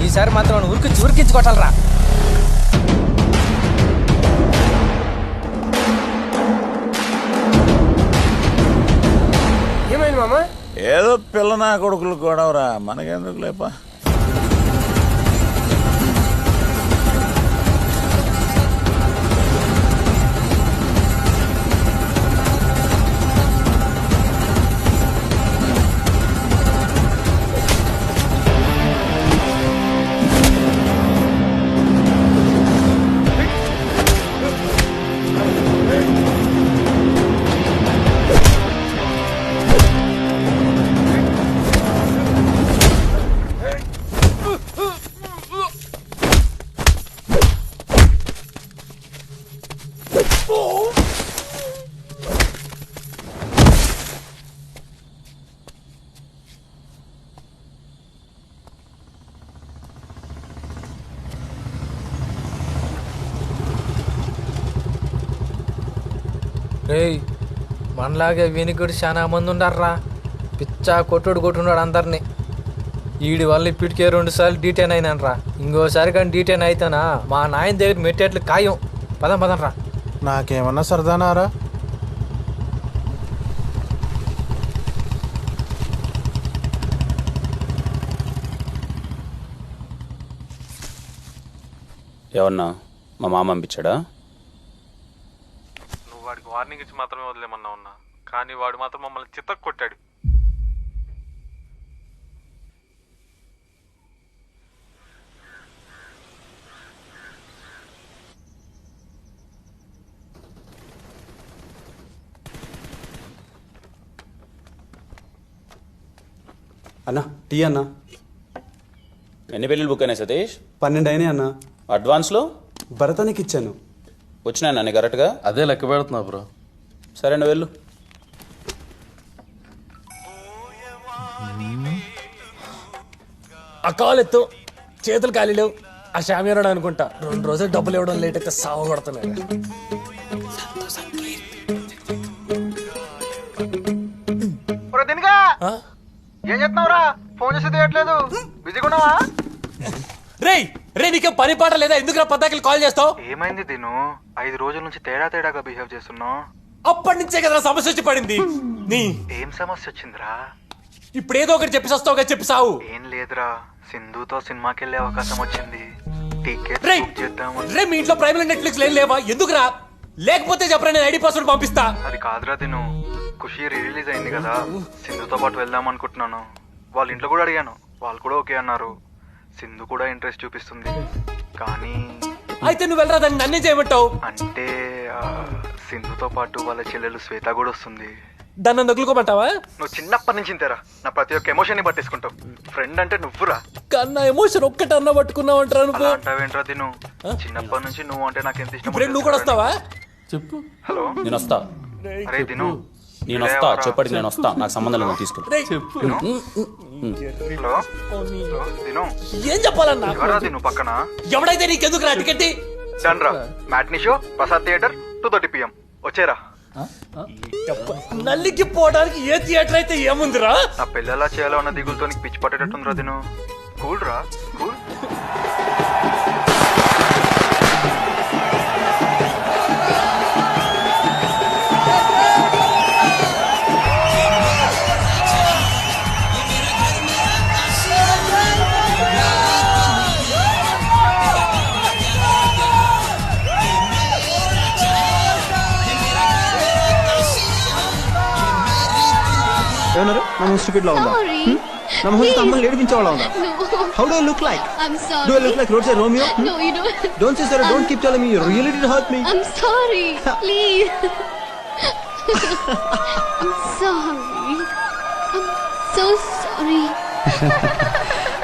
ఈసారి మాత్రం ఉరికించి కొట్టాలరా. ఏమైంది మామ? ఏదో పిల్ల నా కొడుకులు గొడవరా, మనకెందుకు లేపా. రేయ్ మనలాగే వీనికి కూడా చాలా మంది ఉండారా. పిచ్చా కొట్టున్నాడు అందరినీ. ఈడి వల్ల ఇప్పటికే 2 సార్లు డీటెయిన్ అయినానరా. ఇంకోసారి కానీ డీటెయిన్ అయితేనా మా నాయన దగ్గర మెట్టేట్లు ఖాయం. పదంరా. నాకేమన్నా సరదానారా? ఎవరన్నా మా మామ పంపించాడా? నువ్వు వాడికి వార్నింగ్ ఇచ్చి మాత్రమే వదిలేమన్నా ఉన్నా, కానీ వాడు మాత్రం మమ్మల్ని చిత్తకు కొట్టాడు. అన్నా టీ అన్నా. ఎన్ని పెళ్ళిళ్ళు బుక్ అయినాయి సతీష్? 12 అయినాయి అన్నా. అడ్వాన్స్లో భరతానికి ఇచ్చాను. వచ్చినా నన్ను కరెక్ట్గా? అదే లెక్క పెడుతున్నా బ్రో. సరే నువ్వు వెళ్ళు. ఆ కాల్ ఎత్తు, చేతులు ఖాళీ లేవు. ఆ షామియారాడు అనుకుంటా 2 రోజులు డబ్బులు ఇవ్వడం లేట్ అయితే సాగు కొడుతున్నాడు. ఏం చెప్తున్నావురా? ఫోన్ చేసి తీయట్లేదు, బిజీగా ఉన్నావా? రే నీకేం పని పాట లేదా? ఎందుకు పద్దాకి కాల్ చేస్తావు? ఏమైంది దీను? 5 రోజుల నుంచి తేడాగా బిహేవ్ చేస్తున్నావు. అప్పటి నుంచే కదా సమస్య వచ్చి పడింది. ఏం సమస్య వచ్చిందిరా? ఇప్పుడు ఏదో ఒకటి చెప్పి వస్తావుగా, చెప్పి సావు. ఏం లేదురా, సింధుతో సినిమాకి వెళ్ళే అవకాశం వచ్చింది. టికెట్ బుక్ చేద్దామని. రే మీ ఇంట్లో ప్రైమ్ నెట్ఫ్లిక్స్ లేవా? ఎందుకురా? లేకపోతే చెప్పరా, నేను ఐడి పాస్వర్డ్ పంపిస్తా. అది కాదురా దీను, ఖుషి రిలీజ్ అయింది కదా, సింధుతో పాటు వెళ్దాం అనుకుంటున్నాను. వాళ్ళ ఇంట్లో కూడా అడిగాను, వాళ్ళు కూడా ఓకే అన్నారు. సింధు కూడా ఇంట్రెస్ట్ చూపిస్తుంది. కానీ అయితే నువ్వు వెళ్ళరా, దాన్ని నన్నే చేయమంటావు? అంటే సింధుతో పాటు వాళ్ళ చెల్లెలు శ్వేత కూడా వస్తుంది. దాన్ని నొగ్గులుకోమంటావా? నువ్వు చిన్నప్పటి నుంచి ఇంతేరా, నా ప్రతి ఒక్క ఎమోషన్ ని పట్టేసుకుంటావు. ఫ్రెండ్ అంటే నువ్వురా. కన్నా ఎమోషన్ ఒక్కటి అన్న పట్టుకున్నావు అంటారా నువ్వు? అంటావేంట్రా తిను, చిన్నప్పటి నుంచి నువ్వు అంటే నాకు ఎంత ఇష్టం. నువ్వు కూడా వస్తావా? చెప్పు. హలో, నేను వస్తా. అరే తిను, నేను వస్తా, చెప్పండి. నేను వస్తా, నాకు సంబంధం లేదు, తీసుకుంటా. హలో తిను, ఏం చెప్పాలన్నా? ఎవరా తిను పక్కన? ఎవడైతే నీకెందుకు రా టికెట్? డన్ రా, matinee show, Prasad theatre, 2:30 PM. వచ్చేరా. నల్లికి పోవడానికి ఏ థియేటర్ అయితే ఏముందిరా? నా పిల్లలా చేయాలో అన్న దిగులతో నీకు పిచ్చి పట్టేటట్టుందిరా తిను. కూల్ రా, కూల్. ఏమన్నారు? నా మొహం స్టూపిడ్ లా ఉందా? నా మొహం అమ్మని ఏడిపించే వాళ్ళ ఉందా? How do I look like? Do I look like road side Romeo? No, you don't. Don't say sorry, don't keep telling me you really did hurt me. I'm sorry. Please. I'm sorry. I'm so sorry.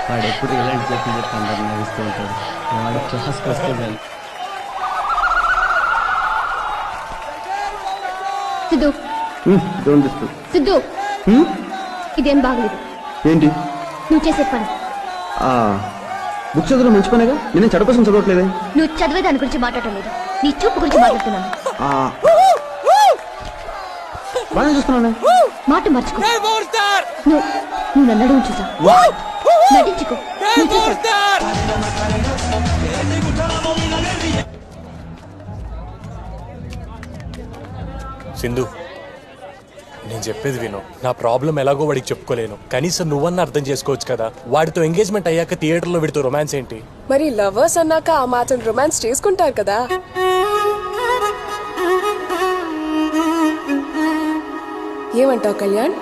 వాడు ఎప్పుడు ఇలాంటి చెప్పి అందరు నవ్విస్తూ ఉంటాడు. వాడు క్లాస్కి వస్తే చాలు. సిద్ధు. Don't disturb. సిద్ధు. ఇదేం బాగలేదు. ఏంటి నువ్వు చేసే పని? బుక్ చదవడం మంచి పనేగా. నేను చెడ కోసం చదవట్లేదే. నువ్వు చదివే దాని గురించి మాట్లాడటం లేదు, నీ చూపు గురించి మాట్లాడుతున్నాను. బాగా చూస్తున్నాను. మాట మర్చుకో. నువ్వు నన్ను అడుగు చూసా. నటించుకో. సింధు, నేను చెప్పేది విను. నా ప్రాబ్లం ఎలాగో వాడికి చెప్పుకోలేను, కనీసం నువ్వన్నా అర్థం చేసుకోవచ్చు కదా. వాడితో ఎంగేజ్మెంట్ అయ్యాక థియేటర్లో వీడితో రొమాన్స్ ఏంటి? మరి లవర్స్ అన్నాక ఆ మాత్రం రొమాన్స్ చేసుకుంటారు కదా. ఏమంటావు కళ్యాణ్?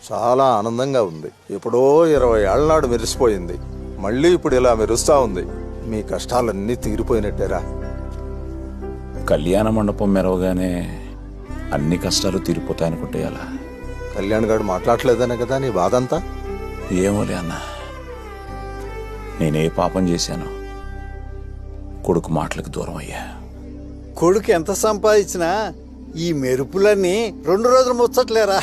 చాలా ఆనందంగా ఉంది. ఎప్పుడో 20 ఏళ్ల నాడు మెరిసిపోయింది, మళ్ళీ ఇప్పుడు ఇలా మెరుస్తా ఉంది. మీ కష్టాలన్నీ తీరిపోయినట్టేరా. కళ్యాణ మండపం మెరవగానే అన్ని కష్టాలు తీరిపోతాయనుకుంటే అలా. కళ్యాణ్ గారు మాట్లాడలేదనే కదా నీ బాధంతా? ఏమోలే అన్న, నేనే పాపం చేశాను. కొడుకు మాటలకు దూరం అయ్యా. కొడుకు ఎంత సంపాదించినా ఈ మెరుపులన్నీ 2 రోజులు ముచ్చట్లేరా.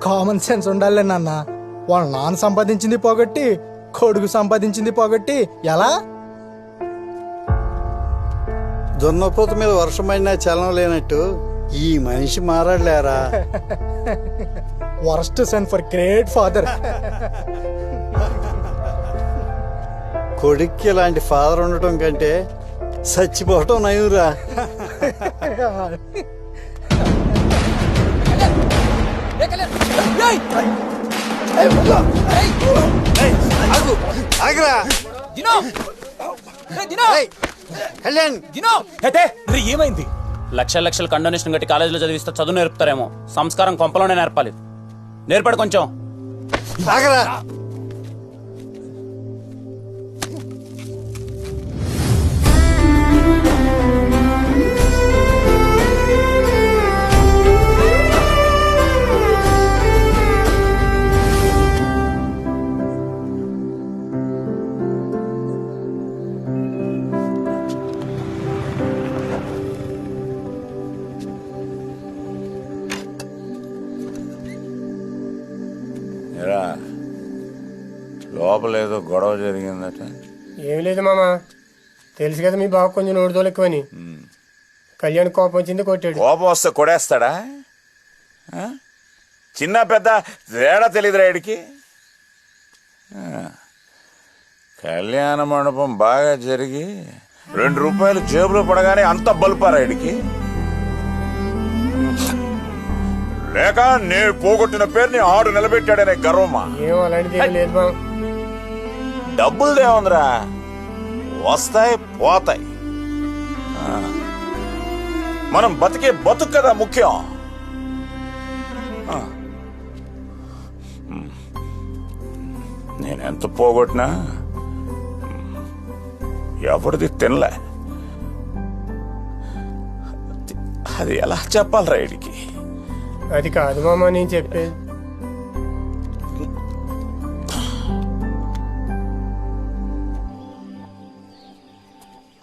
కామన్ సెన్స్ ఉండాలి నాన్న. వాళ్ళ నాన్న సంపాదించింది పోగొట్టి కొడుకు సంపాదించింది పోగొట్టి ఎలా? దున్నపోత మీద వర్షం పడినా చలనం లేనట్టు ఈ మనిషి మారాడులేరా. Worst son for great father. కొడుక్కి ఇలాంటి ఫాదర్ ఉండటం కంటే చచ్చిపోవటం నయురా. ఏమైంది? లక్షల కండోనేషన్ కట్టి కాలేజీలో చదివిస్తే చదువు నేర్పుతారేమో, సంస్కారం కొంపలోనే నేర్పాలి. నేర్పడు కొంచెం. లోపల ఏదో గొడవ జరిగిందట. ఏం లేదు మామ, తెలుసు కదా మీ బాబు కొంచెం నోడుదోలు ఎక్కువని. కళ్యాణ్ కోపం వచ్చింది, కొట్టాడు. కోపం వస్తే కొడేస్తాడా? చిన్న పెద్ద తేడా తెలియదురా వీడికి. కళ్యాణ మండపం బాగా జరిగి 2 రూపాయలు జేబులో పడగానే అంత బలుపారా వీడికి? లేక నే పోగొట్టిన పేరుని ఆడు నిలబెట్టాడనే గర్వమా? ఏం అలాంటిది లేదు మామ. డబ్బులదేముందిరా, వస్తాయి పోతాయి. మనం బతికే బతుకు కదా ముఖ్యం. నేనెంత పోగొట్టినా ఎవరిది తినలే. అది ఎలా చెప్పాలరా వీడికి? అది కాదు మామ నేను చెప్పేది.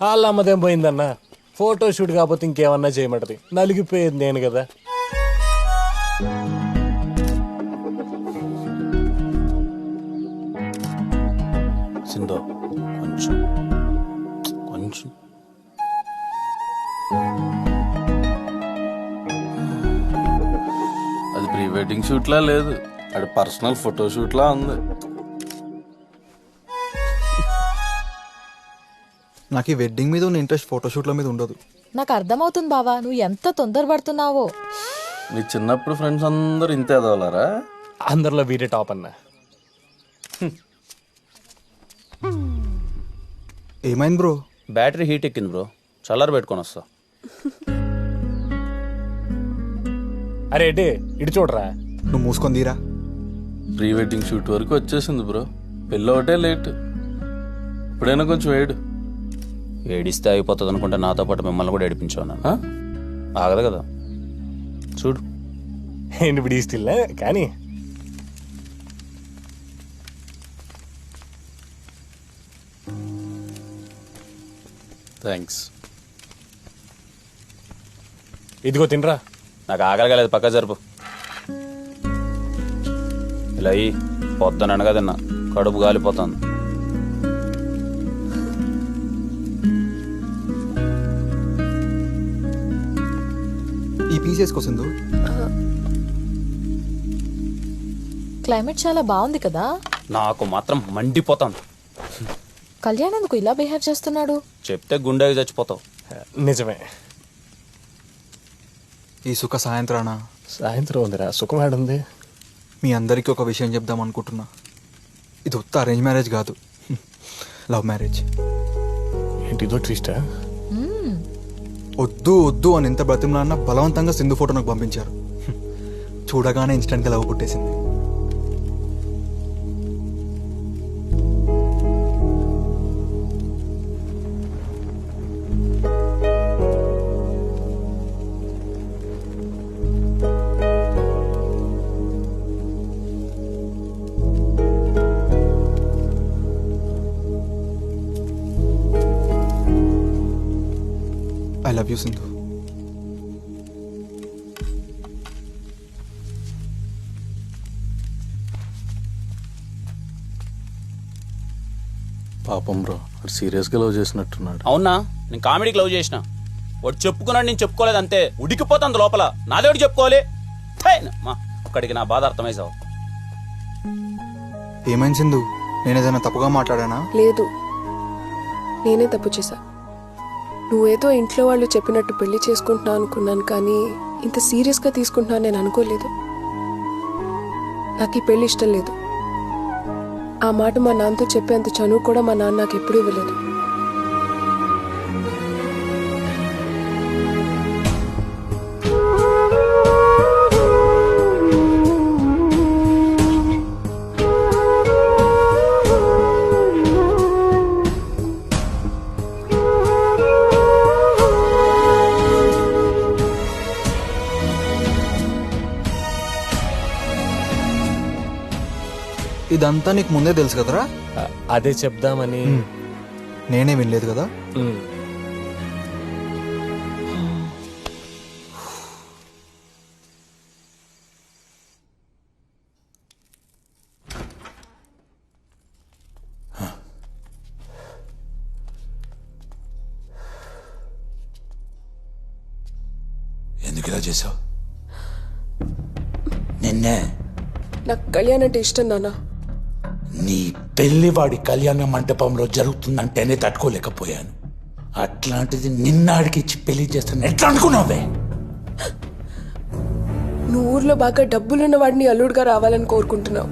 వాళ్ళ అమ్మదేం పోయిందన్నా, ఫోటో షూట్ కాకపోతే ఇంకేమన్నా చేయమంటది. నలిగిపోయేది నేను కదా. సింధు కొంచెం కొంచెం అది ప్రీ వెడ్డింగ్ షూట్లా లేదు, అది పర్సనల్ ఫోటో షూట్లా ఉంది. నాకు ఈ వెడ్డింగ్ మీద ఉన్న ఇంట్రెస్ట్ ఫోటోషూట్ల మీద ఉండదు. నాకు అర్థమవుతుంది బావా, నువ్వు ఎంత తొందరపడుతున్నావో. నీ చిన్నప్పుడు ఫ్రెండ్స్ అందరూ ఇంతే ఎదవలారా? అందరిలో వీడే టాప్ అన్నా. ఏమైంది బ్రో? బ్యాటరీ హీట్ ఎక్కింది బ్రో, చల్లారి పెట్టుకొని వస్తా. అరే ఏంటి ఇటు చూడరా. నువ్వు మూసుకొని తీరా. ప్రీ వెడ్డింగ్ షూట్ వరకు వచ్చేసింది బ్రో, పెళ్ళి ఒకటే లేట్. ఇప్పుడైనా కొంచెం వేడు. ఏడిస్తే అయిపోతుంది అనుకుంటే నాతో పాటు మిమ్మల్ని కూడా ఏడిపించాను. ఆగదు కదా, చూడు. ఏంటి ఇప్పుడు ఈ స్టిల్ కానీ థ్యాంక్స్. ఇదిగో తినరా. నాకు ఆగలగలేదు, పక్క జరుపు. ఇలా అయ్యి పొద్దున అనగా తిన్నా, కడుపు గాలిపోతుంది. ఈ పీస్ వేసుకోసిందు. క్లైమేట్ చాలా బాగుంది కదా. నాకు మాత్రం మండిపోతాను. కళ్యాణ్ ఎందుకు ఇలా బిహేవ్ చేస్తున్నాడు? చెప్తే గుండెకి చచ్చిపోతావు. నిజమే. ఈ సుఖ సాయంత్రాన సాయంత్రం ఉందిరా, సుఖం ఆడుంది. మీ అందరికీ ఒక విషయం చెప్దాం అనుకుంటున్నా. ఇది ఉత్త అరేంజ్ మ్యారేజ్ కాదు, లవ్ మ్యారేజ్. ఏంటి ఇదో ట్విస్టా? వద్దు వద్దు అని ఎంత బ్రతిమలాన్న బలవంతంగా సింధు ఫోటో నాకు పంపించారు. చూడగానే ఇన్స్టెంట్గా లవ్ పుట్టేసింది. I love you, Sindhu. పాపం బ్రో వాడు సీరియస్గా లవ్ చేసినట్టున్నాడు. అవునా? నేను కామెడీకి లవ్ చేసిన. వాడు చెప్పుకున్నాడు, నేను చెప్పుకోలేదు అంతే. ఉడికిపోతుంది లోపల. నాదేవాడు చెప్పుకోవాలి. ఒక్కడికి నా బాధ అర్థమైసావు. ఏమైంది సింధు? నేను ఏదైనా తప్పుగా మాట్లాడానా? లేదు, నేనే తప్పు చేశా. నువ్వేదో ఇంట్లో వాళ్ళు చెప్పినట్టు పెళ్లి చేసుకుంటున్నా అనుకున్నాను, కానీ ఇంత సీరియస్గా తీసుకుంటున్నా నేను అనుకోలేదు. నాకు ఈ పెళ్లి ఇష్టం లేదు. ఆ మాట మా నాన్నతో చెప్పేంత చనువు కూడా మా నాన్న నాకు ఎప్పుడూ ఇవ్వలేదు. ఇదంతా నీకు ముందే తెలుసు కదరా? అదే చెప్దామని. నేనే వినలేదు కదా. ఎందుకు ఇలా చేసావు? నిన్నే నాకు కళ్యాణ్ అంటే ఇష్టం నాన్న. నీ పెళ్లి వాడి కళ్యాణ మంటపంలో జరుగుతుందంటేనే తట్టుకోలేకపోయాను. అట్లాంటిది నిన్నాడికి ఇచ్చి పెళ్లి చేస్తాను ఎట్లా అనుకున్నావే? నువ్వు ఊర్లో బాగా డబ్బులున్న వాడిని అల్లుడుగా రావాలని కోరుకుంటున్నావు,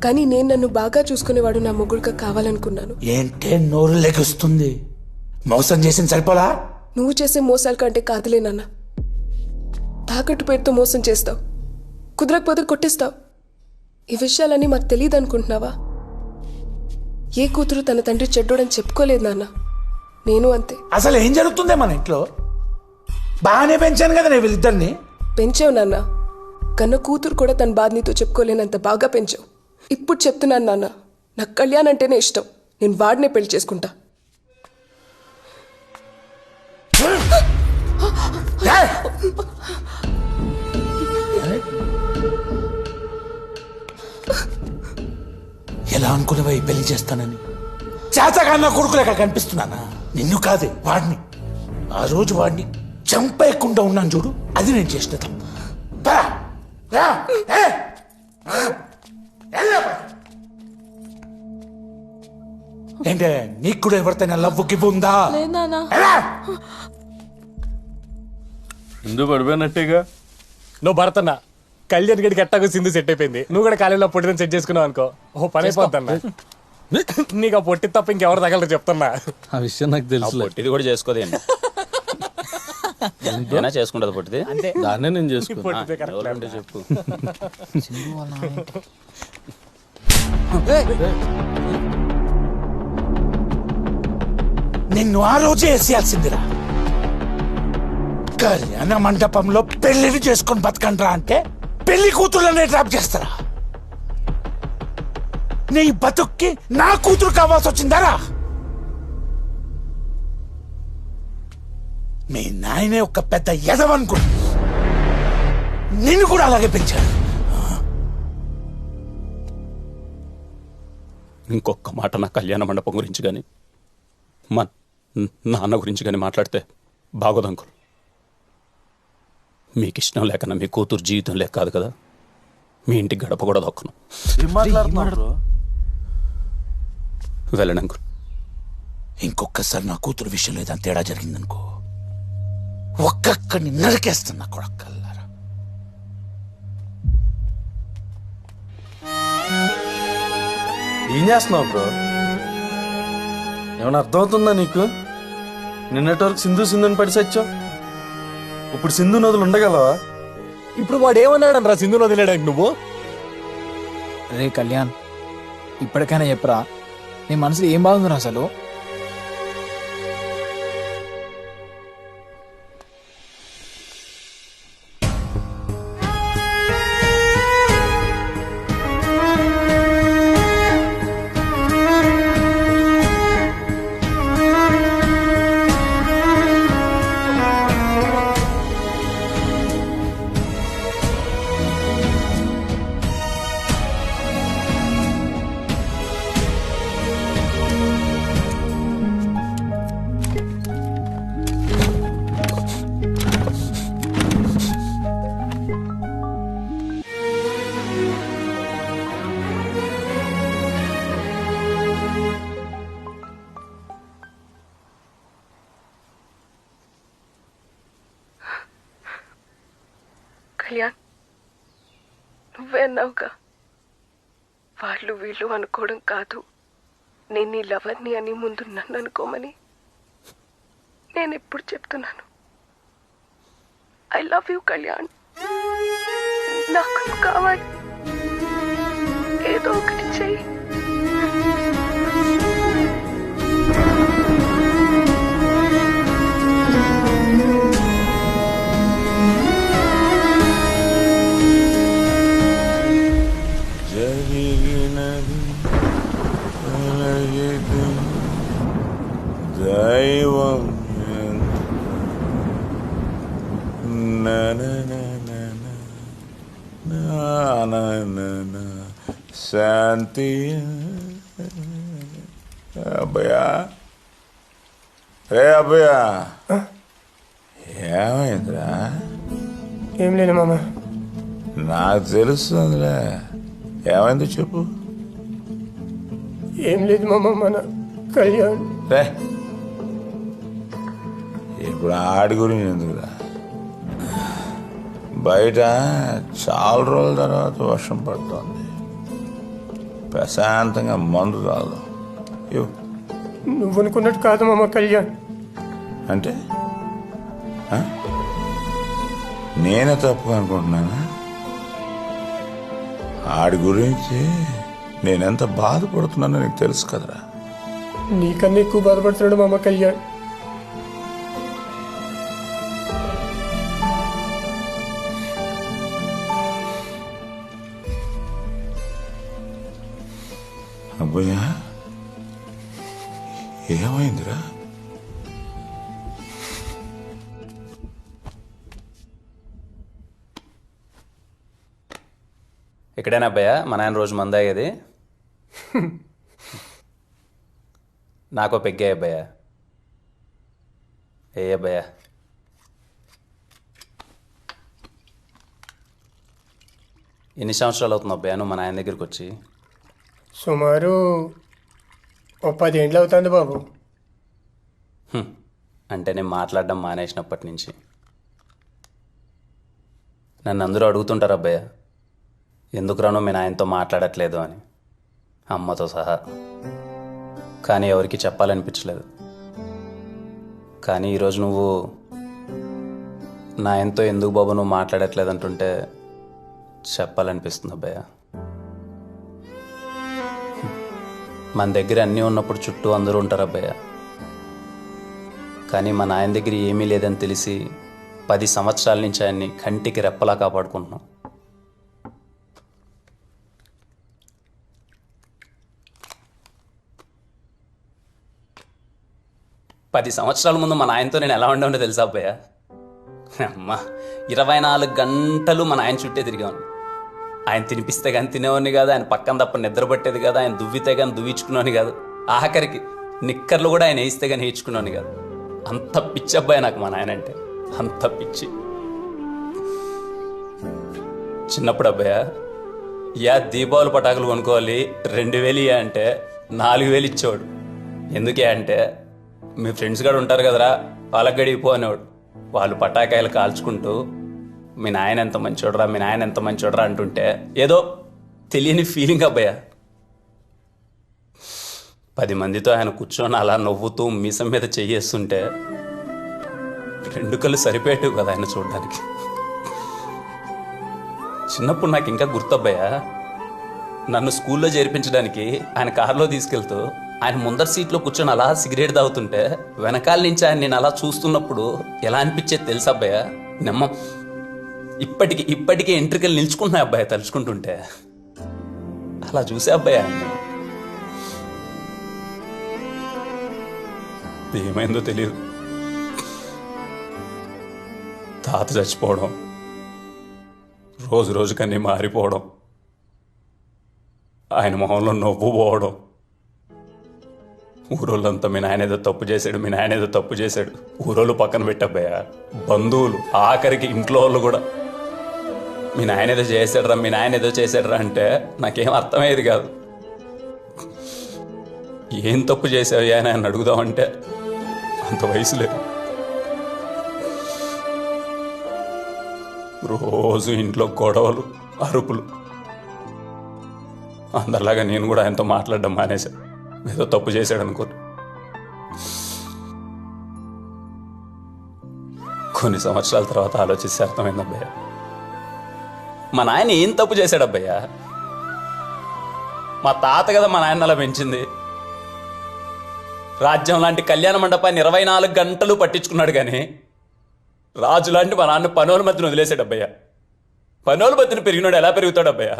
కానీ నేను నన్ను బాగా చూసుకునేవాడు నా మొగుడుగా కావాలనుకున్నాను. ఏంటే నోరు లెగుస్తుంది? మోసం చేసింది సరిపోలా? నువ్వు చేసే మోసాల కంటే కాదులే నాన్న. తాకట్టు పేరుతో మోసం చేస్తావు, కుదరకపోతే కొట్టిస్తావు. ఈ విషయాలన్నీ మాకు తెలియదు అనుకుంటున్నావా? ఏ కూతురు తన తండ్రి చెడ్డోడని చెప్పుకోలేదు నాన్న. నేను అంతే. అసలు ఏం జరుగుతుందే మన ఇంట్లో? బాగానే పెంచాను కదా నేను వీళ్ళిద్దరిని. పెంచావు నాన్న, కన్న కూతురు కూడా తన బాధ నీతో చెప్పుకోలేనంత బాగా పెంచావు. ఇప్పుడు చెప్తున్నాను నాన్న, నాకు కళ్యాణ్ అంటేనే ఇష్టం. నేను వాడినే పెళ్లి చేసుకుంటా. ఎలా అనుకునేవా ఈ పెళ్లి చేస్తానని? చేతగాన్న కొడుకులేక కనిపిస్తున్నానా? నిన్ను కాదే వాడిని. ఆ రోజు వాడిని చంపేయకుండా ఉన్నాను చూడు, అది నేను చేసిన తప్పు. ఏంటే నీకు కూడా ఎవరితోనే లవ్ గివ్ ఉందా? సింధు పడిపోయినట్టేగా. నువ్వు భరతన్నా, కళ్యాణ్ గడికి ఎట్టాగో సింధు సెట్ అయిపోయింది. నువ్వు కూడా కాలేజీలో పొట్టిదని సెట్ చేసుకున్నావు అనుకో, ఓ పని అయిపోద్దన్నా. నీకు ఆ పొట్టి తప్ప ఇంకెవరు తగలరు చెప్తున్నా. ఆ విషయం నాకు తెలుసు. పొట్టిది కూడా చేసుకోదేండి. చేసుకుంటది పొట్టిది. దాన్నే నేను చేసుకుంటా. చెప్పు. నిన్ను ఆ రోజే వేసేయాల్సిందిరా. కళ్యాణ మండపంలో పెళ్లిని చేసుకొని బతకండ్రా అంటే పెళ్లి కూతుర్లనే ట్రాప్ చేస్తారా? నీ బతుక్కి నా కూతురు కావాల్సి వచ్చిందరా? మీ నాయనే ఒక పెద్ద ఎదవనుకో, నిన్ను కూడా అలాగే పెంచాడు. ఇంకొక మాట నా కళ్యాణ మండపం గురించి కానీ మా నాన్న గురించి కానీ మాట్లాడితే బాగోదు అంకుల్. మీకు ఇష్టం లేకన్నా మీ కూతురు జీవితం లేక కాదు కదా, మీ ఇంటికి గడప కూడా దొక్కను. వెళ్ళండి అంకుల్. ఇంకొకసారి నా కూతురు విషయంలో ఏదైనా తేడా జరిగిందనుకో, ఒక్కొక్కడిని నరికేస్తున్నా కొడక్కల్లారా. ఏం చేస్తున్నావు బ్రో? ఏమైనా అర్థమవుతుందా నీకు? నిన్నటి వరకు సింధు సింధుని పడి సచ్చావు, ఇప్పుడు సింధు నదులు ఉండగలవా? ఇప్పుడు వాడు ఏమన్నాడనరా సింధు వదిలేడానికి నువ్వు? రే కళ్యాణ్, ఇప్పటికైనా చెప్పరా, నీ మనసులో ఏం బాగుందిరా అసలు? కళ్యాణ్, నువ్వే అన్నావుగా, వాళ్ళు వీళ్ళు అనుకోవడం కాదు, నేను నీ లవర్ని అని ముందు నన్ను అనుకోమని. నేను ఎప్పుడు చెప్తున్నాను, ఐ లవ్ యూ కళ్యాణ్, నాకు నువ్వు కావాలి, ఏదో ఒకటి చెయ్యి. దైవం శాంతి. అబ్బయ్యా, రే అబ్బయ్యా, ఏమైందిరా? ఏం లేదు మామ. నాకు తెలుస్తుందిలే, ఏమైందో చెప్పు. ఏం లేదు మామ, మన కళ్యాణ్. రే, ఇప్పుడు ఆడి గురించి ఎందుకురా? బయట చాలా రోజుల తర్వాత వర్షం పడుతోంది, ప్రశాంతంగా మందు తాగుదాం. నువ్వు అనుకున్నట్టు కాదు మామ కళ్యాణ్. అంటే నేనే తప్పు అనుకుంటున్నానా? ఆడి గురించి నేనెంత బాధపడుతున్నానో నీకు తెలుసు కదరా. నీకన్నా ఎక్కువ బాధపడుతున్నాడు మామ కళ్యాణ్. అబ్బయ్యా, ఏమైందిరా? ఎక్కడైనా అబ్బాయా మా నాయన రోజు మందాగేది? నాకో పెగ్గే అబ్బాయా. ఏ అబ్బాయా, ఎన్ని సంవత్సరాలు అవుతుంది అబ్బాయా నువ్వు మా నాయన దగ్గరికి వచ్చి? సుమారు 10 ఏళ్ళు అవుతుంది బాబు. అంటే నేను మాట్లాడడం మానేసినప్పటి నుంచి. నన్ను అందరూ అడుగుతుంటారు అబ్బాయ, ఎందుకు రానో మీ నాయనతో మాట్లాడట్లేదు అని, అమ్మతో సహా. కానీ ఎవరికి చెప్పాలనిపించలేదు. కానీ ఈరోజు నువ్వు నాయనతో ఎందుకు బాబు నువ్వు మాట్లాడట్లేదు అంటుంటే చెప్పాలనిపిస్తుంది అబ్బాయ. మన దగ్గర అన్నీ ఉన్నప్పుడు చుట్టూ అందరూ ఉంటారు అబ్బాయ. కానీ మా నాయన దగ్గర ఏమీ లేదని తెలిసి 10 సంవత్సరాల నుంచి ఆయన్ని కంటికి రెప్పలా కాపాడుకుంటున్నాం. పది సంవత్సరాల ముందు మా నాయనతో నేను ఎలా ఉండేవాడినో తెలుసా అబ్బాయ? అమ్మా, 24 గంటలు మా నాయన చుట్టే తిరిగాను. ఆయన తినిపిస్తే కానీ తినేవాడిని కాదు, ఆయన పక్కన తప్ప నిద్ర పట్టేది కాదు, ఆయన దువ్వితే కానీ దువ్వించుకునేవాని కాదు, ఆఖరికి నిక్కర్లు కూడా ఆయన వేయిస్తే కానీ వేయించుకునేవాని కాదు. అంత పిచ్చి అబ్బాయి నాకు మా నాయన అంటే, అంత పిచ్చి. చిన్నప్పుడు అబ్బాయ దీపావళి పటాకులు కొనుక్కోవాలి 2000 అంటే 4000 ఇచ్చేవాడు. ఎందుకే అంటే మీ ఫ్రెండ్స్ కూడా ఉంటారు కదరా, వాళ్ళకి గడిపో అనేవాడు. వాళ్ళు పటాకాయలు కాల్చుకుంటూ మీ నాయన ఎంత మంచోడరా, మీ నాయన ఎంత మంచోడరా అంటుంటే ఏదో తెలియని ఫీలింగ్ అబ్బాయ. 10 మందితో ఆయన కూర్చొని అలా నవ్వుతూ మీసం మీద చెయ్యేస్తుంటే 2 కళ్ళు సరిపోయేటివి కదా ఆయన చూడడానికి. చిన్నప్పుడు నాకు ఇంకా గుర్తబ్బాయా, నన్ను స్కూల్లో చేర్పించడానికి ఆయన కారులో తీసుకెళ్తూ ఆయన ముందర సీట్లో కూర్చొని అలా సిగరెట్ తాగుతుంటే వెనకాల నుంచి ఆయన నేను అలా చూస్తున్నప్పుడు ఎలా అనిపించేది తెలుసా అబ్బాయ? నమ్మ ఇప్పటికీ ఎంట్రికలు నిల్చుకుంటున్నాయి అబ్బాయి తలుచుకుంటుంటే. అలా చూసే అబ్బాయి ఆయన్ని. ఏమైందో తెలియదు, తాత చచ్చిపోవడం, రోజు కన్నీ మారిపోవడం, ఆయన మొహంలో నవ్వు పోవడం, ఊరోళ్ళంతా మీ నాయన ఏదో తప్పు చేశాడు, మీ నాయన ఏదో తప్పు చేశాడు, ఊరోళ్ళు పక్కన పెట్టబ్బయ్యా, బంధువులు, ఆఖరికి ఇంట్లో వాళ్ళు కూడా మీ నాయన ఏదో చేశాడురా, మీ నాయన ఏదో చేశాడురా అంటే నాకేం అర్థమయ్యేది కాదు. ఏం తప్పు చేసావు అని ఆయన అడుగుదామంటే అంత వయసు లేదు. రోజు ఇంట్లో గొడవలు, అరుపులు. అందరిలాగా నేను కూడా ఆయనతో మాట్లాడడం మానేశా. ఏదో తప్పు చేశాడు అనుకో. కొన్ని సంవత్సరాల తర్వాత ఆలోచిస్తే అర్థమైంది అబ్బయ్య, మా నాయన ఏం తప్పు చేశాడు అబ్బయ్య. మా తాత కదా మా నాయన అలా పెంచింది. రాజ్యం లాంటి కళ్యాణ మండపాన్ని 24 గంటలు పట్టించుకున్నాడు కానీ రాజు లాంటి మా నాన్న పనోల మధ్యన వదిలేశాడు అబ్బయ్య. పనోల మధ్యన పెరిగినాడు ఎలా పెరుగుతాడు అబ్బయ్య?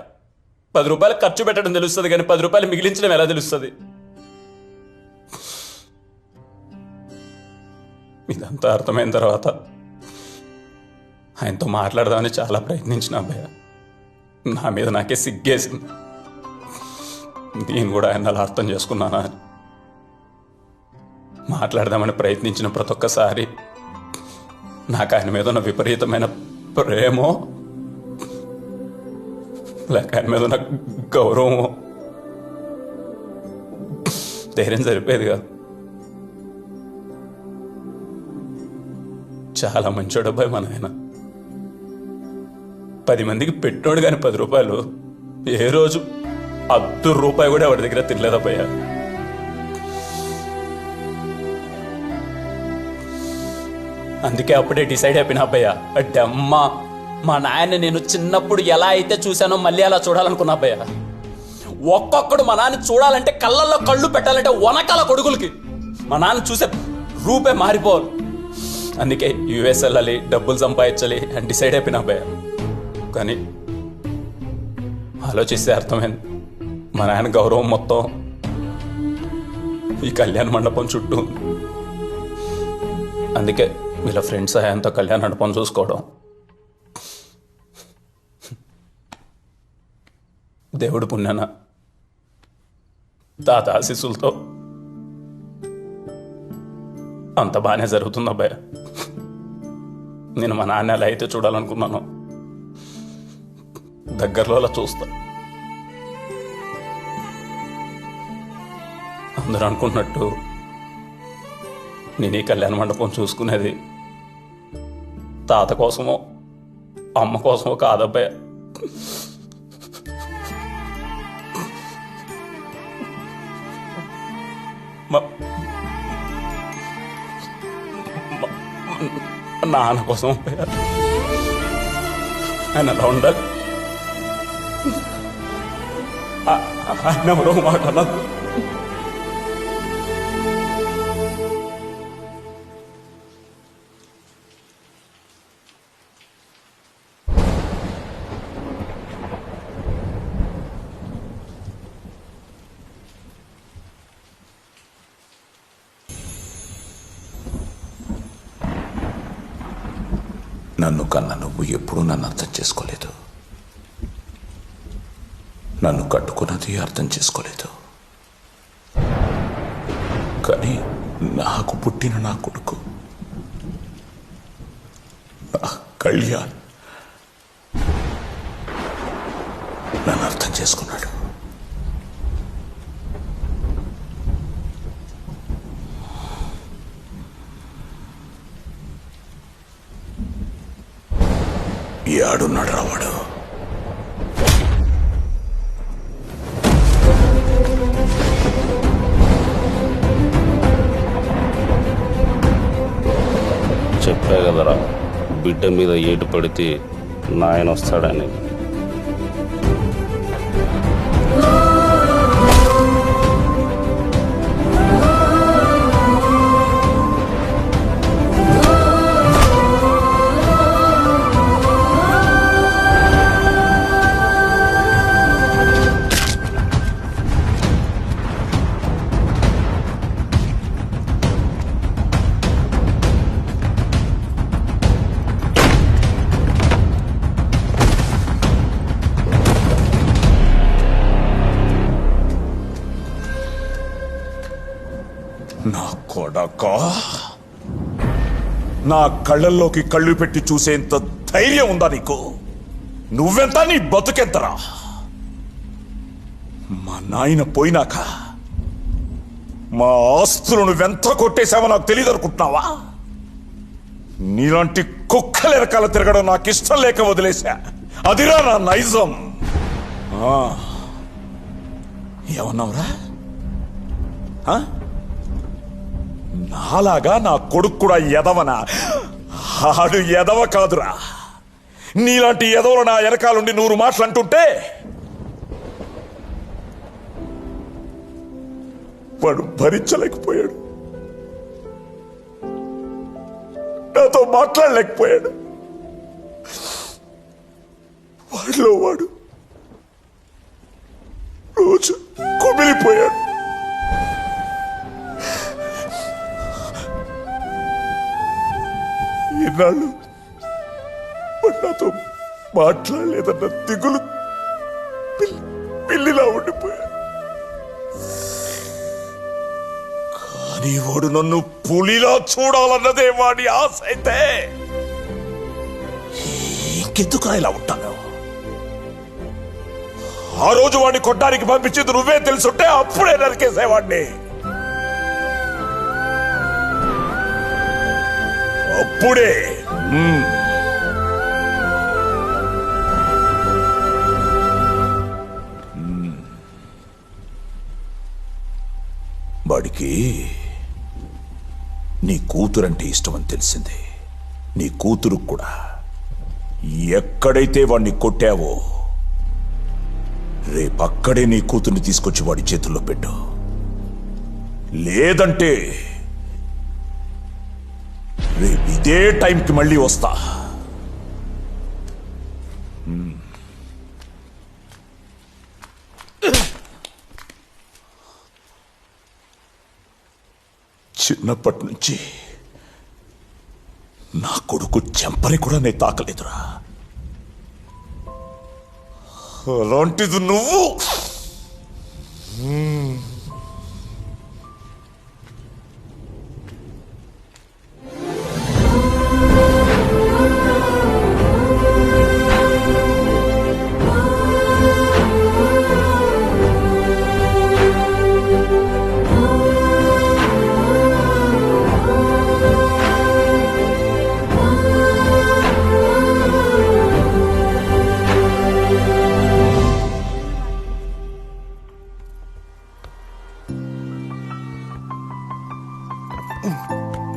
10 రూపాయలు ఖర్చు పెట్టడం తెలుస్తుంది కానీ 10 రూపాయలు మిగిలించడం ఎలా తెలుస్తుంది? ఇదంతా అర్థమైన తర్వాత ఆయనతో మాట్లాడదామని చాలా ప్రయత్నించిన అబ్బయ్య. నా మీద నాకే సిగ్గేసింది. నేను కూడా ఆయన అలా అర్థం చేసుకున్నానా అని. మాట్లాడదామని ప్రయత్నించిన ప్రతి ఒక్కసారి నాకు ఆయన మీద ఉన్న విపరీతమైన ప్రేమో లేక ఆయన మీద ఉన్న గౌరవమో ధైర్యం సరిపోయేది కాదు. చాలా మంచోడు అబ్బాయి మన ఆయన. 10 మందికి పెట్టినోడు కానీ 10 రూపాయలు ఏ రోజు ₹1 కూడా వాడి దగ్గర తినలేదబ్బయ్య. అందుకే అప్పుడే డిసైడ్ అయిపోయినా అబ్బయ్య, అంటే అమ్మ మా నాయన నేను చిన్నప్పుడు ఎలా అయితే చూశానో మళ్ళీ అలా చూడాలనుకున్నా అబ్బయ్య. ఒక్కొక్కడు మా నాన్న చూడాలంటే కళ్ళల్లో కళ్ళు పెట్టాలంటే వనకాల కొడుకులకి మా నాన్న చూసే రూపే మారిపోవాలి. అందుకే యుఎస్ వెళ్ళాలి, డబ్బులు సంపాదించాలి అని డిసైడ్ అయిపోయినా అబ్బయ్య. కానీ ఆలోచిస్తే అర్థమైంది, మా నాయన గౌరవం మొత్తం ఈ కళ్యాణ మండపం చుట్టూ. అందుకే వీళ్ళ ఫ్రెండ్స్ సహాయంతో కళ్యాణ మండపం చూసుకోవడం, దేవుడు పుణ్యాన తాత ఆశీస్సులతో అంత బాగానే జరుగుతుంది అబ్బాయి. నేను మా నాన్న ఎలా అయితే చూడాలనుకున్నాను దగ్గరలో అలా చూస్తా. అందరూ అనుకున్నట్టు నేను ఈ కళ్యాణ మండపం చూసుకునేది తాత కోసమో అమ్మ కోసమో కాదబ్బాయి. నాన్న కోసం ఆయన అలా ఉండాలి. ఆయన ఎవరో మాట్లాడదు. నన్ను కన్నా నువ్వు ఎప్పుడూ నన్ను అర్థం చేసుకోలేదు. నన్ను కట్టుకున్నది అర్థం చేసుకోలేదు. కానీ నాకు పుట్టిన నా కొడుకు నా కళ్యాణ్ నన్ను అర్థం చేసుకున్నాడు. ఏడున్నాడు రావాడు. చెప్పా కదరా, బిడ్డ మీద ఏటు పడితే నాయన వస్తాడని. నా కొడకా, నా కళ్ళల్లోకి కళ్ళు పెట్టి చూసేంత ధైర్యం ఉందా నీకు? నువ్వెంత, నీ బతుకెంతరా? మా నాయన పోయినాక మా ఆస్తులు నువ్వెంత కొట్టేశావో నాకు తెలియదు అనుకుంటున్నావా? నీలాంటి కుక్కల వెనకాల తిరగడం నాకు ఇష్టం లేక వదిలేశా. అదిరా నా నైజం. ఏమన్నావురా? నాలాగా నా కొడుకు కూడా ఎదవనా? ఆడు ఎదవ కాదురా. నీలాంటి ఎదవలు నా వెనకాలండి 100 మాటలు అంటుంటే వాడు భరించలేకపోయాడు, నాతో మాట్లాడలేకపోయాడు. వాడిలో వాడు రోజు కుమిలిపోయాడు. ఈనాళ్ళు వాడు నాతో మాట్లాడలేదన్న దిగులు పిల్లిలా ఉండిపోయాడు. కానీ వాడు నన్ను పులిలా చూడాలన్నదే వాడి ఆశ అయితే ఇంకెందుకు ఇలా ఉంటాను? ఆ రోజు వాడిని కొట్టడానికి పంపించేది నువ్వే తెలుసుంటే అప్పుడే నరికేసేవాడిని. అప్పుడే. వాడికి నీ కూతురంటే ఇష్టమని తెలిసింది. నీ కూతురు కూడా. ఎక్కడైతే వాడిని కొట్టావో రేపక్కడే నీ కూతుర్ని తీసుకొచ్చి వాడి చేతుల్లో పెట్టు. లేదంటే రేపు ఇదే టైంకి మళ్ళీ వస్తా. చిన్నప్పటి నుంచి నా కొడుకు చెంపని కూడా నేను తాకలేదురా. అలాంటిది నువ్వు.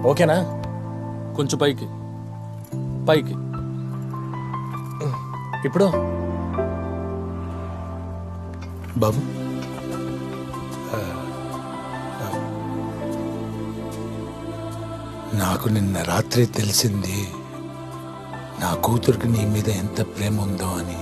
ఓకేనా? కొంచెం పైకి పైకి. ఇప్పుడు బాబు నాకు నిన్న రాత్రి తెలిసింది నా కూతురికి నీ మీద ఎంత ప్రేమ ఉందో అని.